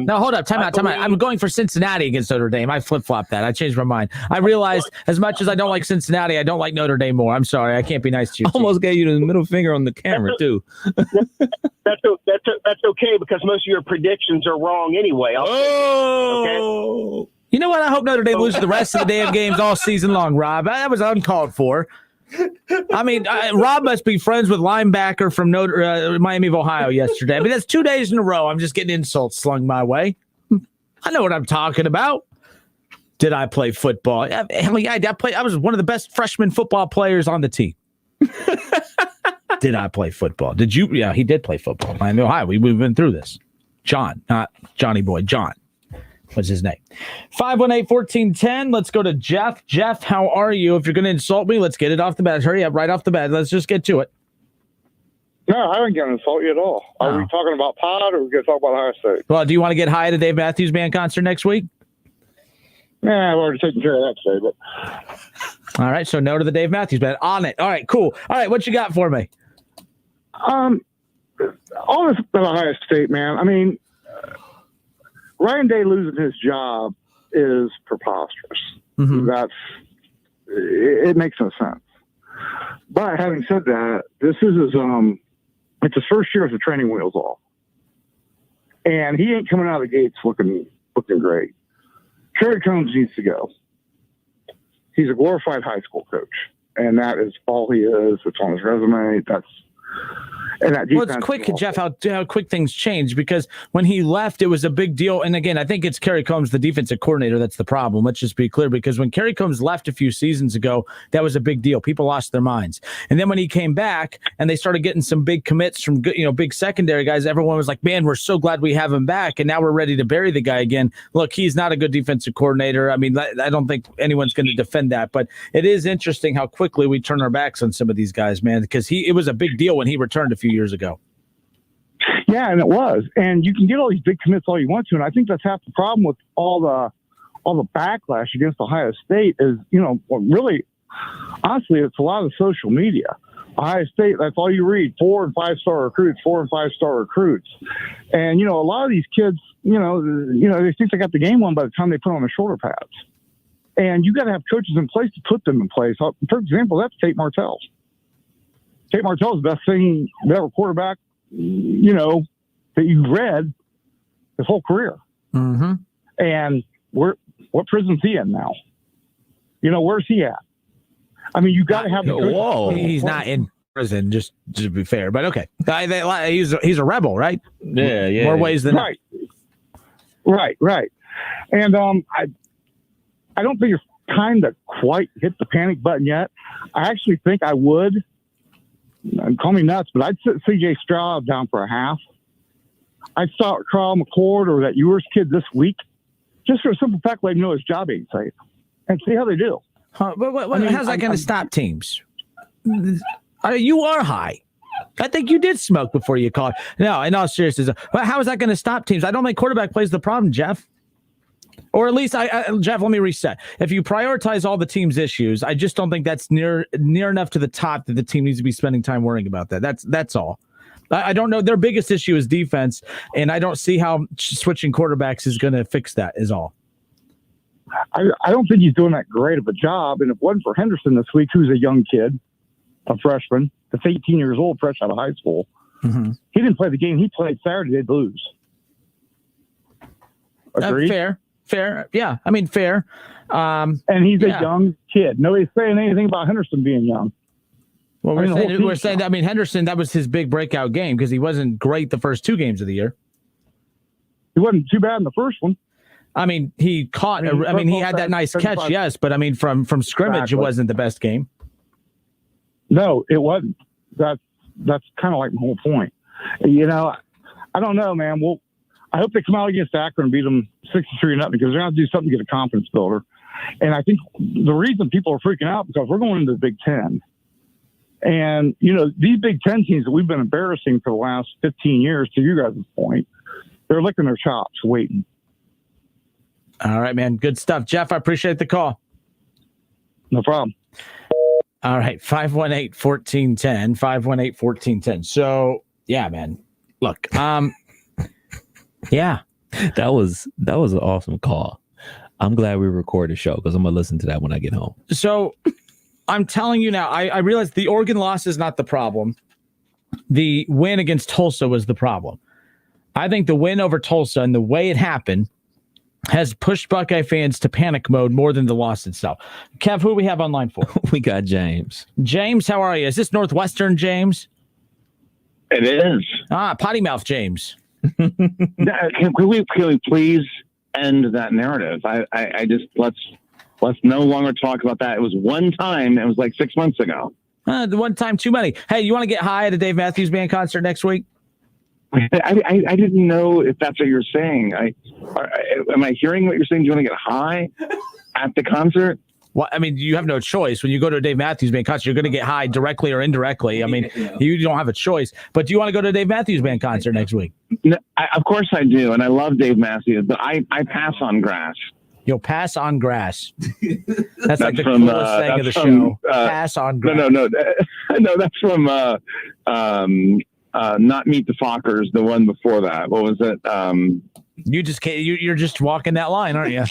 no, hold up, time out. I'm going for Cincinnati against Notre Dame. I flip-flopped that. I changed my mind. I realized as much as I don't like Cincinnati, I don't like Notre Dame more. I'm sorry, I can't be nice to you. Almost gave you the middle finger on the camera too. That's okay, because most of your predictions are wrong anyway. Okay. You know what? I hope Notre Dame loses the rest of the damn games all season long, Rob. That was uncalled for. I mean, Rob must be friends with linebacker from Miami of Ohio yesterday. I mean, that's 2 days in a row. I'm just getting insults slung my way. I know what I'm talking about. Did I play football? Hell yeah, I was one of the best freshman football players on the team. Did I play football? Did you? Yeah, he did play football. Miami of Ohio. We've been through this. John, not Johnny Boy. John. What's his name? 518-1410. Let's go to Jeff. Jeff, how are you? If you're going to insult me, let's get it off the bat. Hurry up, right off the bat. Let's just get to it. No, I ain't going to insult you at all. Are we talking about pod, or are we going to talk about Ohio State? Well, do you want to get high at the Dave Matthews Band concert next week? Nah, I've already taken care of that today. But all right, so no to the Dave Matthews Band. On it. All right, cool. All right, what you got for me? All this about Ohio State, man. I mean, Ryan Day losing his job is preposterous. Mm-hmm. It makes no sense. But having said that, this is it's his first year with the training wheels off, and he ain't coming out of the gates looking great. Kerry Combs needs to go. He's a glorified high school coach, and that is all he is. It's on his resume. Well, it's quick, Jeff, how quick things change, because when he left, it was a big deal. And again, I think it's Kerry Combs, the defensive coordinator, that's the problem. Let's just be clear, because when Kerry Combs left a few seasons ago, that was a big deal. People lost their minds. And then when he came back and they started getting some big commits from big secondary guys, everyone was like, man, we're so glad we have him back. And now we're ready to bury the guy again. Look, he's not a good defensive coordinator. I mean, I don't think anyone's going to defend that. But it is interesting how quickly we turn our backs on some of these guys, man, because it was a big deal when he returned a few years ago. Yeah, and it was. And you can get all these big commits all you want to, and I think that's half the problem with all the backlash against Ohio State is, really, honestly, it's a lot of social media. Ohio State, that's all you read, 4 and 5 star recruits, 4 and 5 star recruits. And, a lot of these kids, they think they got the game won by the time they put on the shoulder pads. And you got to have coaches in place to put them in place. For example, that's Tate Martell. Tate Martell is the best thing ever quarterback, that you've read his whole career. Mm-hmm. And what prison's he in now? Where's he at? I mean, you got to have. Whoa, he's not in prison. Just to be fair, but okay, he's a rebel, right? Yeah. More ways than right. Right. And I don't think you're kind of quite hit the panic button yet. I actually think I would. Call me nuts, but I'd sit C.J. Stroud down for a half. I'd start Kyle McCord or that Ewers kid this week, just for a simple fact, let him know his job ain't safe, and see how they do. But how's that going to stop teams? You are high. I think you did smoke before you called. No, in all seriousness, but how is that going to stop teams? I don't think quarterback plays the problem, Jeff. Or at least, Jeff, let me reset. If you prioritize all the team's issues, I just don't think that's near enough to the top that the team needs to be spending time worrying about that. That's all. I don't know. Their biggest issue is defense, and I don't see how switching quarterbacks is going to fix that, is all. I don't think he's doing that great of a job. And if it wasn't for Henderson this week, who's a young kid, a freshman that's 18 years old, fresh out of high school. Mm-hmm. He didn't play the game. He played Saturday. They'd lose. Agreed? Fair. Yeah, I mean, fair. And he's a young kid. Nobody's saying anything about Henderson being young. Well, we're saying that. I mean, Henderson, that was his big breakout game because he wasn't great the first 2 games of the year. He wasn't too bad in the first one. I mean, he caught. He had that nice catch, yes, but I mean, from scrimmage, It wasn't the best game. No, it wasn't. That's kind of like the whole point. You know, I don't know, man. Well, I hope they come out against Akron and beat them 63-0 because they're going to do something to get a confidence builder. And I think the reason people are freaking out because we're going into the Big Ten. And, you know, these Big Ten teams that we've been embarrassing for the last 15 years, to you guys' point, they're licking their chops waiting. All right, man. Good stuff. Jeff, I appreciate the call. No problem. All right. 518-1410. 518-1410. So, yeah, man. Look, yeah. That was an awesome call. I'm glad we recorded a show because I'm going to listen to that when I get home. So, I'm telling you now, I realize the Oregon loss is not the problem. The win against Tulsa was the problem. I think the win over Tulsa and the way it happened has pushed Buckeye fans to panic mode more than the loss itself. Kev, who do we have on line 4? We got James. James, how are you? Is this Northwestern James? It is. Potty mouth James. Can we please end that narrative? I just let's no longer talk about that. It was one time. It was like 6 months ago. The one time too many. Hey, you want to get high at a Dave Matthews Band concert next week? I didn't know if that's what you're saying. Am I hearing what you're saying? Do you want to get high at the concert? Well, I mean, you have no choice. When you go to a Dave Matthews Band concert, you're going to get high directly or indirectly. I mean, you don't have a choice. But do you want to go to a Dave Matthews Band concert next week? No, of course I do, and I love Dave Matthews, but I pass on grass. You'll pass on grass. That's like the coolest thing of the show. Pass on grass. No, that's from not Meet the Fockers, the one before that. What was it? You just can't. You're just walking that line, aren't you?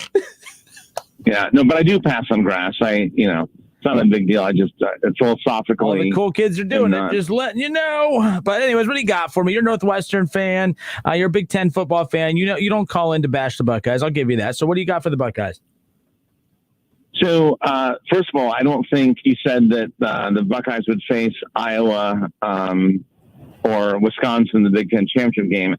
Yeah, no, but I do pass on grass. It's not a big deal. I just philosophically. All the cool kids are doing it. Just letting you know. But anyways, what do you got for me? You're a Northwestern fan. You're a Big Ten football fan. You know, you don't call in to bash the Buckeyes. I'll give you that. So what do you got for the Buckeyes? So, first of all, I don't think you said that the Buckeyes would face Iowa or Wisconsin in the Big Ten championship game.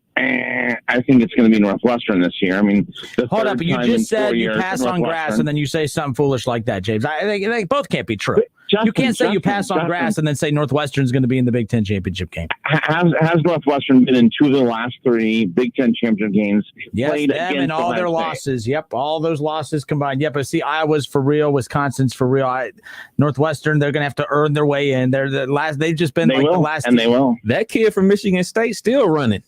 I think it's going to be Northwestern this year. I mean, hold up. You just said you pass on grass and then you say something foolish like that, James. I think they both can't be true. You can't say you pass on grass and then say Northwestern's going to be in the Big Ten championship game. Has Northwestern been in 2 of the last 3 Big Ten championship games? Yes, played them and all their losses. Yep, all those losses combined. Yep, but see, Iowa's for real. Wisconsin's for real. Northwestern, they're going to have to earn their way in. They're the last. They've just been the last. And they will. That kid from Michigan State still running.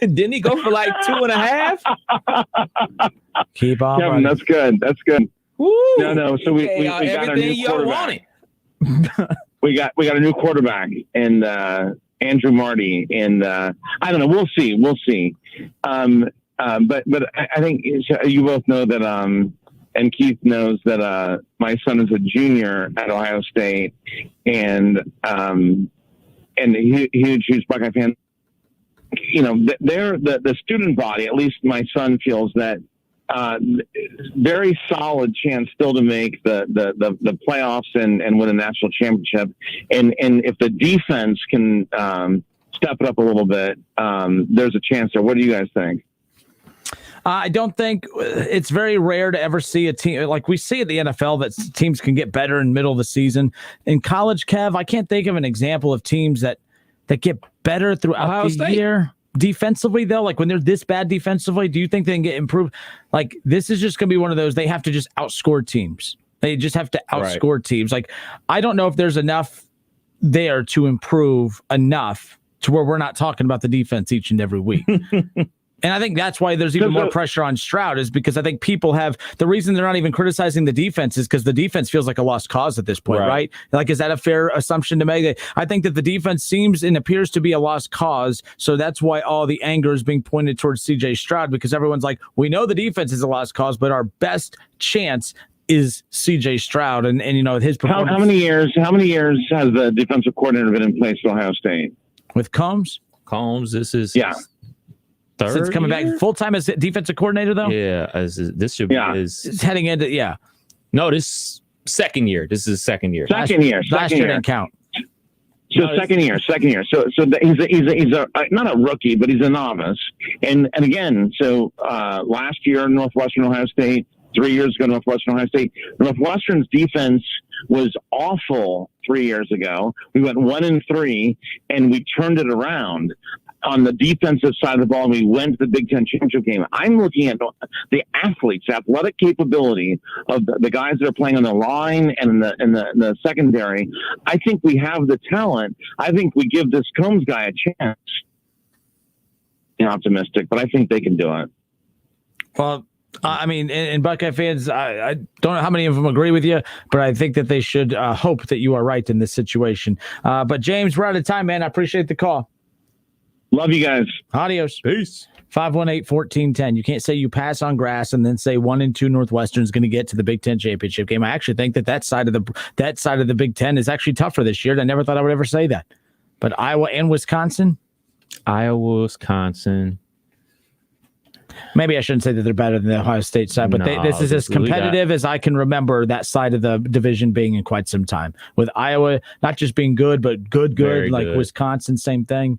Didn't he go for like 2.5? Keep on. Kevin, that's good. That's good. Woo. No. So we got our new quarterback. we got a new quarterback and Andrew Marty, and I don't know. We'll see. But I think you both know that and Keith knows that my son is a junior at Ohio State, and huge Buckeye fan. You know, they're the student body. At least my son feels that very solid chance still to make the playoffs and win a national championship. And if the defense can step it up a little bit, there's a chance there. What do you guys think? I don't think it's very rare to ever see a team like we see at the NFL that teams can get better in the middle of the season. In college, Kev, I can't think of an example of teams that get better throughout the year. Defensively, though, like when they're this bad defensively, do you think they can get improved? Like this is just going to be one of those, they have to just outscore teams. They just have to outscore teams. Like, I don't know if there's enough there to improve enough to where we're not talking about the defense each and every week. And I think that's why there's even more pressure on Stroud, is because I think people have the reason they're not even criticizing the defense is because the defense feels like a lost cause at this point, right? Like, is that a fair assumption to make? I think that the defense seems and appears to be a lost cause. So that's why all the anger is being pointed towards CJ Stroud, because everyone's like, we know the defense is a lost cause, but our best chance is C.J. Stroud, and his performance. How many years has the defensive coordinator been in place at Ohio State? With Combs? This is third since coming year? back full time as defensive coordinator, though. Yeah, this should be it's heading into No, this second year. This is second year. Last year didn't count. So second year. So he's a not a rookie, but he's a novice. And again, so last year Northwestern Ohio State, 3 years ago Northwestern Ohio State. Northwestern's defense was awful 3 years ago. We went 1-3, and we turned it around. On the defensive side of the ball, we went to the Big Ten championship game. I'm looking at the athletes, athletic capability of the guys that are playing on the line and in the secondary. I think we have the talent. I think we give this Combs guy a chance. I'm optimistic, but I think they can do it. Well, I mean, and Buckeye fans, I don't know how many of them agree with you, but I think that they should hope that you are right in this situation. But James, we're out of time, man. I appreciate the call. Love you guys. Adios. Peace. 518-1410. You can't say you pass on grass and then say 1-2 Northwestern is going to get to the Big Ten championship game. I actually think that side of the Big Ten is actually tougher this year. I never thought I would ever say that. But Iowa and Wisconsin. Maybe I shouldn't say that they're better than the Ohio State side, but this is as competitive as I can remember that side of the division being in quite some time. With Iowa not just being good, but good, like good. Wisconsin, same thing.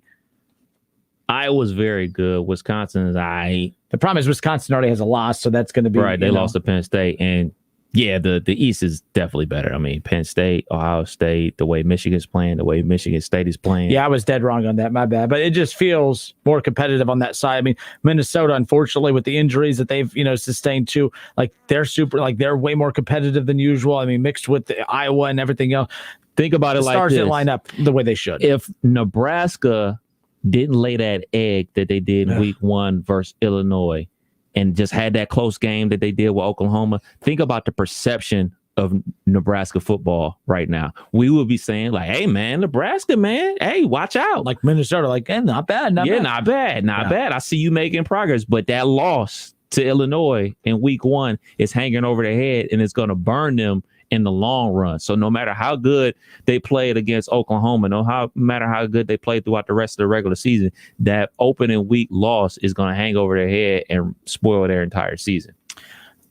Iowa's very good. Wisconsin is aight. The problem is Wisconsin already has a loss, so that's going to be right. They lost to Penn State, and the East is definitely better. I mean, Penn State, Ohio State, the way Michigan's playing, the way Michigan State is playing. Yeah, I was dead wrong on that. My bad. But it just feels more competitive on that side. I mean, Minnesota, unfortunately, with the injuries that they've sustained too, like they're way more competitive than usual. I mean, mixed with the Iowa and everything else. Think about it like this: stars didn't line up the way they should. If Nebraska didn't lay that egg that they did in week 1 versus Illinois and just had that close game that they did with Oklahoma, think about the perception of Nebraska football right now. We would be saying like, hey man, Nebraska, man, hey, watch out. Like Minnesota, like, not bad. Not bad. I see you making progress, but that loss to Illinois in week 1 is hanging over their head and it's going to burn them in the long run. So no matter how good they played against Oklahoma, no matter how good they played throughout the rest of the regular season, that opening week loss is going to hang over their head and spoil their entire season.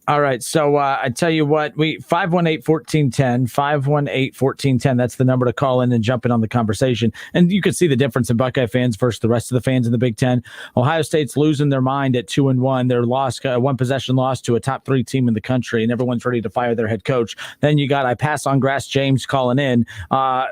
All right. So I tell you what, 518-1410, 518-1410. That's the number to call in and jump in on the conversation. And you can see the difference in Buckeye fans versus the rest of the fans in the Big Ten. Ohio State's losing their mind at 2-1. They're lost, one possession loss to a top 3 team in the country, and everyone's ready to fire their head coach. Then you got I pass on grass James calling in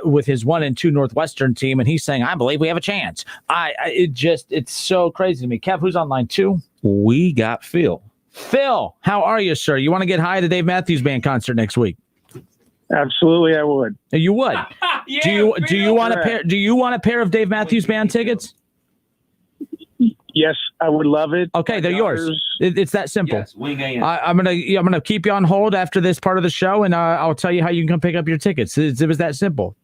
with his 1-2 Northwestern team, and he's saying, I believe we have a chance. It's so crazy to me. Kev, who's on line 2? We got Phil. Phil, how are you, sir? You want to get high at the Dave Matthews Band concert next week? Absolutely, I would. You would. Do you want a pair of Dave Matthews Band tickets? Yes, I would love it. Okay, they're yours. It's that simple. Yes, I'm gonna keep you on hold after this part of the show, and I'll tell you how you can come pick up your tickets. It was that simple.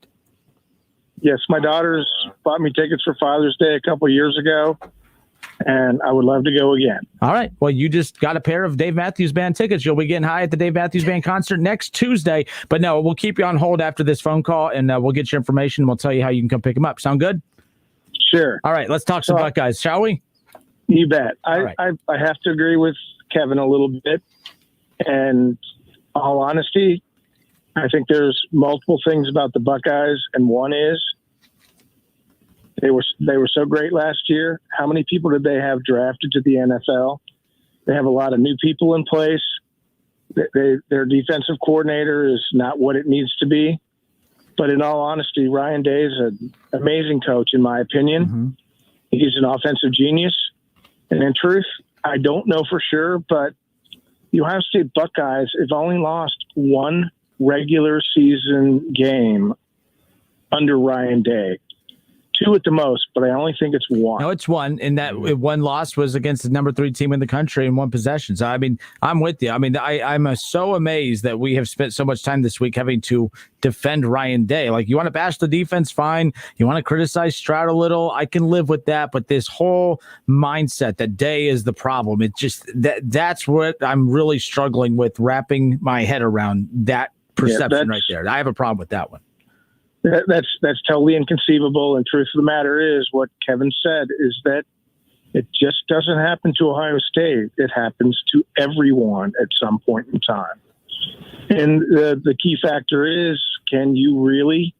Yes, my daughters bought me tickets for Father's Day a couple years ago, and I would love to go again. All right. Well, you just got a pair of Dave Matthews Band tickets. You'll be getting high at the Dave Matthews Band concert next Tuesday. But no, we'll keep you on hold after this phone call, and we'll get your information. We'll tell you how you can come pick them up. Sound good? Sure. All right. Let's talk some Buckeyes, shall we? You bet. I have to agree with Kevin a little bit. And all honesty, I think there's multiple things about the Buckeyes, and one is they were so great last year. How many people did they have drafted to the NFL? They have a lot of new people in place. Their defensive coordinator is not what it needs to be. But in all honesty, Ryan Day is an amazing coach, in my opinion. Mm-hmm. He's an offensive genius. And in truth, I don't know for sure, but the Ohio State Buckeyes have only lost one regular season game under Ryan Day 2 at the most, but I only think it's 1. No, it's 1, and that one loss was against the number 3 team in the country in 1 possession. So, I mean, I'm with you. I mean, I'm so amazed that we have spent so much time this week having to defend Ryan Day. Like, you want to bash the defense, fine. You want to criticize Stroud a little, I can live with that. But this whole mindset that Day is the problem, it just that's what I'm really struggling with, wrapping my head around that perception right there. I have a problem with that one. That's totally inconceivable. And truth of the matter is, what Kevin said is that it just doesn't happen to Ohio State. It happens to everyone at some point in time. And the key factor is, can you really,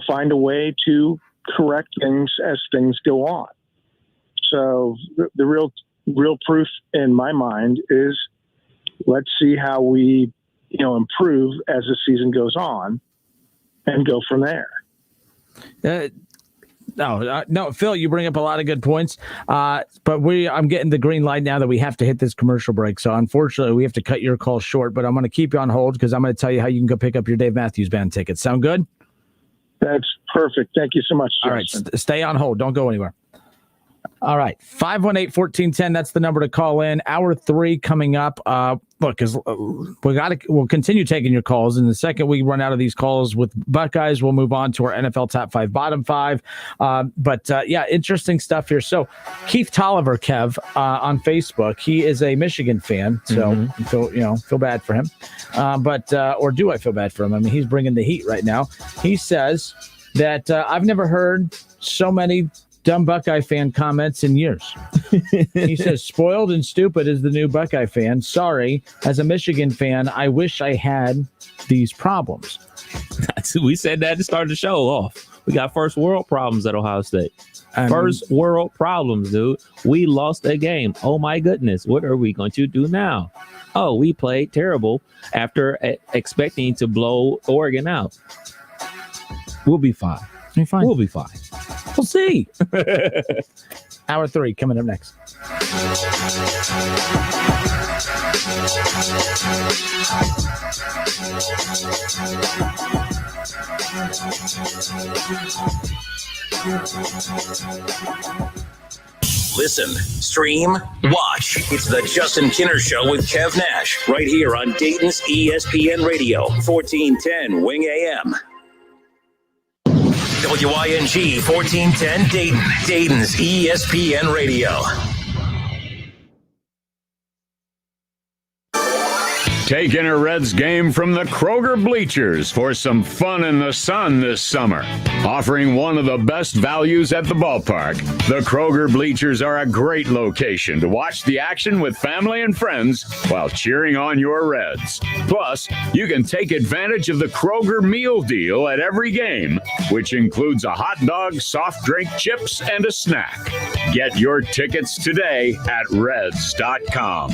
find a way to correct things as things go on? So the real proof in my mind is, let's see how we, improve as the season goes on, and go from there. No, Phil, you bring up a lot of good points, but I'm getting the green light now that we have to hit this commercial break. So unfortunately, we have to cut your call short, but I'm going to keep you on hold because I'm going to tell you how you can go pick up your Dave Matthews Band tickets. Sound good? That's perfect. Thank you so much, Justin. All right, stay on hold. Don't go anywhere. All right, 518-1410. That's the number to call in. Hour 3 coming up. Look, we'll continue taking your calls. And the second we run out of these calls with Buckeyes, we'll move on to our NFL top 5, bottom 5. But interesting stuff here. So Keith Tolliver, Kev, on Facebook, he is a Michigan fan. So feel bad for him. Or do I feel bad for him? I mean, he's bringing the heat right now. He says that I've never heard so many dumb Buckeye fan comments in years. He says, spoiled and stupid is the new Buckeye fan. Sorry, as a Michigan fan, I wish I had these problems. We said that to start the show off. We got first world problems at Ohio State. First world problems, dude. We lost a game. Oh, my goodness. What are we going to do now? Oh, we played terrible after expecting to blow Oregon out. We'll be fine. We'll be fine. We'll see. Hour 3 coming up next. Listen, stream, watch. It's the Justin Kinner Show with Kev Nash, right here on Dayton's ESPN Radio, 1410 Wing AM. WING 1410 Dayton, Dayton's ESPN Radio. Take in a Reds game from the Kroger bleachers for some fun in the sun this summer. Offering one of the best values at the ballpark, the Kroger bleachers are a great location to watch the action with family and friends while cheering on your Reds. Plus, you can take advantage of the Kroger meal deal at every game, which includes a hot dog, soft drink, chips, and a snack. Get your tickets today at Reds.com.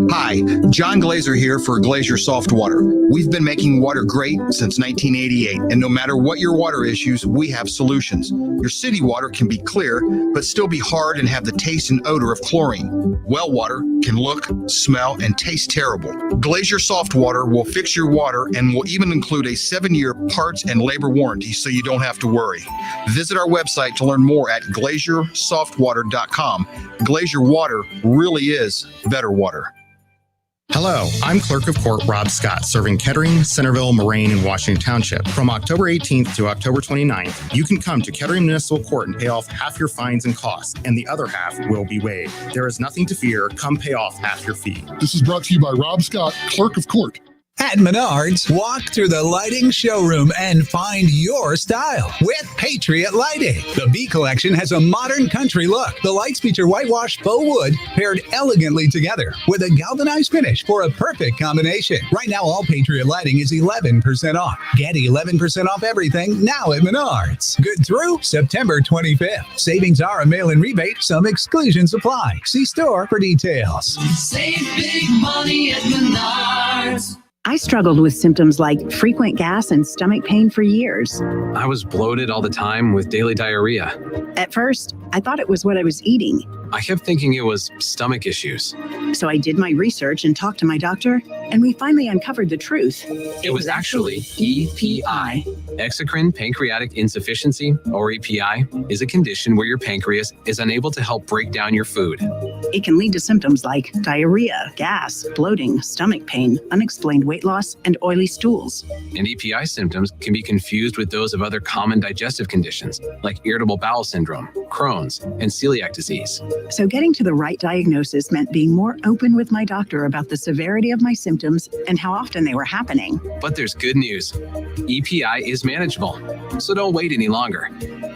Hi, John Glazer here for Glazer Soft Water. We've been making water great since 1988, and no matter what your water issues, we have solutions. Your city water can be clear, but still be hard and have the taste and odor of chlorine. Well water can look, smell, and taste terrible. Glazer Soft Water will fix your water and will even include a 7-year parts and labor warranty so you don't have to worry. Visit our website to learn more at glazersoftwater.com. Glazer Water really is better water. Hello, I'm Clerk of Court Rob Scott, serving Kettering, Centerville, Moraine, and Washington Township. From October 18th to October 29th, you can come to Kettering Municipal Court and pay off half your fines and costs, and the other half will be waived. There is nothing to fear. Come pay off half your fee. This is brought to you by Rob Scott, Clerk of Court. At Menards, walk through the lighting showroom and find your style with Patriot Lighting. The B Collection has a modern country look. The lights feature whitewashed faux wood paired elegantly together with a galvanized finish for a perfect combination. Right now, all Patriot Lighting is 11% off. Get 11% off everything now at Menards. Good through September 25th. Savings are a mail-in rebate. Some exclusions apply. See store for details. Save big money at Menards. I struggled with symptoms like frequent gas and stomach pain for years. I was bloated all the time with daily diarrhea. At first, I thought it was what I was eating. I kept thinking it was stomach issues. So I did my research and talked to my doctor, and we finally uncovered the truth. It was actually EPI. Exocrine pancreatic insufficiency, or EPI, is a condition where your pancreas is unable to help break down your food. It can lead to symptoms like diarrhea, gas, bloating, stomach pain, unexplained weight loss, and oily stools. And EPI symptoms can be confused with those of other common digestive conditions, like irritable bowel syndrome, Crohn's, and celiac disease. So getting to the right diagnosis meant being more open with my doctor about the severity of my symptoms and how often they were happening. But there's good news. EPI is manageable, so don't wait any longer.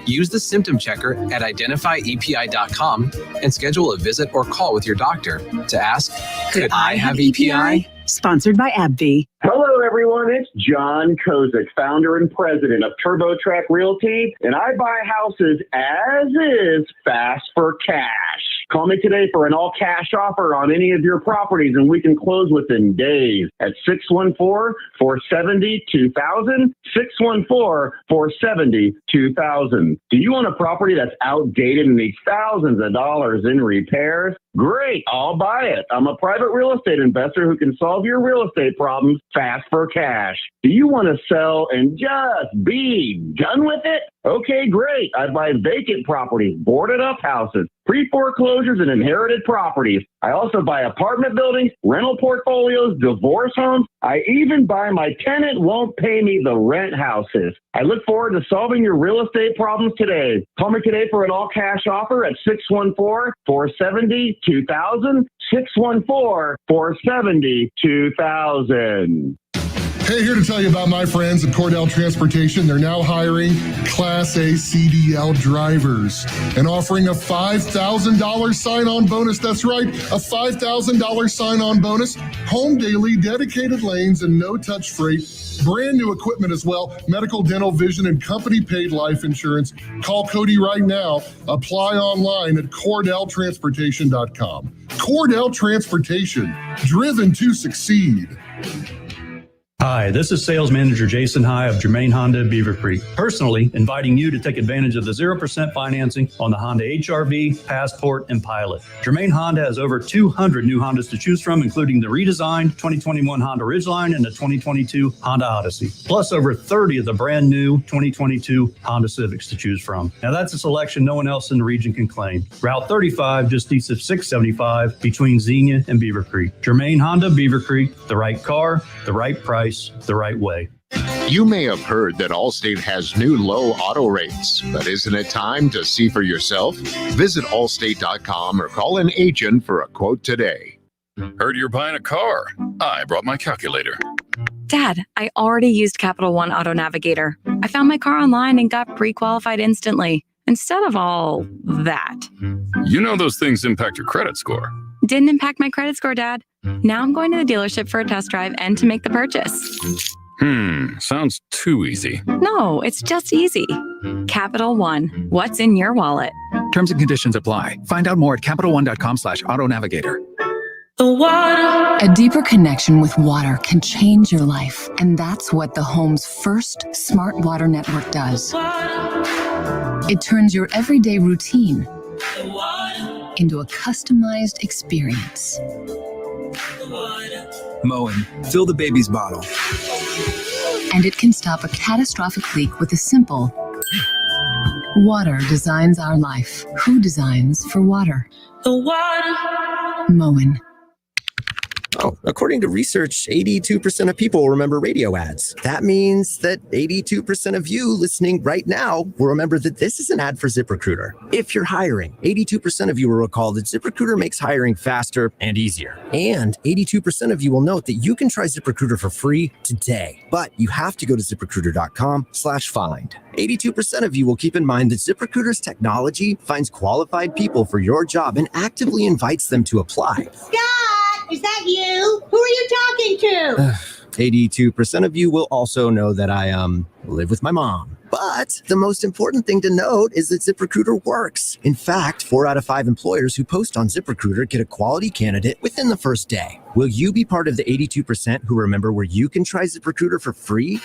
Use the symptom checker at identifyepi.com and schedule a visit or call with your doctor to ask, could I have EPI? Sponsored by AbbVie. Hello, everyone. It's John Kozik, founder and president of TurboTrack Realty, and I buy houses as is, fast for cash. Call me today for an all-cash offer on any of your properties, and we can close within days at 614-470-2000, 614-470-2000. Do you own a property that's outdated and needs thousands of dollars in repairs? Great, I'll buy it. I'm a private real estate investor who can solve your real estate problems fast for cash. Do you want to sell and just be done with it? Okay, great. I buy vacant properties, boarded up houses, pre-foreclosures, and inherited properties. I also buy apartment buildings, rental portfolios, divorce homes. I even buy my tenant won't pay me the rent houses. I look forward to solving your real estate problems today. Call me today for an all-cash offer at 614-470-2000, 614-470-2000. Hey, here to tell you about my friends at Cordell Transportation. They're now hiring Class A CDL drivers and offering a $5,000 sign-on bonus. That's right, a $5,000 sign-on bonus, home daily, dedicated lanes, and no-touch freight. Brand new equipment as well, medical, dental, vision, and company-paid life insurance. Call Cody right now. Apply online at CordellTransportation.com. Cordell Transportation, driven to succeed. Hi, this is Sales Manager Jason High of Germain Honda Beaver Creek, personally inviting you to take advantage of the 0% financing on the Honda HR-V, Passport, and Pilot. Germain Honda has over 200 new Hondas to choose from, including the redesigned 2021 Honda Ridgeline and the 2022 Honda Odyssey, plus over 30 of the brand new 2022 Honda Civics to choose from. Now that's a selection no one else in the region can claim. Route 35 just east of 675 between Xenia and Beaver Creek. Germain Honda Beaver Creek, the right car, the right price, the right way. You may have heard that Allstate has new low auto rates, but isn't it time to see for yourself? Visit allstate.com or call an agent for a quote today. Heard you're buying a car. I brought my calculator. Dad, I already used Capital One Auto Navigator. I found my car online and got pre-qualified instantly, instead of all that. You know those things impact your credit score. Didn't impact my credit score, Dad. Now I'm going to the dealership for a test drive and to make the purchase. Sounds too easy. No, it's just easy. Capital One, what's in your wallet? Terms and conditions apply. Find out more at CapitalOne.com/Auto Navigator. The water. A deeper connection with water can change your life, and that's what the home's first smart water network does. It turns your everyday routine into a customized experience. Mowing. Fill the baby's bottle. And it can stop a catastrophic leak with a simple water designs our life. Who designs for water? The water. Moen. Oh, according to research, 82% of people remember radio ads. That means that 82% of you listening right now will remember that this is an ad for ZipRecruiter. If you're hiring, 82% of you will recall that ZipRecruiter makes hiring faster and easier. And 82% of you will note that you can try ZipRecruiter for free today. But you have to go to ZipRecruiter.com/find. 82% of you will keep in mind that ZipRecruiter's technology finds qualified people for your job and actively invites them to apply. Is that you? Who are you talking to? 82% of you will also know that I live with my mom. But the most important thing to note is that ZipRecruiter works. In fact, 4 out of 5 employers who post on ZipRecruiter get a quality candidate within the first day. Will you be part of the 82% who remember where you can try ZipRecruiter for free?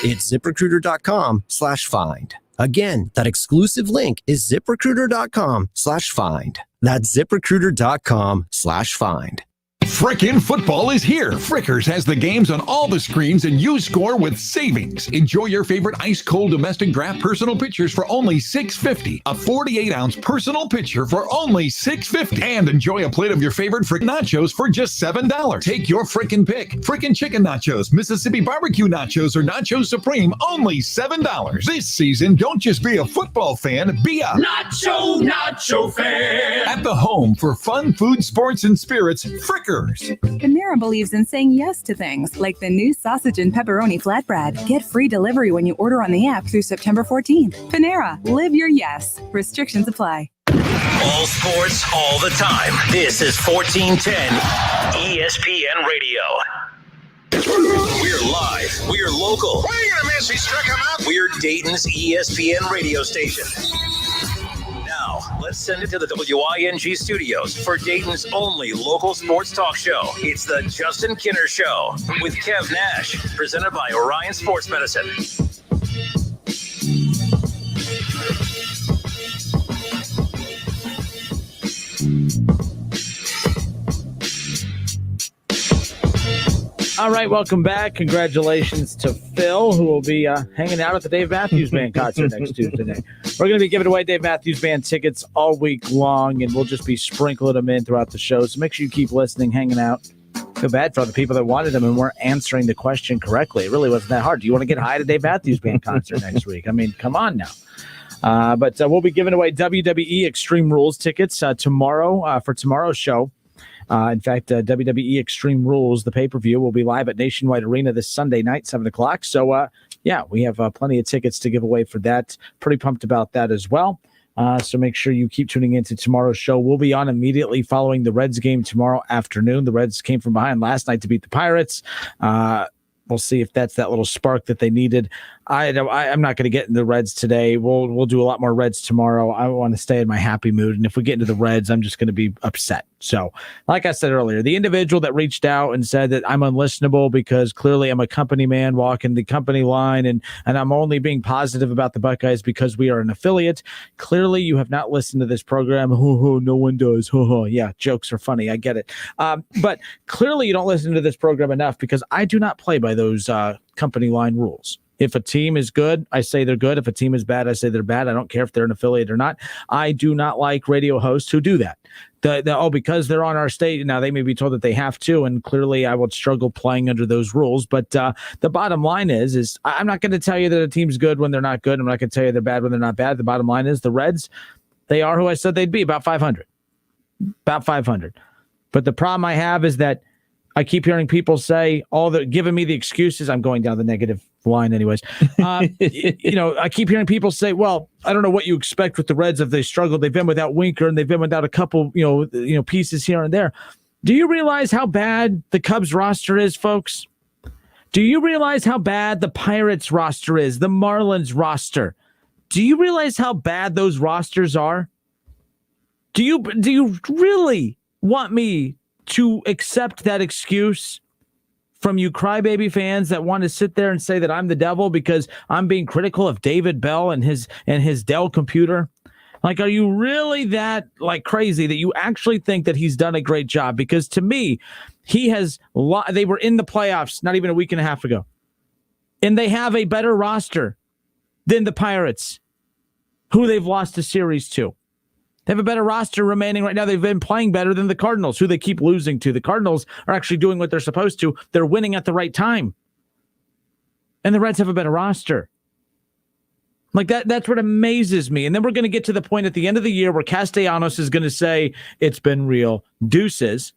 It's ZipRecruiter.com/find. Again, that exclusive link is ZipRecruiter.com/find. That's ZipRecruiter.com/find. Frickin' football is here. Frickers has the games on all the screens and you score with savings. Enjoy your favorite ice cold domestic draft personal pictures for only $6.50. A 48-ounce personal picture for only $6.50. And enjoy a plate of your favorite frickin' nachos for just $7. Take your frickin' pick. Frickin' chicken nachos, Mississippi barbecue nachos, or Nachos Supreme, only $7. This season, don't just be a football fan, be a nacho fan. At the home for fun, food, sports, and spirits, Frickers. Panera believes in saying yes to things like the new sausage and pepperoni flatbread. Get free delivery when you order on the app through September 14th. Panera, live your yes. Restrictions apply. All sports, all the time. This is 1410 ESPN Radio. We're live. We're local. What are you gonna miss? He struck him out. We're Dayton's ESPN radio station. Now, let's send it to the WING studios for Dayton's only local sports talk show. It's the Justin Kinner Show with Kev Nash, presented by Orion Sports Medicine. All right, welcome back. Congratulations to Phil, who will be hanging out at the Dave Matthews Band concert next Tuesday night. We're going to be giving away Dave Matthews Band tickets all week long, and we'll just be sprinkling them in throughout the show. So make sure you keep listening, hanging out. Feel bad for the people that wanted them and weren't answering the question correctly. It really wasn't that hard. Do you want to get high to Dave Matthews Band concert next week? I mean, come on now. But we'll be giving away WWE Extreme Rules tickets tomorrow for tomorrow's show. In fact, WWE Extreme Rules, the pay-per-view, will be live at Nationwide Arena this Sunday night, 7 o'clock. So, we have plenty of tickets to give away for that. Pretty pumped about that as well. So make sure you keep tuning into tomorrow's show. We'll be on immediately following the Reds game tomorrow afternoon. The Reds came from behind last night to beat the Pirates. We'll see if that's that little spark that they needed. I'm not going to get into the Reds today. We'll do a lot more Reds tomorrow. I want to stay in my happy mood. And if we get into the Reds, I'm just going to be upset. So like I said earlier, the individual that reached out and said that I'm unlistenable because clearly I'm a company man walking the company line and I'm only being positive about the Buckeyes because we are an affiliate. Clearly you have not listened to this program. No one does. Yeah, jokes are funny. I get it. But clearly you don't listen to this program enough because I do not play by those company line rules. If a team is good, I say they're good. If a team is bad, I say they're bad. I don't care if they're an affiliate or not. I do not like radio hosts who do that. Because they're on our stage. Now, they may be told that they have to, and clearly I would struggle playing under those rules. But the bottom line is I'm not going to tell you that a team's good when they're not good. I'm not going to tell you they're bad when they're not bad. The bottom line is the Reds, they are who I said they'd be, about 500. About 500. But the problem I have is that I keep hearing people say, giving me the excuses. I'm going down the negative line anyways. I keep hearing people say, well, I don't know what you expect with the Reds if they struggle. They've been without Winker and they've been without a couple, pieces here and there. Do you realize how bad the Cubs roster is, folks? Do you realize how bad the Pirates roster is, the Marlins roster? Do you realize how bad those rosters are? Do you really want me to accept that excuse from you crybaby fans that want to sit there and say that I'm the devil because I'm being critical of David Bell and his Dell computer? Like, are you really that crazy that you actually think that he's done a great job? Because to me, they were in the playoffs not even a week and a half ago, and they have a better roster than the Pirates, who they've lost a series to. They have a better roster remaining right now. They've been playing better than the Cardinals, who they keep losing to. The Cardinals are actually doing what they're supposed to. They're winning at the right time. And the Reds have a better roster. Like that's what amazes me. And then we're going to get to the point at the end of the year where Castellanos is going to say, it's been real, deuces.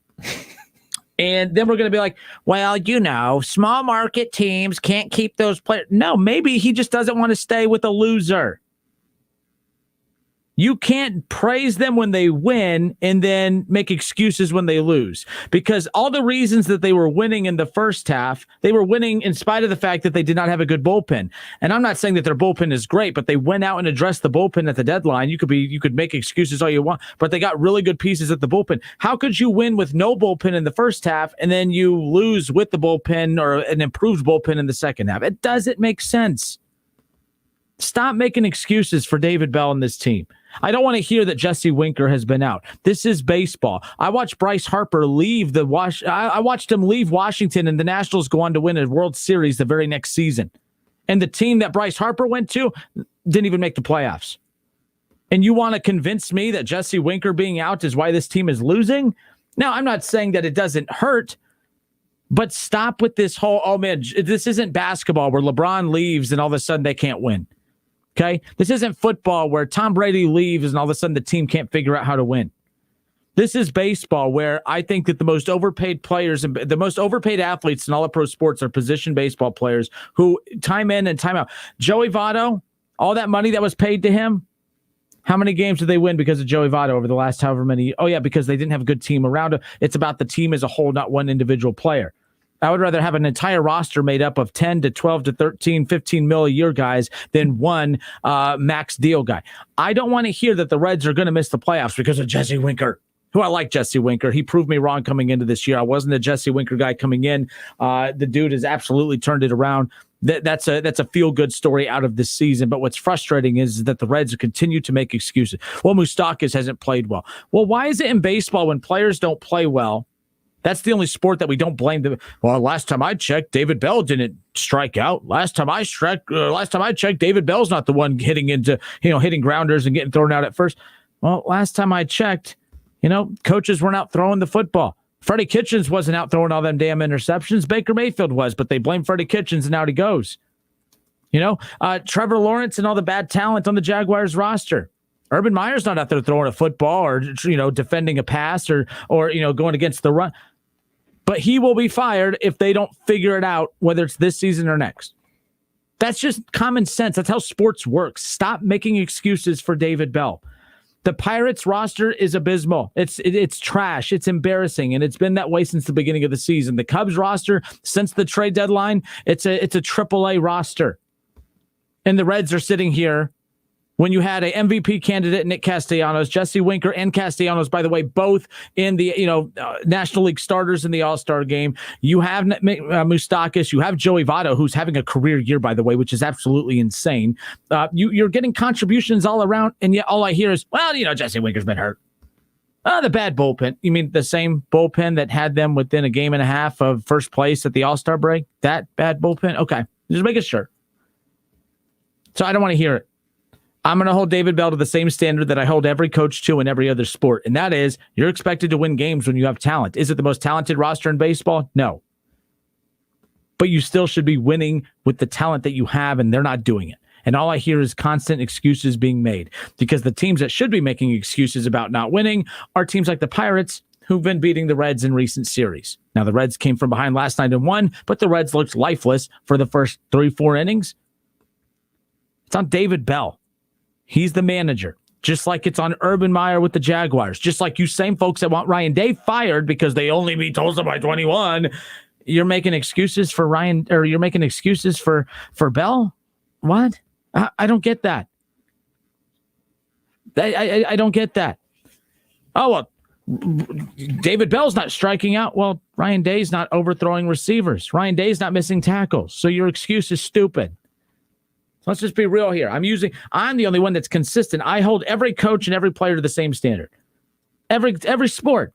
And then we're going to be like, well, small market teams can't keep those players. No, maybe he just doesn't want to stay with a loser. You can't praise them when they win and then make excuses when they lose, because all the reasons that they were winning in the first half, they were winning in spite of the fact that they did not have a good bullpen. And I'm not saying that their bullpen is great, but they went out and addressed the bullpen at the deadline. You could make excuses all you want, but they got really good pieces at the bullpen. How could you win with no bullpen in the first half and then you lose with the bullpen or an improved bullpen in the second half? It doesn't make sense. Stop making excuses for David Bell and this team. I don't want to hear that Jesse Winker has been out. This is baseball. I watched Bryce Harper leave I watched him leave Washington, and the Nationals go on to win a World Series the very next season. And the team that Bryce Harper went to didn't even make the playoffs. And you want to convince me that Jesse Winker being out is why this team is losing? Now, I'm not saying that it doesn't hurt, but stop with this whole, oh man, this isn't basketball where LeBron leaves and all of a sudden they can't win. Okay? This isn't football where Tom Brady leaves and all of a sudden the team can't figure out how to win. This is baseball where I think that the most overpaid players and the most overpaid athletes in all of pro sports are position baseball players who time in and time out. Joey Votto, all that money that was paid to him, how many games did they win because of Joey Votto over the last however many? Oh, yeah, because they didn't have a good team around him. It's about the team as a whole, not one individual player. I would rather have an entire roster made up of 10 to 12 to 13, 15 mil a year guys than one max deal guy. I don't want to hear that the Reds are going to miss the playoffs because of Jesse Winker, who I like Jesse Winker. He proved me wrong coming into this year. I wasn't a Jesse Winker guy coming in. The dude has absolutely turned it around. That's a feel-good story out of this season. But what's frustrating is that the Reds continue to make excuses. Well, Moustakas hasn't played well. Well, why is it in baseball when players don't play well? That's the only sport that we don't blame them. Well, last time I checked, David Bell didn't strike out. Last time I checked, David Bell's not the one hitting grounders and getting thrown out at first. Well, last time I checked, coaches weren't out throwing the football. Freddie Kitchens wasn't out throwing all them damn interceptions. Baker Mayfield was, but they blame Freddie Kitchens and out he goes. Trevor Lawrence and all the bad talent on the Jaguars roster. Urban Meyer's not out there throwing a football or, defending a pass or going against the run. But he will be fired if they don't figure it out, whether it's this season or next. That's just common sense. That's how sports works. Stop making excuses for David Bell. The Pirates roster is abysmal. It's trash. It's embarrassing, and it's been that way since the beginning of the season. The Cubs roster, since the trade deadline, it's a AAA roster. And the Reds are sitting here when you had a MVP candidate, Nick Castellanos, Jesse Winker and Castellanos, by the way, both in the National League starters in the All-Star game. You have Moustakas, you have Joey Votto, who's having a career year, by the way, which is absolutely insane. You're getting contributions all around, and yet all I hear is, well, Jesse Winker's been hurt. The bad bullpen. You mean the same bullpen that had them within a game and a half of first place at the All-Star break? That bad bullpen? Okay, just making sure. So I don't want to hear it. I'm going to hold David Bell to the same standard that I hold every coach to in every other sport, and that is you're expected to win games when you have talent. Is it the most talented roster in baseball? No. But you still should be winning with the talent that you have, and they're not doing it. And all I hear is constant excuses being made because the teams that should be making excuses about not winning are teams like the Pirates, who've been beating the Reds in recent series. Now, the Reds came from behind last night and won, but the Reds looked lifeless for the first 3-4 innings. It's on David Bell. He's the manager, just like it's on Urban Meyer with the Jaguars, just like you same folks that want Ryan Day fired because they only beat Tulsa by 21. You're making excuses for Ryan, or you're making excuses for Bell? What? I don't get that. I don't get that. Oh, well, David Bell's not striking out. Well, Ryan Day's not overthrowing receivers. Ryan Day's not missing tackles. So your excuse is stupid. So let's just be real here. I'm the only one that's consistent. I hold every coach and every player to the same standard. Every sport.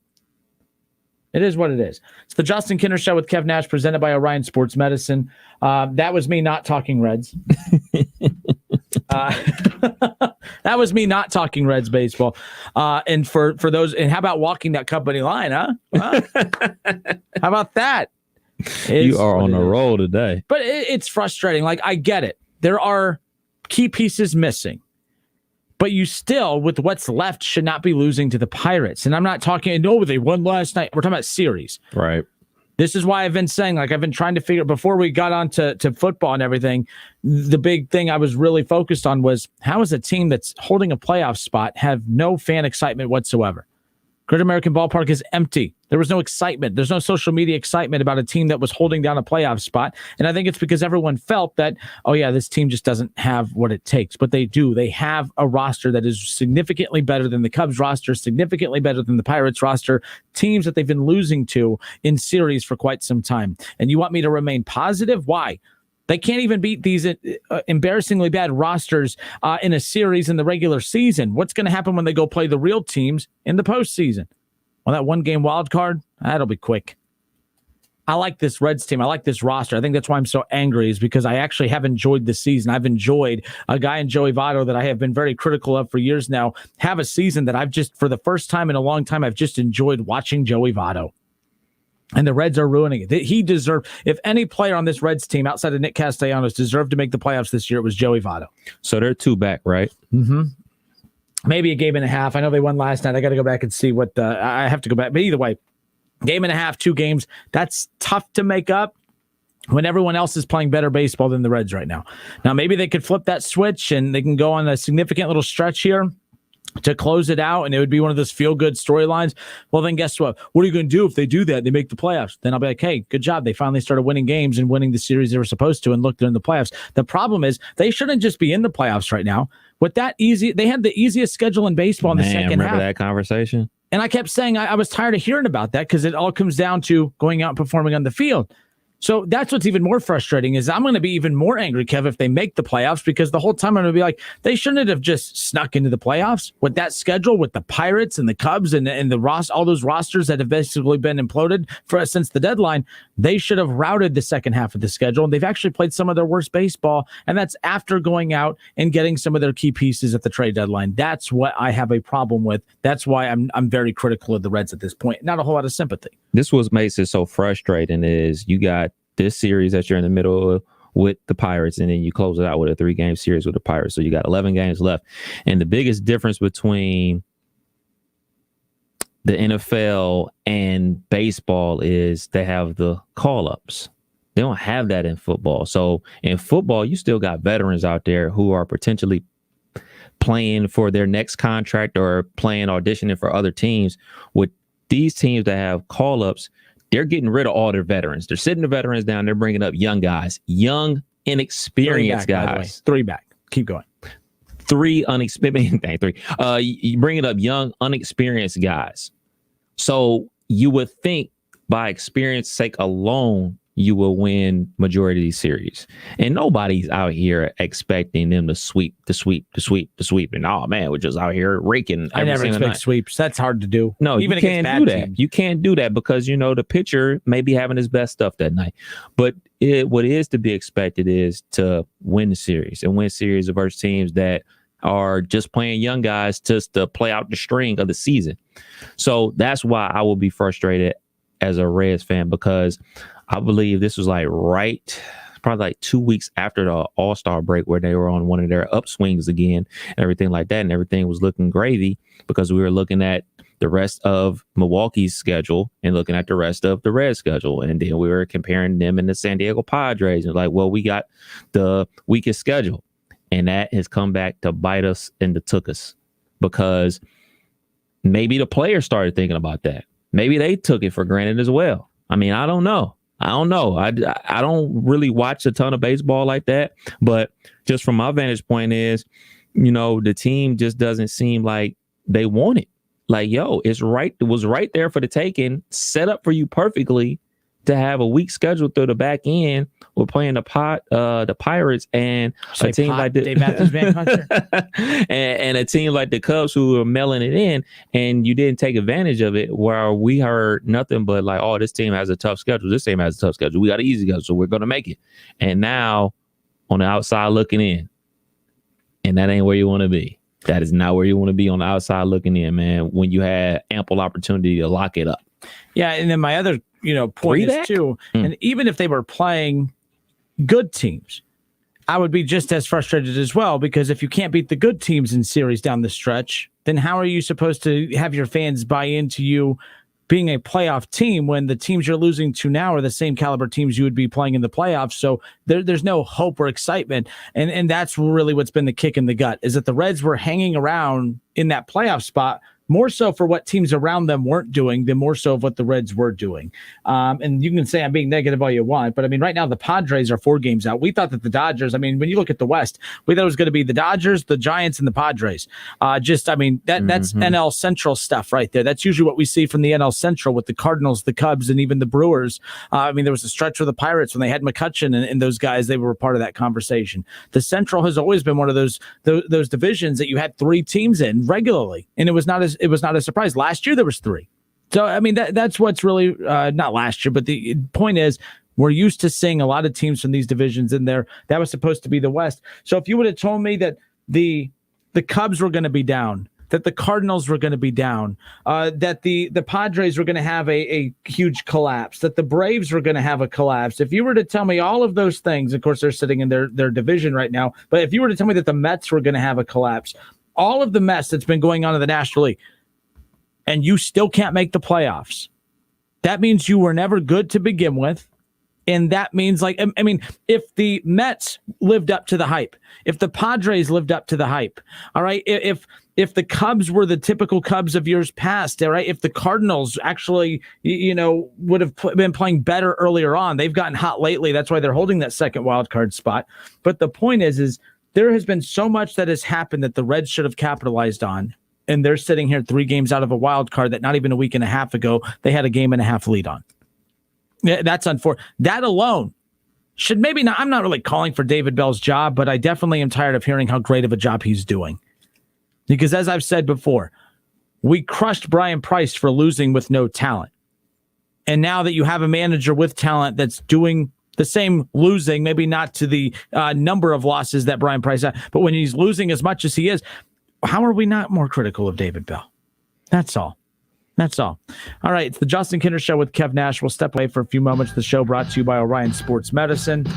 It is what it is. It's the Justin Kinner Show with Kev Nash, presented by Orion Sports Medicine. That was me not talking Reds. That was me not talking Reds baseball. And for those, and how about walking that company line, huh? How about that? You are on a roll today. But it's frustrating. Like, I get it. There are key pieces missing, but you still, with what's left, should not be losing to the Pirates. And I'm not talking, they won last night. We're talking about series. Right. This is why I've been saying, I've been trying to figure, before we got on to football and everything, the big thing I was really focused on was, how is a team that's holding a playoff spot have no fan excitement whatsoever? Great American Ballpark is empty. There was no excitement. There's no social media excitement about a team that was holding down a playoff spot. And I think it's because everyone felt that, this team just doesn't have what it takes. But they do. They have a roster that is significantly better than the Cubs roster, significantly better than the Pirates roster, teams that they've been losing to in series for quite some time. And you want me to remain positive? Why? They can't even beat these embarrassingly bad rosters in a series in the regular season. What's going to happen when they go play the real teams in the postseason? Well, that one-game wild card, that'll be quick. I like this Reds team. I like this roster. I think that's why I'm so angry, is because I actually have enjoyed the season. I've enjoyed a guy in Joey Votto that I have been very critical of for years now have a season that I've just, for the first time in a long time, I've just enjoyed watching Joey Votto. And the Reds are ruining it. He deserved, if any player on this Reds team outside of Nick Castellanos deserved to make the playoffs this year, it was Joey Votto. So they're 2 back, right? Mm-hmm. Maybe a game and a half. I know they won last night. I got to go back and see what I have to go back. But either way, game and a half, 2 games. That's tough to make up when everyone else is playing better baseball than the Reds right now. Now, maybe they could flip that switch and they can go on a significant little stretch here to close it out, and it would be one of those feel-good storylines. Well, then guess what? What are you going to do if they do that? They make the playoffs. Then I'll be like, hey, good job. They finally started winning games and winning the series they were supposed to and looked in the playoffs. The problem is they shouldn't just be in the playoffs right now. With that easy, they had the easiest schedule in baseball in the second half. Remember that conversation? And I kept saying I was tired of hearing about that because it all comes down to going out and performing on the field. So that's what's even more frustrating is I'm going to be even more angry, Kev, if they make the playoffs, because the whole time I'm going to be like, they shouldn't have just snuck into the playoffs with that schedule with the Pirates and the Cubs and the all those rosters that have basically been imploded since the deadline. They should have routed the second half of the schedule, and they've actually played some of their worst baseball, and that's after going out and getting some of their key pieces at the trade deadline. That's what I have a problem with. That's why I'm very critical of the Reds at this point. Not a whole lot of sympathy. This was makes it so frustrating is you got this series that you're in the middle of with the Pirates, and then you close it out with a 3-game series with the Pirates. So you got 11 games left. And the biggest difference between the NFL and baseball is they have the call-ups. They don't have that in football. So in football, you still got veterans out there who are potentially playing for their next contract or auditioning for other teams. With these teams that have call-ups, they're getting rid of all their veterans. They're sitting the veterans down. They're bringing up young guys, young, inexperienced guys. 3 back. Keep going. 3 unexperienced. 3. You bringing up young, unexperienced guys. So you would think by experience sake alone, you will win majority of these series. And nobody's out here expecting them to sweep. And oh man, we're just out here raking. I never expect night. Sweeps. That's hard to do. No, even you can't do that. Teams. You can't do that because the pitcher may be having his best stuff that night. But what is to be expected is to win the series and win series versus teams that are just playing young guys just to play out the string of the season. So that's why I will be frustrated as a Reds fan, because I believe this was probably 2 weeks after the All-Star break where they were on one of their upswings again and everything like that. And everything was looking gravy because we were looking at the rest of Milwaukee's schedule and looking at the rest of the Reds schedule. And then we were comparing them and the San Diego Padres and we got the weakest schedule. And that has come back to bite us and to took us, because maybe the players started thinking about that. Maybe they took it for granted as well. I mean, I don't know. I don't really watch a ton of baseball like that, but just from my vantage point is, the team just doesn't seem like they want it. Like, it was right there for the taking, set up for you perfectly to have a weak schedule through the back end. We're playing the Pirates and a team like the Dave Matthews Band concert. and a team like the Cubs who are mailing it in, and you didn't take advantage of it. Where we heard nothing but this team has a tough schedule. This team has a tough schedule. We got an easy schedule, so we're gonna make it. And now on the outside looking in, and that ain't where you want to be. That is not where you want to be on the outside looking in, man. When you had ample opportunity to lock it up. Yeah, and then my other point is too, and even if they were playing good teams, I would be just as frustrated as well, because if you can't beat the good teams in series down the stretch, then how are you supposed to have your fans buy into you being a playoff team when the teams you're losing to now are the same caliber teams you would be playing in the playoffs? So there's no hope or excitement. And that's really what's been the kick in the gut, is that the Reds were hanging around in that playoff spot more so for what teams around them weren't doing than more so of what the Reds were doing. And you can say I'm being negative all you want, but I mean, right now the Padres are 4 games out. We thought that the Dodgers, I mean, when you look at the West, we thought it was going to be the Dodgers, the Giants, and the Padres. That's NL Central stuff right there. That's usually what we see from the NL Central with the Cardinals, the Cubs, and even the Brewers. I mean, there was a stretch for the Pirates when they had McCutchen and those guys. They were a part of that conversation. The Central has always been one of those divisions that you had 3 teams in regularly, and it was not a surprise. Last year there was 3. So I mean that's what's really not last year, but the point is we're used to seeing a lot of teams from these divisions in there. That was supposed to be the West. So if you would have told me that the Cubs were going to be down, that the Cardinals were going to be down, that the Padres were going to have a huge collapse, that the Braves were going to have a collapse. If you were to tell me all of those things, of course, they're sitting in their division right now, but if you were to tell me that the Mets were going to have a collapse, all of the mess that's been going on in the National League, and you still can't make the playoffs, that means you were never good to begin with. And that means, like, I mean, if the Mets lived up to the hype, if the Padres lived up to the hype, all right, if the Cubs were the typical Cubs of years past, all right, if the Cardinals actually, would have been playing better earlier on, they've gotten hot lately. That's why they're holding that second wild card spot. But the point is there has been so much that has happened that the Reds should have capitalized on. And they're sitting here 3 games out of a wild card that not even a week and a half ago, they had a game and a half lead on. Yeah, that's unfortunate. That alone should maybe not. I'm not really calling for David Bell's job, but I definitely am tired of hearing how great of a job he's doing. Because as I've said before, we crushed Brian Price for losing with no talent. And now that you have a manager with talent that's doing the same losing, maybe not to the number of losses that Brian Price had, but when he's losing as much as he is, how are we not more critical of David Bell? That's all. All right, it's the Justin Kinner Show with Kev Nash. We'll step away for a few moments. The show brought to you by Orion Sports Medicine.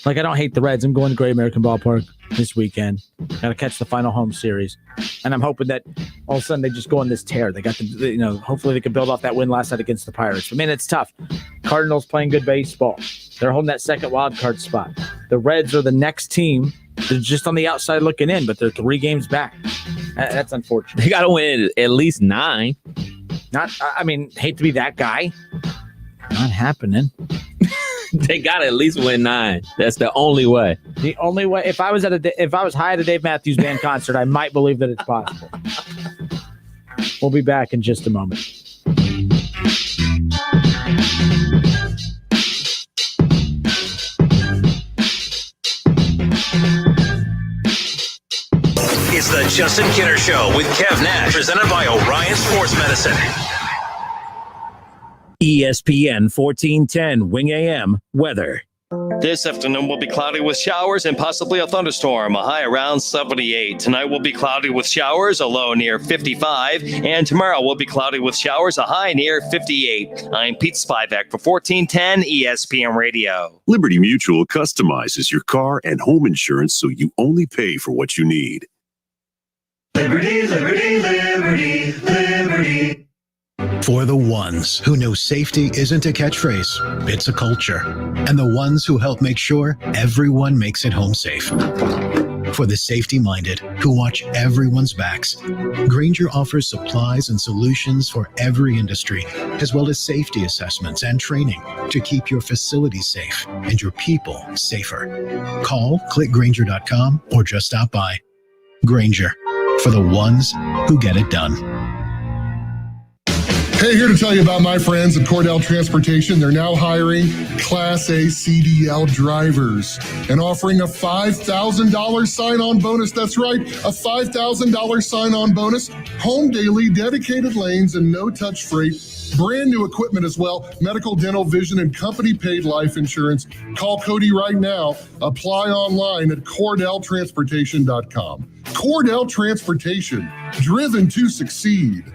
Like, I don't hate the Reds. I'm going to Great American Ballpark this weekend. Got to catch the final home series. And I'm hoping that all of a sudden they just go on this tear. They got hopefully they can build off that win last night against the Pirates. I mean, it's tough. Cardinals playing good baseball. They're holding that second wild card spot. The Reds are the next team. They're just on the outside looking in, but they're 3 games back. That's unfortunate. They got to win at least 9. Hate to be that guy. Not happening. They got to at least win 9. That's the only way. The only way. If I was high at a Dave Matthews Band concert, I might believe that it's possible. We'll be back in just a moment. It's the Justin Kinner Show with Kev Nash, presented by Orion Sports Medicine. ESPN 1410 Wing AM weather. This afternoon will be cloudy with showers and possibly a thunderstorm, a high around 78. Tonight will be cloudy with showers, a low near 55. And tomorrow will be cloudy with showers, a high near 58. I'm Pete Spivak for 1410 ESPN Radio. Liberty Mutual customizes your car and home insurance so you only pay for what you need. Liberty, liberty, liberty, liberty. For the ones who know safety isn't a catchphrase, it's a culture. And the ones who help make sure everyone makes it home safe. For the safety-minded who watch everyone's backs, Grainger offers supplies and solutions for every industry, as well as safety assessments and training to keep your facilities safe and your people safer. Call, click Grainger.com, or just stop by. Grainger, for the ones who get it done. Hey, here to tell you about my friends at Cordell Transportation. They're now hiring Class A CDL drivers and offering a $5,000 sign-on bonus. That's right, a $5,000 sign-on bonus, home daily, dedicated lanes, and no-touch freight. Brand new equipment as well, medical, dental, vision, and company-paid life insurance. Call Cody right now. Apply online at CordellTransportation.com. Cordell Transportation, driven to succeed.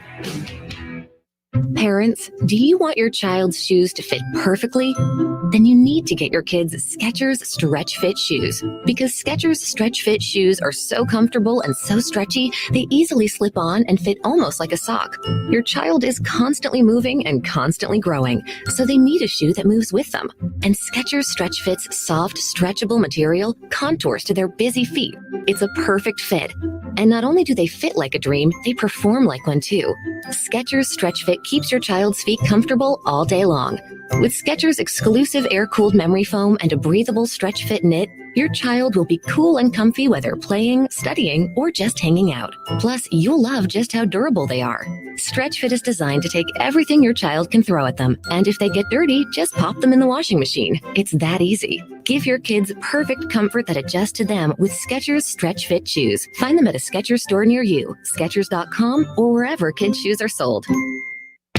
Parents, do you want your child's shoes to fit perfectly? Then you need to get your kids Skechers Stretchfit shoes, because Skechers Stretchfit shoes are so comfortable and so stretchy, they easily slip on and fit almost like a sock. Your child is constantly moving and constantly growing, so they need a shoe that moves with them. And Skechers Stretchfit's soft, stretchable material contours to their busy feet. It's a perfect fit. And not only do they fit like a dream, they perform like one too. Skechers Stretchfit keeps your child's feet comfortable all day long. With Skechers' exclusive air-cooled memory foam and a breathable stretch fit knit, your child will be cool and comfy whether playing, studying, or just hanging out. Plus, you'll love just how durable they are. Stretch Fit is designed to take everything your child can throw at them, and if they get dirty, just pop them in the washing machine. It's that easy. Give your kids perfect comfort that adjusts to them with Skechers Stretch Fit shoes. Find them at a Skechers store near you, Skechers.com, or wherever kids' shoes are sold.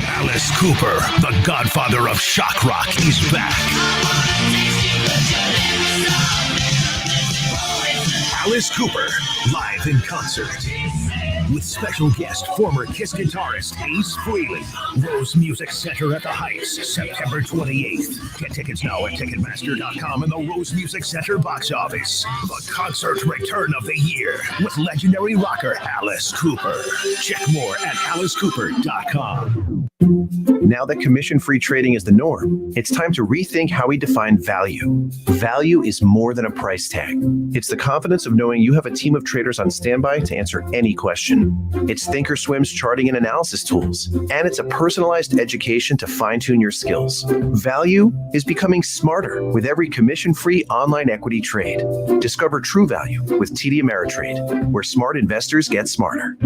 Alice Cooper, the godfather of shock rock, is back. Alice Cooper, live in concert. With special guest, former Kiss guitarist Ace Frehley. Rose Music Center at the Heights, September 28th. Get tickets now at Ticketmaster.com and the Rose Music Center box office. The concert return of the year with legendary rocker Alice Cooper. Check more at AliceCooper.com. Now that commission-free trading is the norm, it's time to rethink how we define value. Value is more than a price tag. It's the confidence of knowing you have a team of traders on standby to answer any question. It's Thinkorswim's charting and analysis tools, and it's a personalized education to fine-tune your skills. Value is becoming smarter with every commission-free online equity trade. Discover true value with TD Ameritrade, where smart investors get smarter.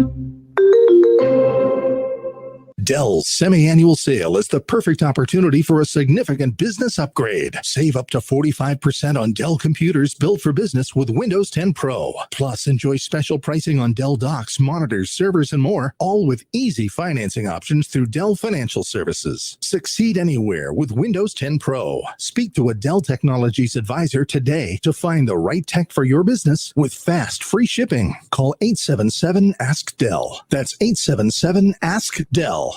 Dell's semi-annual sale is the perfect opportunity for a significant business upgrade. Save up to 45% on Dell computers built for business with Windows 10 Pro. Plus, enjoy special pricing on Dell docks, monitors, servers, and more, all with easy financing options through Dell Financial Services. Succeed anywhere with Windows 10 Pro. Speak to a Dell Technologies advisor today to find the right tech for your business with fast, free shipping. Call 877-ASK-DELL. That's 877-ASK-DELL.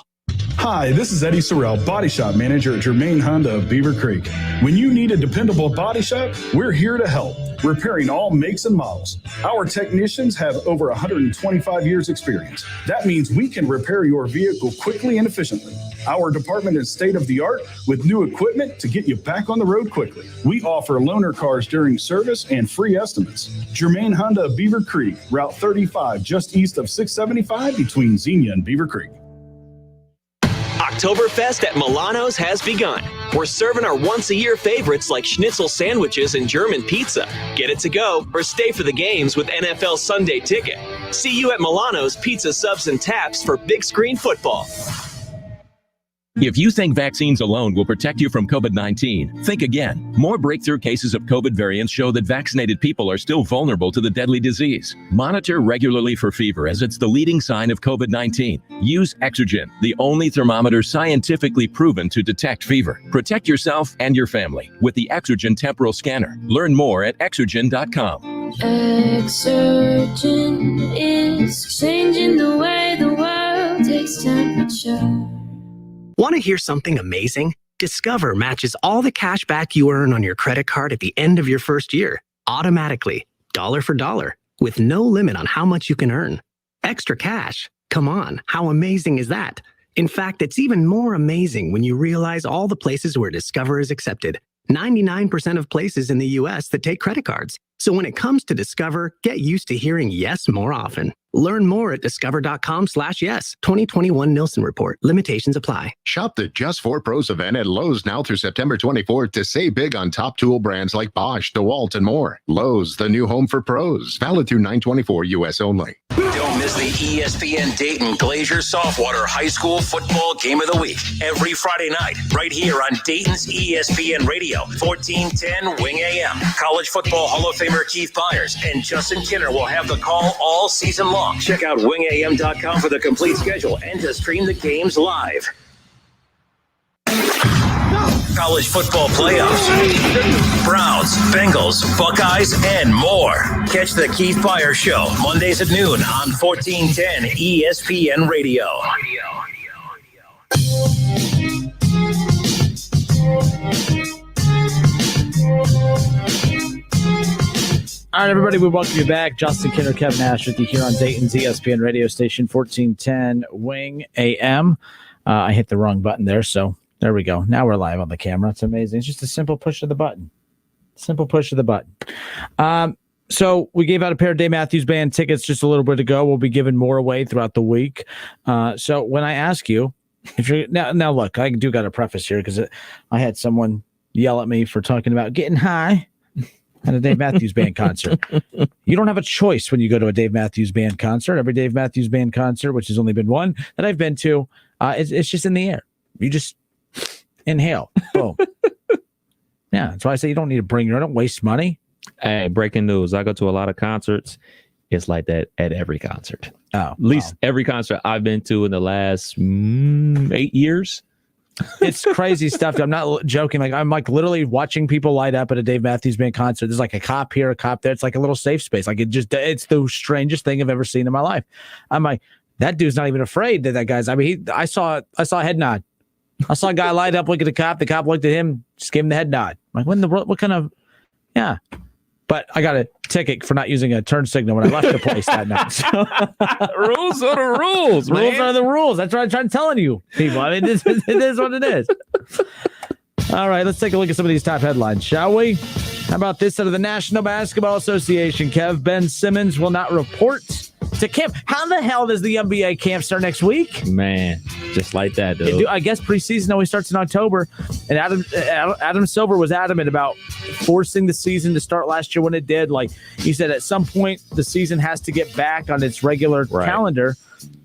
Hi, this is Eddie Sorrell, Body Shop Manager at Germain Honda of Beaver Creek. When you need a dependable body shop, we're here to help, repairing all makes and models. Our technicians have over 125 years experience. That means we can repair your vehicle quickly and efficiently. Our department is state-of-the-art with new equipment to get you back on the road quickly. We offer loaner cars during service and free estimates. Germain Honda of Beaver Creek, Route 35, just east of 675 between Xenia and Beaver Creek. Oktoberfest at Milano's has begun. We're serving our once-a-year favorites like schnitzel sandwiches and German pizza. Get it to go or stay for the games with NFL Sunday Ticket. See you at Milano's Pizza, Subs, and Taps for big screen football. If you think vaccines alone will protect you from COVID-19, think again. More breakthrough cases of COVID variants show that vaccinated people are still vulnerable to the deadly disease. Monitor regularly for fever, as it's the leading sign of COVID-19. Use Exergen, the only thermometer scientifically proven to detect fever. Protect yourself and your family with the Exergen temporal scanner. Learn more at Exergen.com. Exergen is changing the way the world takes temperature. Want to hear something amazing? Discover matches all the cash back you earn on your credit card at the end of your first year, automatically, dollar for dollar, with no limit on how much you can earn. Extra cash? Come on, how amazing is that? In fact, it's even more amazing when you realize all the places where Discover is accepted. 99% of places in the U.S. that take credit cards. So when it comes to Discover, get used to hearing yes more often. Learn more at discover.com/yes. 2021 Nielsen Report. Limitations apply. Shop the Just for Pros event at Lowe's now through September 24th to save big on top tool brands like Bosch, DeWalt, and more. Lowe's, the new home for pros. Valid through 9/24 U.S. only. Don't miss the ESPN Dayton Glacier Softwater High School Football Game of the Week every Friday night, right here on Dayton's ESPN Radio, 1410 Wing AM. College Football Hall of Famer Keith Byers and Justin Kinner will have the call all season long. Check out wingam.com for the complete schedule and to stream the games live. College football playoffs, Browns, Bengals, Buckeyes, and more. Catch the Keith Byers Show Mondays at noon on 1410 ESPN Radio. All right, everybody, we welcome you back. Justin Kinner, Kevin Nash with you here on Dayton's ESPN radio station, 1410 Wing AM. I hit the wrong button there, so there we go. Now we're live on the camera. It's amazing. It's just a simple push of the button. Simple push of the button. So we gave out a pair of Dave Matthews Band tickets just a little bit ago. We'll be giving more away throughout the week. So when I ask you, if you're now look, I do got a preface here because I had someone yell at me for talking about getting high at a Dave Matthews Band concert. You don't have a choice when you go to a Dave Matthews Band concert. Every Dave Matthews Band concert, which has only been one that I've been to, it's just in the air. You just inhale. Boom. Yeah, that's why I say you don't need to bring your own. Don't waste money. Hey, breaking news. I go to a lot of concerts. It's like that at every concert. Oh, at least every concert I've been to in the last 8 years. It's crazy stuff. I'm not joking. Like I'm like literally watching people light up at a Dave Matthews Band concert. There's like a cop here, a cop there. It's like a little safe space. Like it's the strangest thing I've ever seen in my life. I'm like, that dude's not even afraid that guy's. I mean, I saw a head nod. I saw a guy light up, look at the cop. The cop looked at him, just gave him the head nod. I'm like, what in the world? What kind of? Yeah. But I got a ticket for not using a turn signal when I left the place that night. So, rules are the rules, man. Rules are the rules. That's what I'm telling you, people. I mean, it is what it is. All right, let's take a look at some of these top headlines, shall we? How about this out of the National Basketball Association, Kev? Ben Simmons will not report to camp. How the hell does the NBA camp start next week? Man, just like that, dude. I guess preseason always starts in October. And Adam Silver was adamant about forcing the season to start last year when it did. Like he said, at some point the season has to get back on its regular calendar.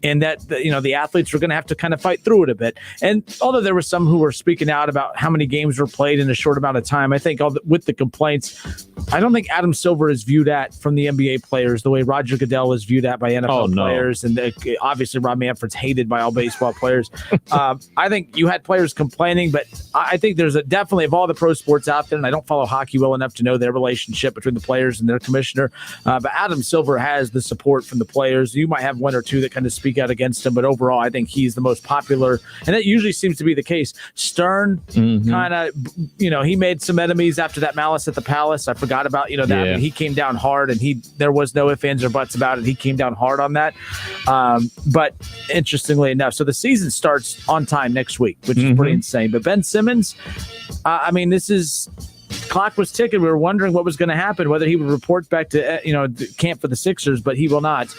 And that, the athletes were going to have to kind of fight through it a bit. And although there were some who were speaking out about how many games were played in a short amount of time, I think with the complaints, I don't think Adam Silver is viewed at from the NBA players the way Roger Goodell is viewed at by NFL players. And obviously Rob Manfred's hated by all baseball players. I think you had players complaining, but I think there's definitely of all the pro sports out there, and I don't follow hockey well enough to know their relationship between the players and their commissioner, but Adam Silver has the support from the players. You might have one or two that kind of speak out against him, but overall I think he's the most popular, and that usually seems to be the case. Stern kind of, he made some enemies after that Malice at the Palace. I forgot about that. Yeah. I mean, he came down hard, and there was no ifs, ands, or buts about it. He came down hard on that. But interestingly enough, so the season starts on time next week, which is pretty insane. But Ben Simmons, clock was ticking. We were wondering what was going to happen, whether he would report back to camp for the Sixers, but he will not.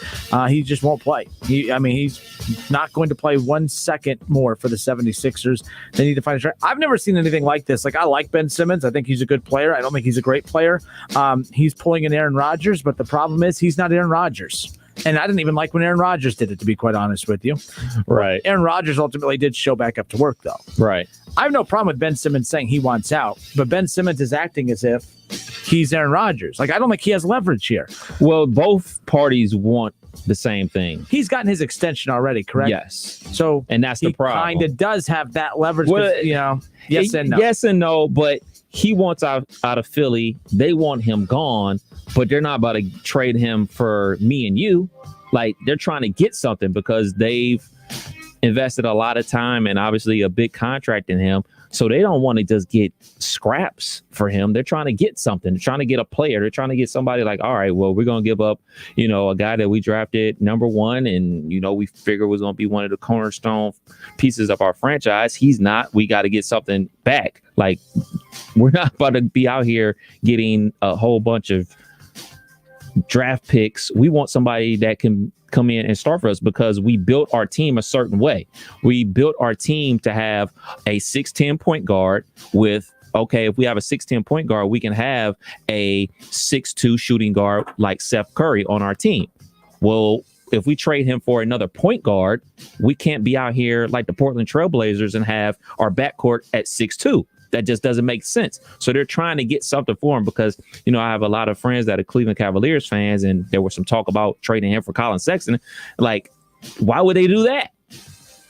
He just won't play. He's not going to play 1 second more for the 76ers. They need to find a track. I've never seen anything like this. Like, I like Ben Simmons. I think he's a good player. I don't think he's a great player. He's pulling an Aaron Rodgers, but the problem is he's not Aaron Rodgers. And I didn't even like when Aaron Rodgers did it, to be quite honest with you. Right. Aaron Rodgers ultimately did show back up to work, though. Right. I have no problem with Ben Simmons saying he wants out, but Ben Simmons is acting as if he's Aaron Rodgers. Like, I don't think he has leverage here. Well, both parties want the same thing. He's gotten his extension already, correct? Yes. So, and that's the problem. He kind of does have that leverage. Well, yes and no. Yes and no, but he wants out of Philly. They want him gone, but they're not about to trade him for me and you. Like, they're trying to get something because they've invested a lot of time and obviously a big contract in him. So they don't want to just get scraps for him. They're trying to get something. They're trying to get a player. They're trying to get somebody like, all right, well, we're going to give up, a guy that we drafted number one. And, we figure was going to be one of the cornerstone pieces of our franchise. He's not. We got to get something back. Like, we're not about to be out here getting a whole bunch of draft picks. We want somebody that can come in and start for us because we built our team a certain way. We built our team to have a 6'10" point guard with, if we have a 6'10" point guard, we can have a 6'2" shooting guard like Seth Curry on our team. Well, if we trade him for another point guard, we can't be out here like the Portland Trailblazers and have our backcourt at 6'2". That just doesn't make sense. So they're trying to get something for him because, I have a lot of friends that are Cleveland Cavaliers fans, and there was some talk about trading him for Colin Sexton. Like, why would they do that?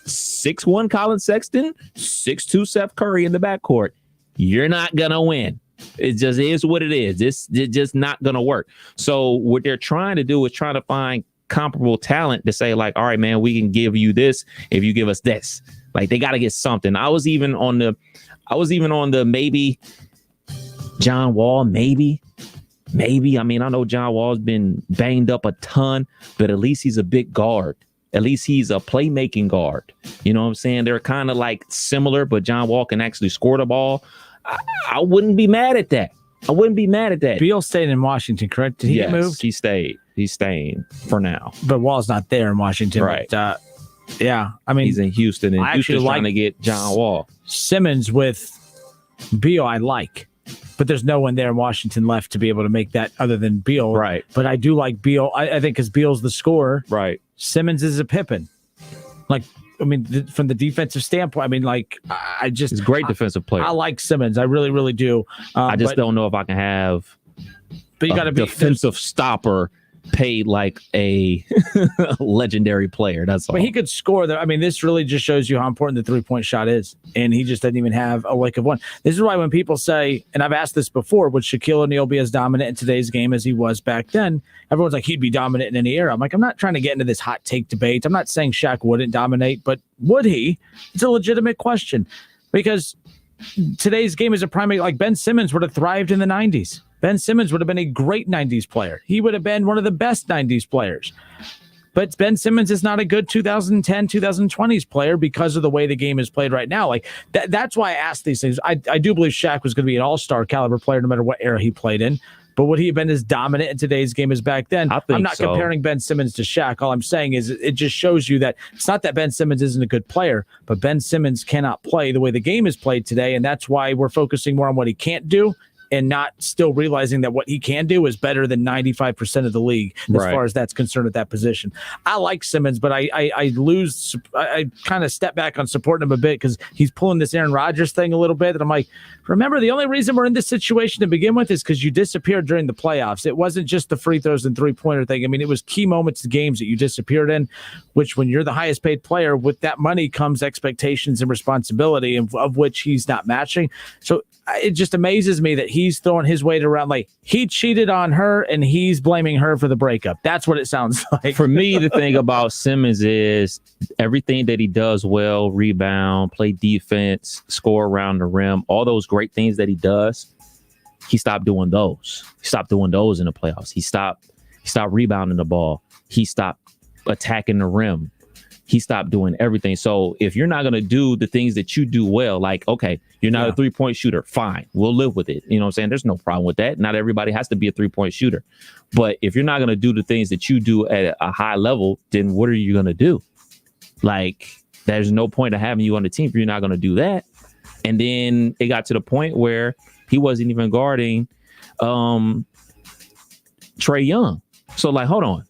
6'1" Colin Sexton, 6'2" Seth Curry in the backcourt. You're not going to win. It just is what it is. It's just not going to work. So what they're trying to do is trying to find comparable talent to say, like, all right, man, we can give you this if you give us this. Like, they got to get something. I was even on the maybe John Wall, maybe. Maybe. I mean, I know John Wall's been banged up a ton, but at least he's a big guard. At least he's a playmaking guard. You know what I'm saying? They're kind of like similar, but John Wall can actually score the ball. I wouldn't be mad at that. Beal stayed in Washington, correct? Did he get moved? He stayed. He's staying for now. But Wall's not there in Washington. Right. But, yeah. I mean, he's in Houston, and Houston's trying to get John Wall. Simmons with Beal, I like. But there's no one there in Washington left to be able to make that other than Beal. Right. But I do like Beal. I think because Beal's the scorer. Right. Simmons is a Pippen. Like, I mean, from the defensive standpoint, I mean, like, he's a great defensive player. I like Simmons. I really, really do. I just don't know if I can have but you got to be defensive stopper paid like a legendary player. That's all. But he could score. I mean, this really just shows you how important the 3-point shot is. And he just doesn't even have a lick of one. This is why when people say, and I've asked this before, would Shaquille O'Neal be as dominant in today's game as he was back then? Everyone's like, he'd be dominant in any era. I'm like, I'm not trying to get into this hot take debate. I'm not saying Shaq wouldn't dominate, but would he? It's a legitimate question because today's game is a primary, like Ben Simmons would have thrived in the 90s. Ben Simmons would have been a great 90s player. He would have been one of the best 90s players. But Ben Simmons is not a good 2010, 2020s player because of the way the game is played right now. Like that's why I asked these things. I do believe Shaq was going to be an all-star caliber player no matter what era he played in. But would he have been as dominant in today's game as back then? I'm not comparing Ben Simmons to Shaq. All I'm saying is it just shows you that it's not that Ben Simmons isn't a good player, but Ben Simmons cannot play the way the game is played today, and that's why we're focusing more on what he can't do and not still realizing that what he can do is better than 95% of the league as far as that's concerned at that position. I like Simmons, but I kind of step back on supporting him a bit because he's pulling this Aaron Rodgers thing a little bit. And I'm like, remember, the only reason we're in this situation to begin with is because you disappeared during the playoffs. It wasn't just the free throws and three-pointer thing. I mean, it was key moments of games that you disappeared in, which when you're the highest paid player, with that money comes expectations and responsibility of which he's not matching. So it just amazes me that he's throwing his weight around like he cheated on her and he's blaming her for the breakup. That's what it sounds like. For me, the thing about Simmons is everything that he does well, rebound, play defense, score around the rim, all those great things that he does, he stopped doing those. He stopped doing those in the playoffs. He stopped rebounding the ball. He stopped attacking the rim. He stopped doing everything. So if you're not going to do the things that you do well, like, okay, you're not a 3-point shooter, fine, we'll live with it. You know what I'm saying? There's no problem with that. Not everybody has to be a 3-point shooter. But if you're not going to do the things that you do at a high level, then what are you going to do? Like, there's no point of having you on the team if you're not going to do that. And then it got to the point where he wasn't even guarding Trae Young. So, like, hold on.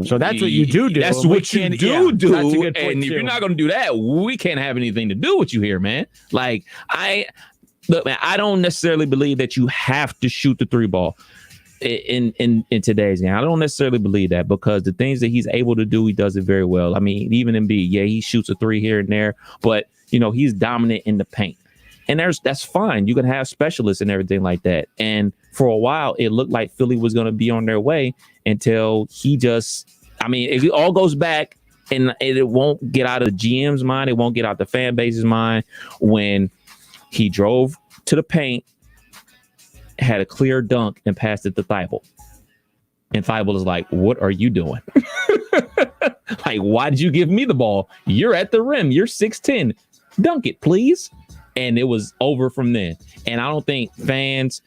So that's what you do. That's what you do. That's a good point. And if you're not going to do that, we can't have anything to do with you here, man. Like, look, man, I don't necessarily believe that you have to shoot the 3 ball in today's game. I don't necessarily believe that because the things that he's able to do, he does it very well. I mean, even in B, he shoots a 3 here and there, but you know, he's dominant in the paint. And that's fine. You can have specialists and everything like that. And for a while, it looked like Philly was going to be on their way until it all goes back and it won't get out of the GM's mind. It won't get out the fan base's mind when he drove to the paint, had a clear dunk and passed it to Thibault. And Thibault is like, what are you doing? Like, why did you give me the ball? You're at the rim. You're 6'10". Dunk it, please. And it was over from then. And I don't think fans,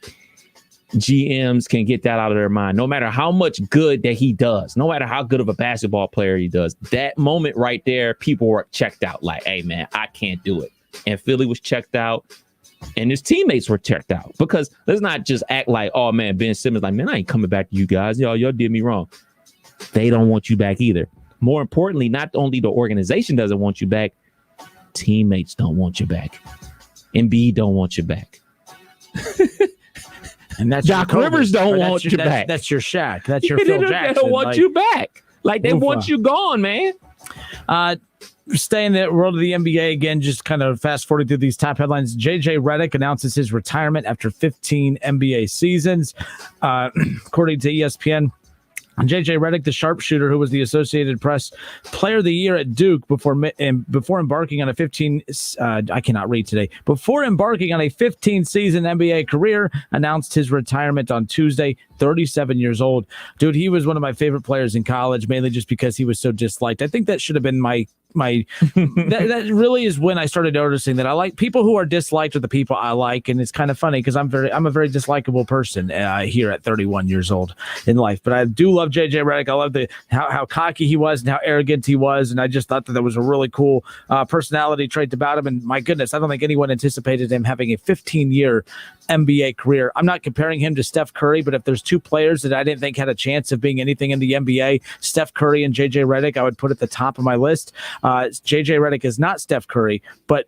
GMs can get that out of their mind. No matter how much good that he does, no matter how good of a basketball player he does, that moment right there, people were checked out. Like, hey, man, I can't do it. And Philly was checked out. And his teammates were checked out. Because let's not just act like, oh, man, Ben Simmons, like, man, I ain't coming back to you guys. Y'all did me wrong. They don't want you back either. More importantly, not only the organization doesn't want you back, teammates don't want you back. Embiid don't want you back. And that's Doc Rivers don't want you back. That's your Shaq. That's your Phil Jackson. They don't want you back. Like, they want you gone, man. Staying in the world of the NBA again, just kind of fast forwarding through these top headlines. JJ Redick announces his retirement after 15 NBA seasons. According to ESPN, J.J. Redick, the sharpshooter who was the Associated Press Player of the Year at Duke before embarking on a 15-season NBA career, announced his retirement on Tuesday, 37 years old. Dude, he was one of my favorite players in college, mainly just because he was so disliked. I think that should have been my that really is when I started noticing that I like people who are disliked are the people I like, and it's kind of funny because I'm a very dislikable person here at 31 years old in life. But I do love JJ Redick. I love how cocky he was and how arrogant he was, and I just thought that was a really cool personality trait about him. And my goodness, I don't think anyone anticipated him having a 15-year NBA career. I'm not comparing him to Steph Curry, but if there's two players that I didn't think had a chance of being anything in the NBA, Steph Curry and JJ Redick, I would put at the top of my list. JJ Redick is not Steph Curry, but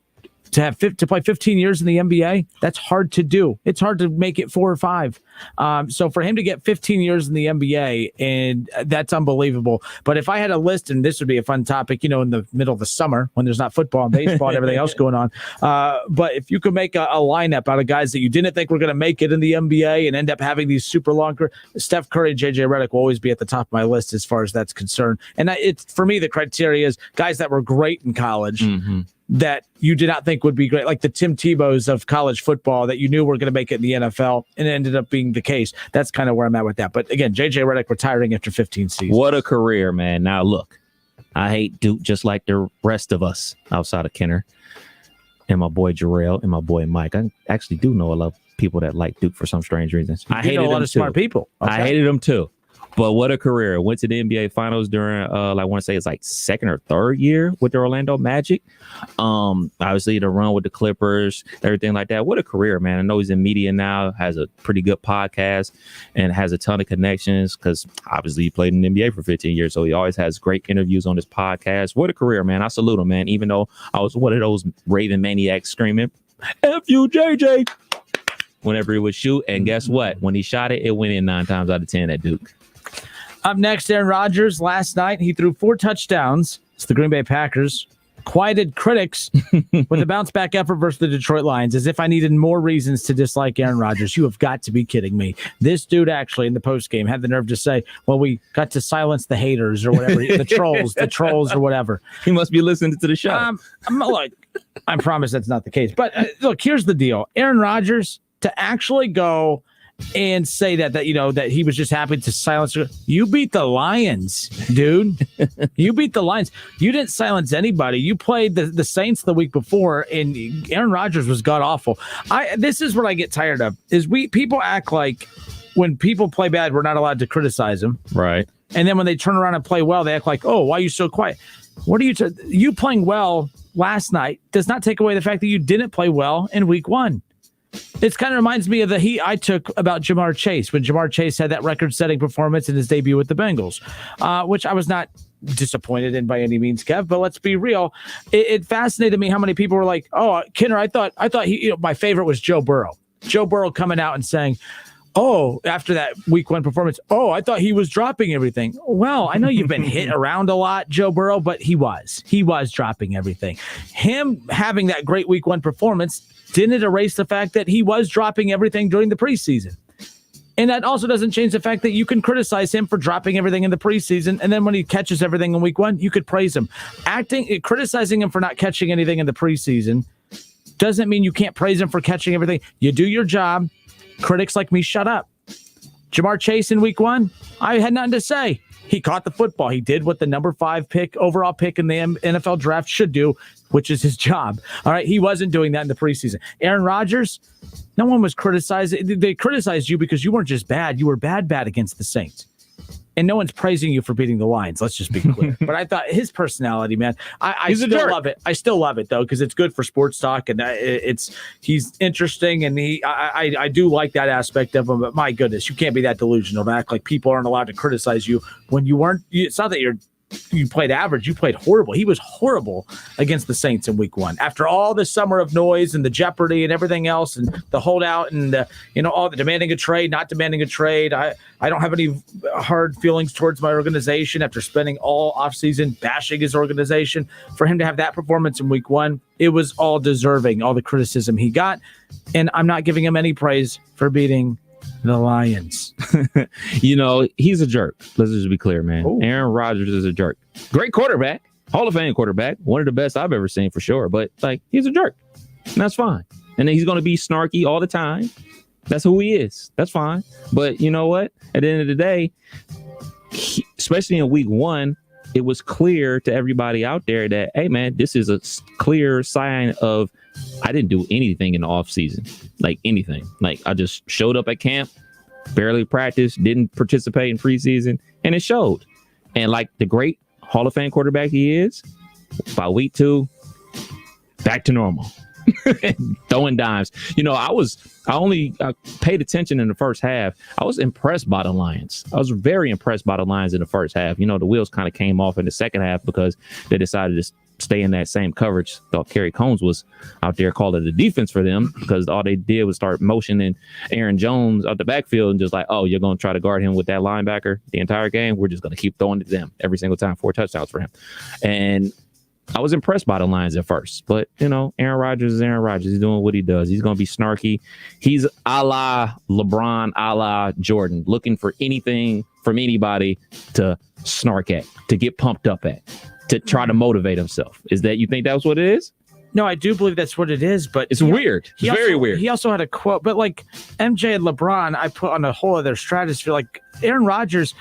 to play 15 years in the NBA, that's hard to do. It's hard to make it 4 or 5. So for him to get 15 years in the NBA, and that's unbelievable. But if I had a list, and this would be a fun topic, in the middle of the summer when there's not football and baseball and everything else going on. But if you could make a lineup out of guys that you didn't think were going to make it in the NBA and end up having these super long careers, Steph Curry and JJ Redick will always be at the top of my list as far as that's concerned. And for me, the criteria is guys that were great in college. Mm-hmm. That you did not think would be great, like the Tim Tebows of college football that you knew were going to make it in the NFL, and it ended up being the case. That's kind of where I'm at with that. But again, JJ Redick retiring after 15 seasons. What a career, man. Now, look, I hate Duke just like the rest of us outside of Kenner and my boy Jarrell and my boy Mike. I actually do know a lot of people that like Duke for some strange reasons. I hated a lot of smart people. Okay. I hated them too. But what a career. Went to the NBA Finals during, I want to say it's like second or third year with the Orlando Magic. Obviously, the run with the Clippers, everything like that. What a career, man. I know he's in media now, has a pretty good podcast, and has a ton of connections because obviously he played in the NBA for 15 years. So he always has great interviews on his podcast. What a career, man. I salute him, man. Even though I was one of those Raven maniacs screaming, F you, JJ, whenever he would shoot. And guess what? When he shot it, it went in 9 times out of 10 at Duke. Up next, Aaron Rodgers. Last night, he threw 4 touchdowns. It's the Green Bay Packers. Quieted critics with a bounce-back effort versus the Detroit Lions, as if I needed more reasons to dislike Aaron Rodgers. You have got to be kidding me. This dude actually, in the postgame, had the nerve to say, well, we got to silence the haters or whatever, the trolls or whatever. He must be listening to the show. I promise that's not the case. But look, here's the deal. Aaron Rodgers, to actually go and say that he was just happy to silence her. You beat the Lions, dude. You beat the Lions. You didn't silence anybody. You played the Saints the week before, and Aaron Rodgers was god awful. This is what I get tired of. Is people act like when people play bad, we're not allowed to criticize them, right? And then when they turn around and play well, they act like, oh, why are you so quiet? What are you playing well last night does not take away the fact that you didn't play well in week 1. It kind of reminds me of the heat I took about Jamar Chase when Jamar Chase had that record-setting performance in his debut with the Bengals, which I was not disappointed in by any means, Kev. But let's be real. It fascinated me how many people were like, "Oh, Kinner, I thought he." My favorite was Joe Burrow. Joe Burrow coming out and saying, "Oh, after that week 1 performance, I thought he was dropping everything." Well, I know you've been hit around a lot, Joe Burrow, but he was dropping everything. Him having that great week 1 performance didn't erase the fact that he was dropping everything during the preseason. And that also doesn't change the fact that you can criticize him for dropping everything in the preseason, and then when he catches everything in week 1, you could praise him. Criticizing him for not catching anything in the preseason doesn't mean you can't praise him for catching everything. You do your job. Critics like me, shut up. Jamar Chase in week 1, I had nothing to say. He caught the football. He did what the number 5 overall pick in the NFL draft should do, which is his job. All right. He wasn't doing that in the preseason. Aaron Rodgers, no one was criticizing. They criticized you because you weren't just bad. You were bad against the Saints. And no one's praising you for beating the Lions. Let's just be clear. But I thought his personality, man, I still love it. I still love it, though, because it's good for sports talk. And he's interesting. And I do like that aspect of him. But my goodness, you can't be that delusional to act like people aren't allowed to criticize you when you weren't. It's not that you played average. You played horrible. He was horrible against the Saints in week 1. After all the summer of noise and the jeopardy and everything else and the holdout and all the demanding a trade, not demanding a trade. I don't have any hard feelings towards my organization after spending all offseason bashing his organization. For him to have that performance in week 1, it was all deserving, all the criticism he got. And I'm not giving him any praise for beating the Lions. He's a jerk. Let's just be clear, man. Ooh. Aaron Rodgers is a jerk. Great quarterback, Hall of Fame quarterback, one of the best I've ever seen for sure. But he's a jerk. And that's fine. And then he's going to be snarky all the time. That's who he is. That's fine. But you know what? At the end of the day, especially in week 1, it was clear to everybody out there that, hey, man, this is a clear sign of I didn't do anything in the offseason, anything. I just showed up at camp, barely practiced, didn't participate in preseason, and it showed. And the great Hall of Fame quarterback he is, by week 2, back to normal. Throwing dimes. I only paid attention in the first half. I was impressed by the Lions. I was very impressed by the Lions in the first half. The wheels kind of came off in the second half because they decided to stay in that same coverage. Thought Kerry Combs was out there calling the defense for them because all they did was start motioning Aaron Jones out the backfield and just you're going to try to guard him with that linebacker the entire game. We're just going to keep throwing it to them every single time. 4 touchdowns for him. And I was impressed by the Lions at first, but Aaron Rodgers is Aaron Rodgers. He's doing what he does. He's going to be snarky. He's a la LeBron, a la Jordan, looking for anything from anybody to snark at, to get pumped up at, to try to motivate himself. You think that's what it is? No, I do believe that's what it is, but it's weird. It's very weird. He also had a quote, but MJ and LeBron, I put on a whole other stratosphere. Aaron Rodgers,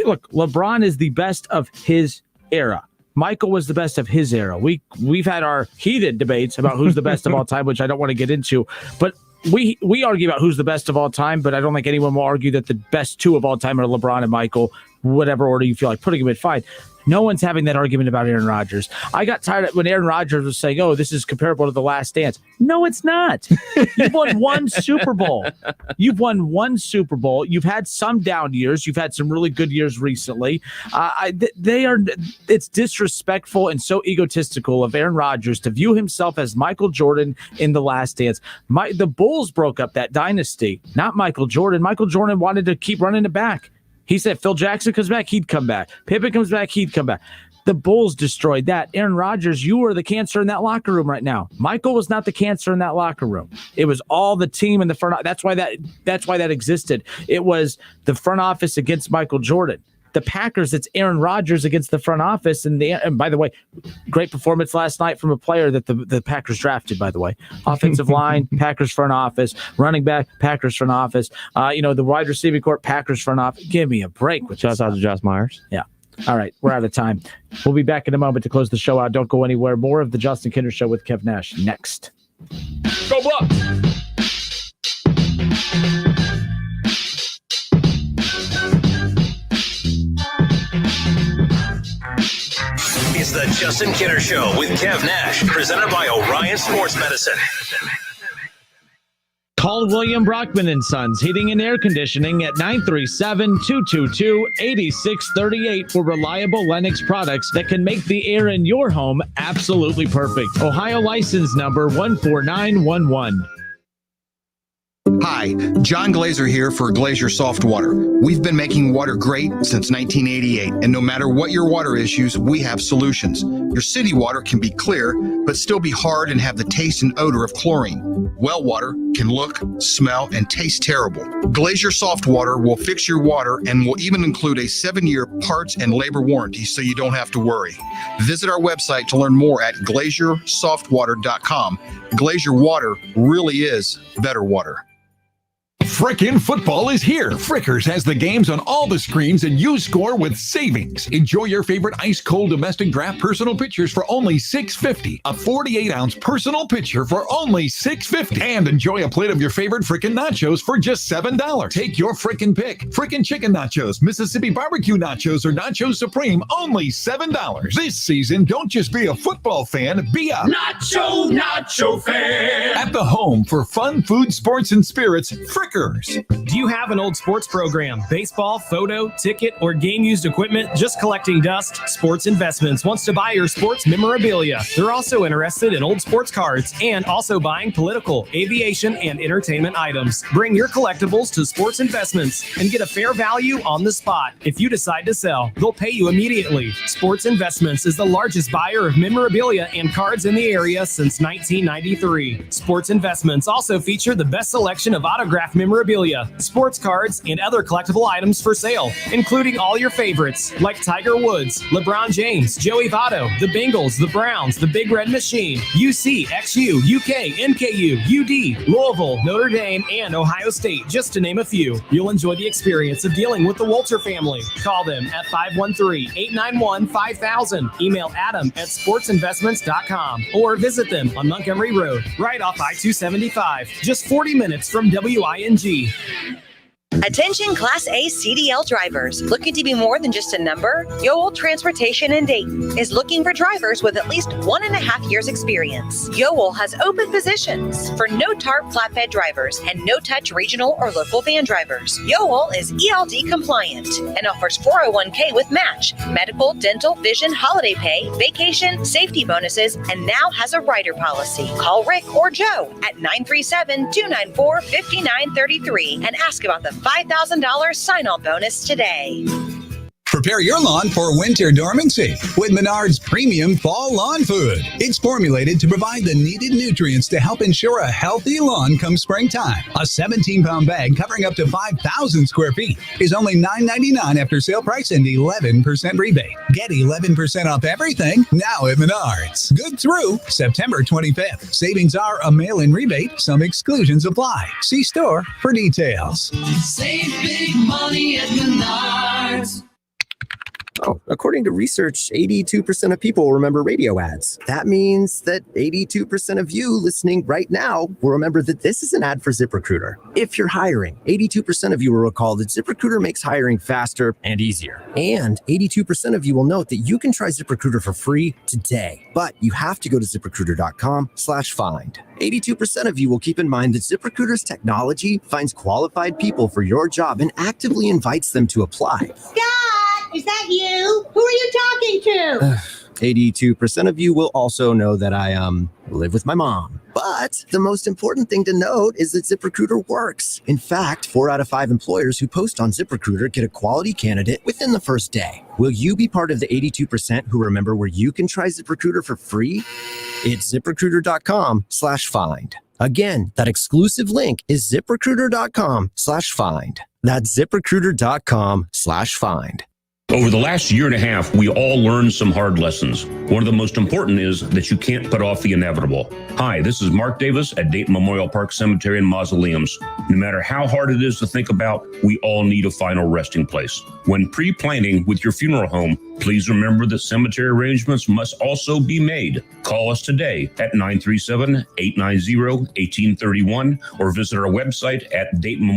look, LeBron is the best of his era. Michael was the best of his era. We've had our heated debates about who's the best of all time, which I don't want to get into, but we argue about who's the best of all time, but I don't think anyone will argue that the best 2 of all time are LeBron and Michael, whatever order you feel like putting them in, fine. No one's having that argument about Aaron Rodgers. I got tired of when Aaron Rodgers was saying, oh, this is comparable to The Last Dance. No, it's not. You've won 1 Super Bowl. You've won 1 Super Bowl. You've had some down years. You've had some really good years recently. It's disrespectful and so egotistical of Aaron Rodgers to view himself as Michael Jordan in The Last Dance. The Bulls broke up that dynasty, not Michael Jordan. Michael Jordan wanted to keep running it back. He said Phil Jackson comes back, he'd come back. Pippen comes back, he'd come back. The Bulls destroyed that. Aaron Rodgers, you were the cancer in that locker room right now. Michael was not the cancer in that locker room. It was all the team in the front. That's why that existed. It was the front office against Michael Jordan. The Packers, it's Aaron Rodgers against the front office. And by the way, great performance last night from a player that the Packers drafted, by the way. Offensive line, Packers front office. Running back, Packers front office. The wide receiving court, Packers front office. Give me a break with Shout out to Josh Myers. Yeah. All right, we're out of time. We'll be back in a moment to close the show out. Don't go anywhere. More of the Justin Kinder Show with Kev Nash next. Go Bucks! It's the Justin Kinder Show with Kev Nash, presented by Orion Sports Medicine. Call William Brockman & Sons Heating and Air Conditioning at 937-222-8638 for reliable Lennox products that can make the air in your home absolutely perfect. Ohio license number 14911. Hi, John Glazer here for Glazer Soft Water. We've been making water great since 1988, and no matter what your water issues, we have solutions. Your city water can be clear, but still be hard and have the taste and odor of chlorine. Well water can look, smell, and taste terrible. Glazer Soft Water will fix your water and will even include a 7-year parts and labor warranty so you don't have to worry. Visit our website to learn more at glazersoftwater.com. Glazer Water really is better water. Frickin' football is here. Frickers has the games on all the screens and you score with savings. Enjoy your favorite ice-cold domestic draft personal pitchers for only $6.50. A 48-ounce personal pitcher for only $6.50. And enjoy a plate of your favorite frickin' nachos for just $7. Take your frickin' pick. Frickin' chicken nachos, Mississippi barbecue nachos, or Nacho Supreme, only $7. This season, don't just be a football fan, be a Nacho fan. At the home for fun, food, sports, and spirits, Frickers. Do you have an old sports program, baseball, photo, ticket, or game-used equipment just collecting dust? Sports Investments wants to buy your sports memorabilia. They're also interested in old sports cards and also buying political, aviation, and entertainment items. Bring your collectibles to Sports Investments and get a fair value on the spot. If you decide to sell, they'll pay you immediately. Sports Investments is the largest buyer of memorabilia and cards in the area since 1993. Sports Investments also feature the best selection of autographed memorabilia, sports cards, and other collectible items for sale, including all your favorites like Tiger Woods, LeBron James, Joey Votto, the Bengals, the Browns, the Big Red Machine, UC, XU, UK, NKU, UD, Louisville, Notre Dame, and Ohio State, just to name a few. You'll enjoy the experience of dealing with the Walter family. Call them at 513-891-5000. Email Adam at sportsinvestments.com or visit them on Montgomery Road, right off I-275, just 40 minutes from WING. Attention Class A CDL drivers. Looking to be more than just a number? Yoel Transportation in Dayton is looking for drivers with at least 1.5 years experience. Yoel has open positions for no-tarp flatbed drivers and no-touch regional or local van drivers. Yoel is ELD compliant and offers 401k with match, medical, dental, vision, holiday pay, vacation, safety bonuses, and now has a rider policy. Call Rick or Joe at 937-294-5933 and ask about the $5,000 sign-on bonus today. Prepare your lawn for winter dormancy with Menard's premium fall lawn food. It's formulated to provide the needed nutrients to help ensure a healthy lawn come springtime. A 17-pound bag covering up to 5,000 square feet is only $9.99 after sale price and 11% rebate. Get 11% off everything now at Menard's. Good through September 25th. Savings are a mail-in rebate. Some exclusions apply. See store for details. Save big money at Menards. Oh, according to research, 82% of people remember radio ads. That means that 82% of you listening right now will remember that this is an ad for ZipRecruiter. If you're hiring, 82% of you will recall that ZipRecruiter makes hiring faster and easier. And 82% of you will note that you can try ZipRecruiter for free today. But you have to go to ZipRecruiter.com/find. 82% of you will keep in mind that ZipRecruiter's technology finds qualified people for your job and actively invites them to apply. Is that you? Who are you talking to? 82% of you will also know that I live with my mom. But the most important thing to note is that ZipRecruiter works. In fact, 4 out of 5 employers who post on ZipRecruiter get a quality candidate within the first day. Will you be part of the 82% who remember where you can try ZipRecruiter for free? It's ZipRecruiter.com/find. Again, that exclusive link is ZipRecruiter.com/find. That's ZipRecruiter.com/find. Over the last year and a half, we all learned some hard lessons. One of the most important is that you can't put off the inevitable. Hi, this is Mark Davis at Dayton Memorial Park Cemetery and Mausoleums. No matter how hard it is to think about, we all need a final resting place. When pre-planning with your funeral home, please remember that cemetery arrangements must also be made. Call us today at 937-890-1831 or visit our website at Dayton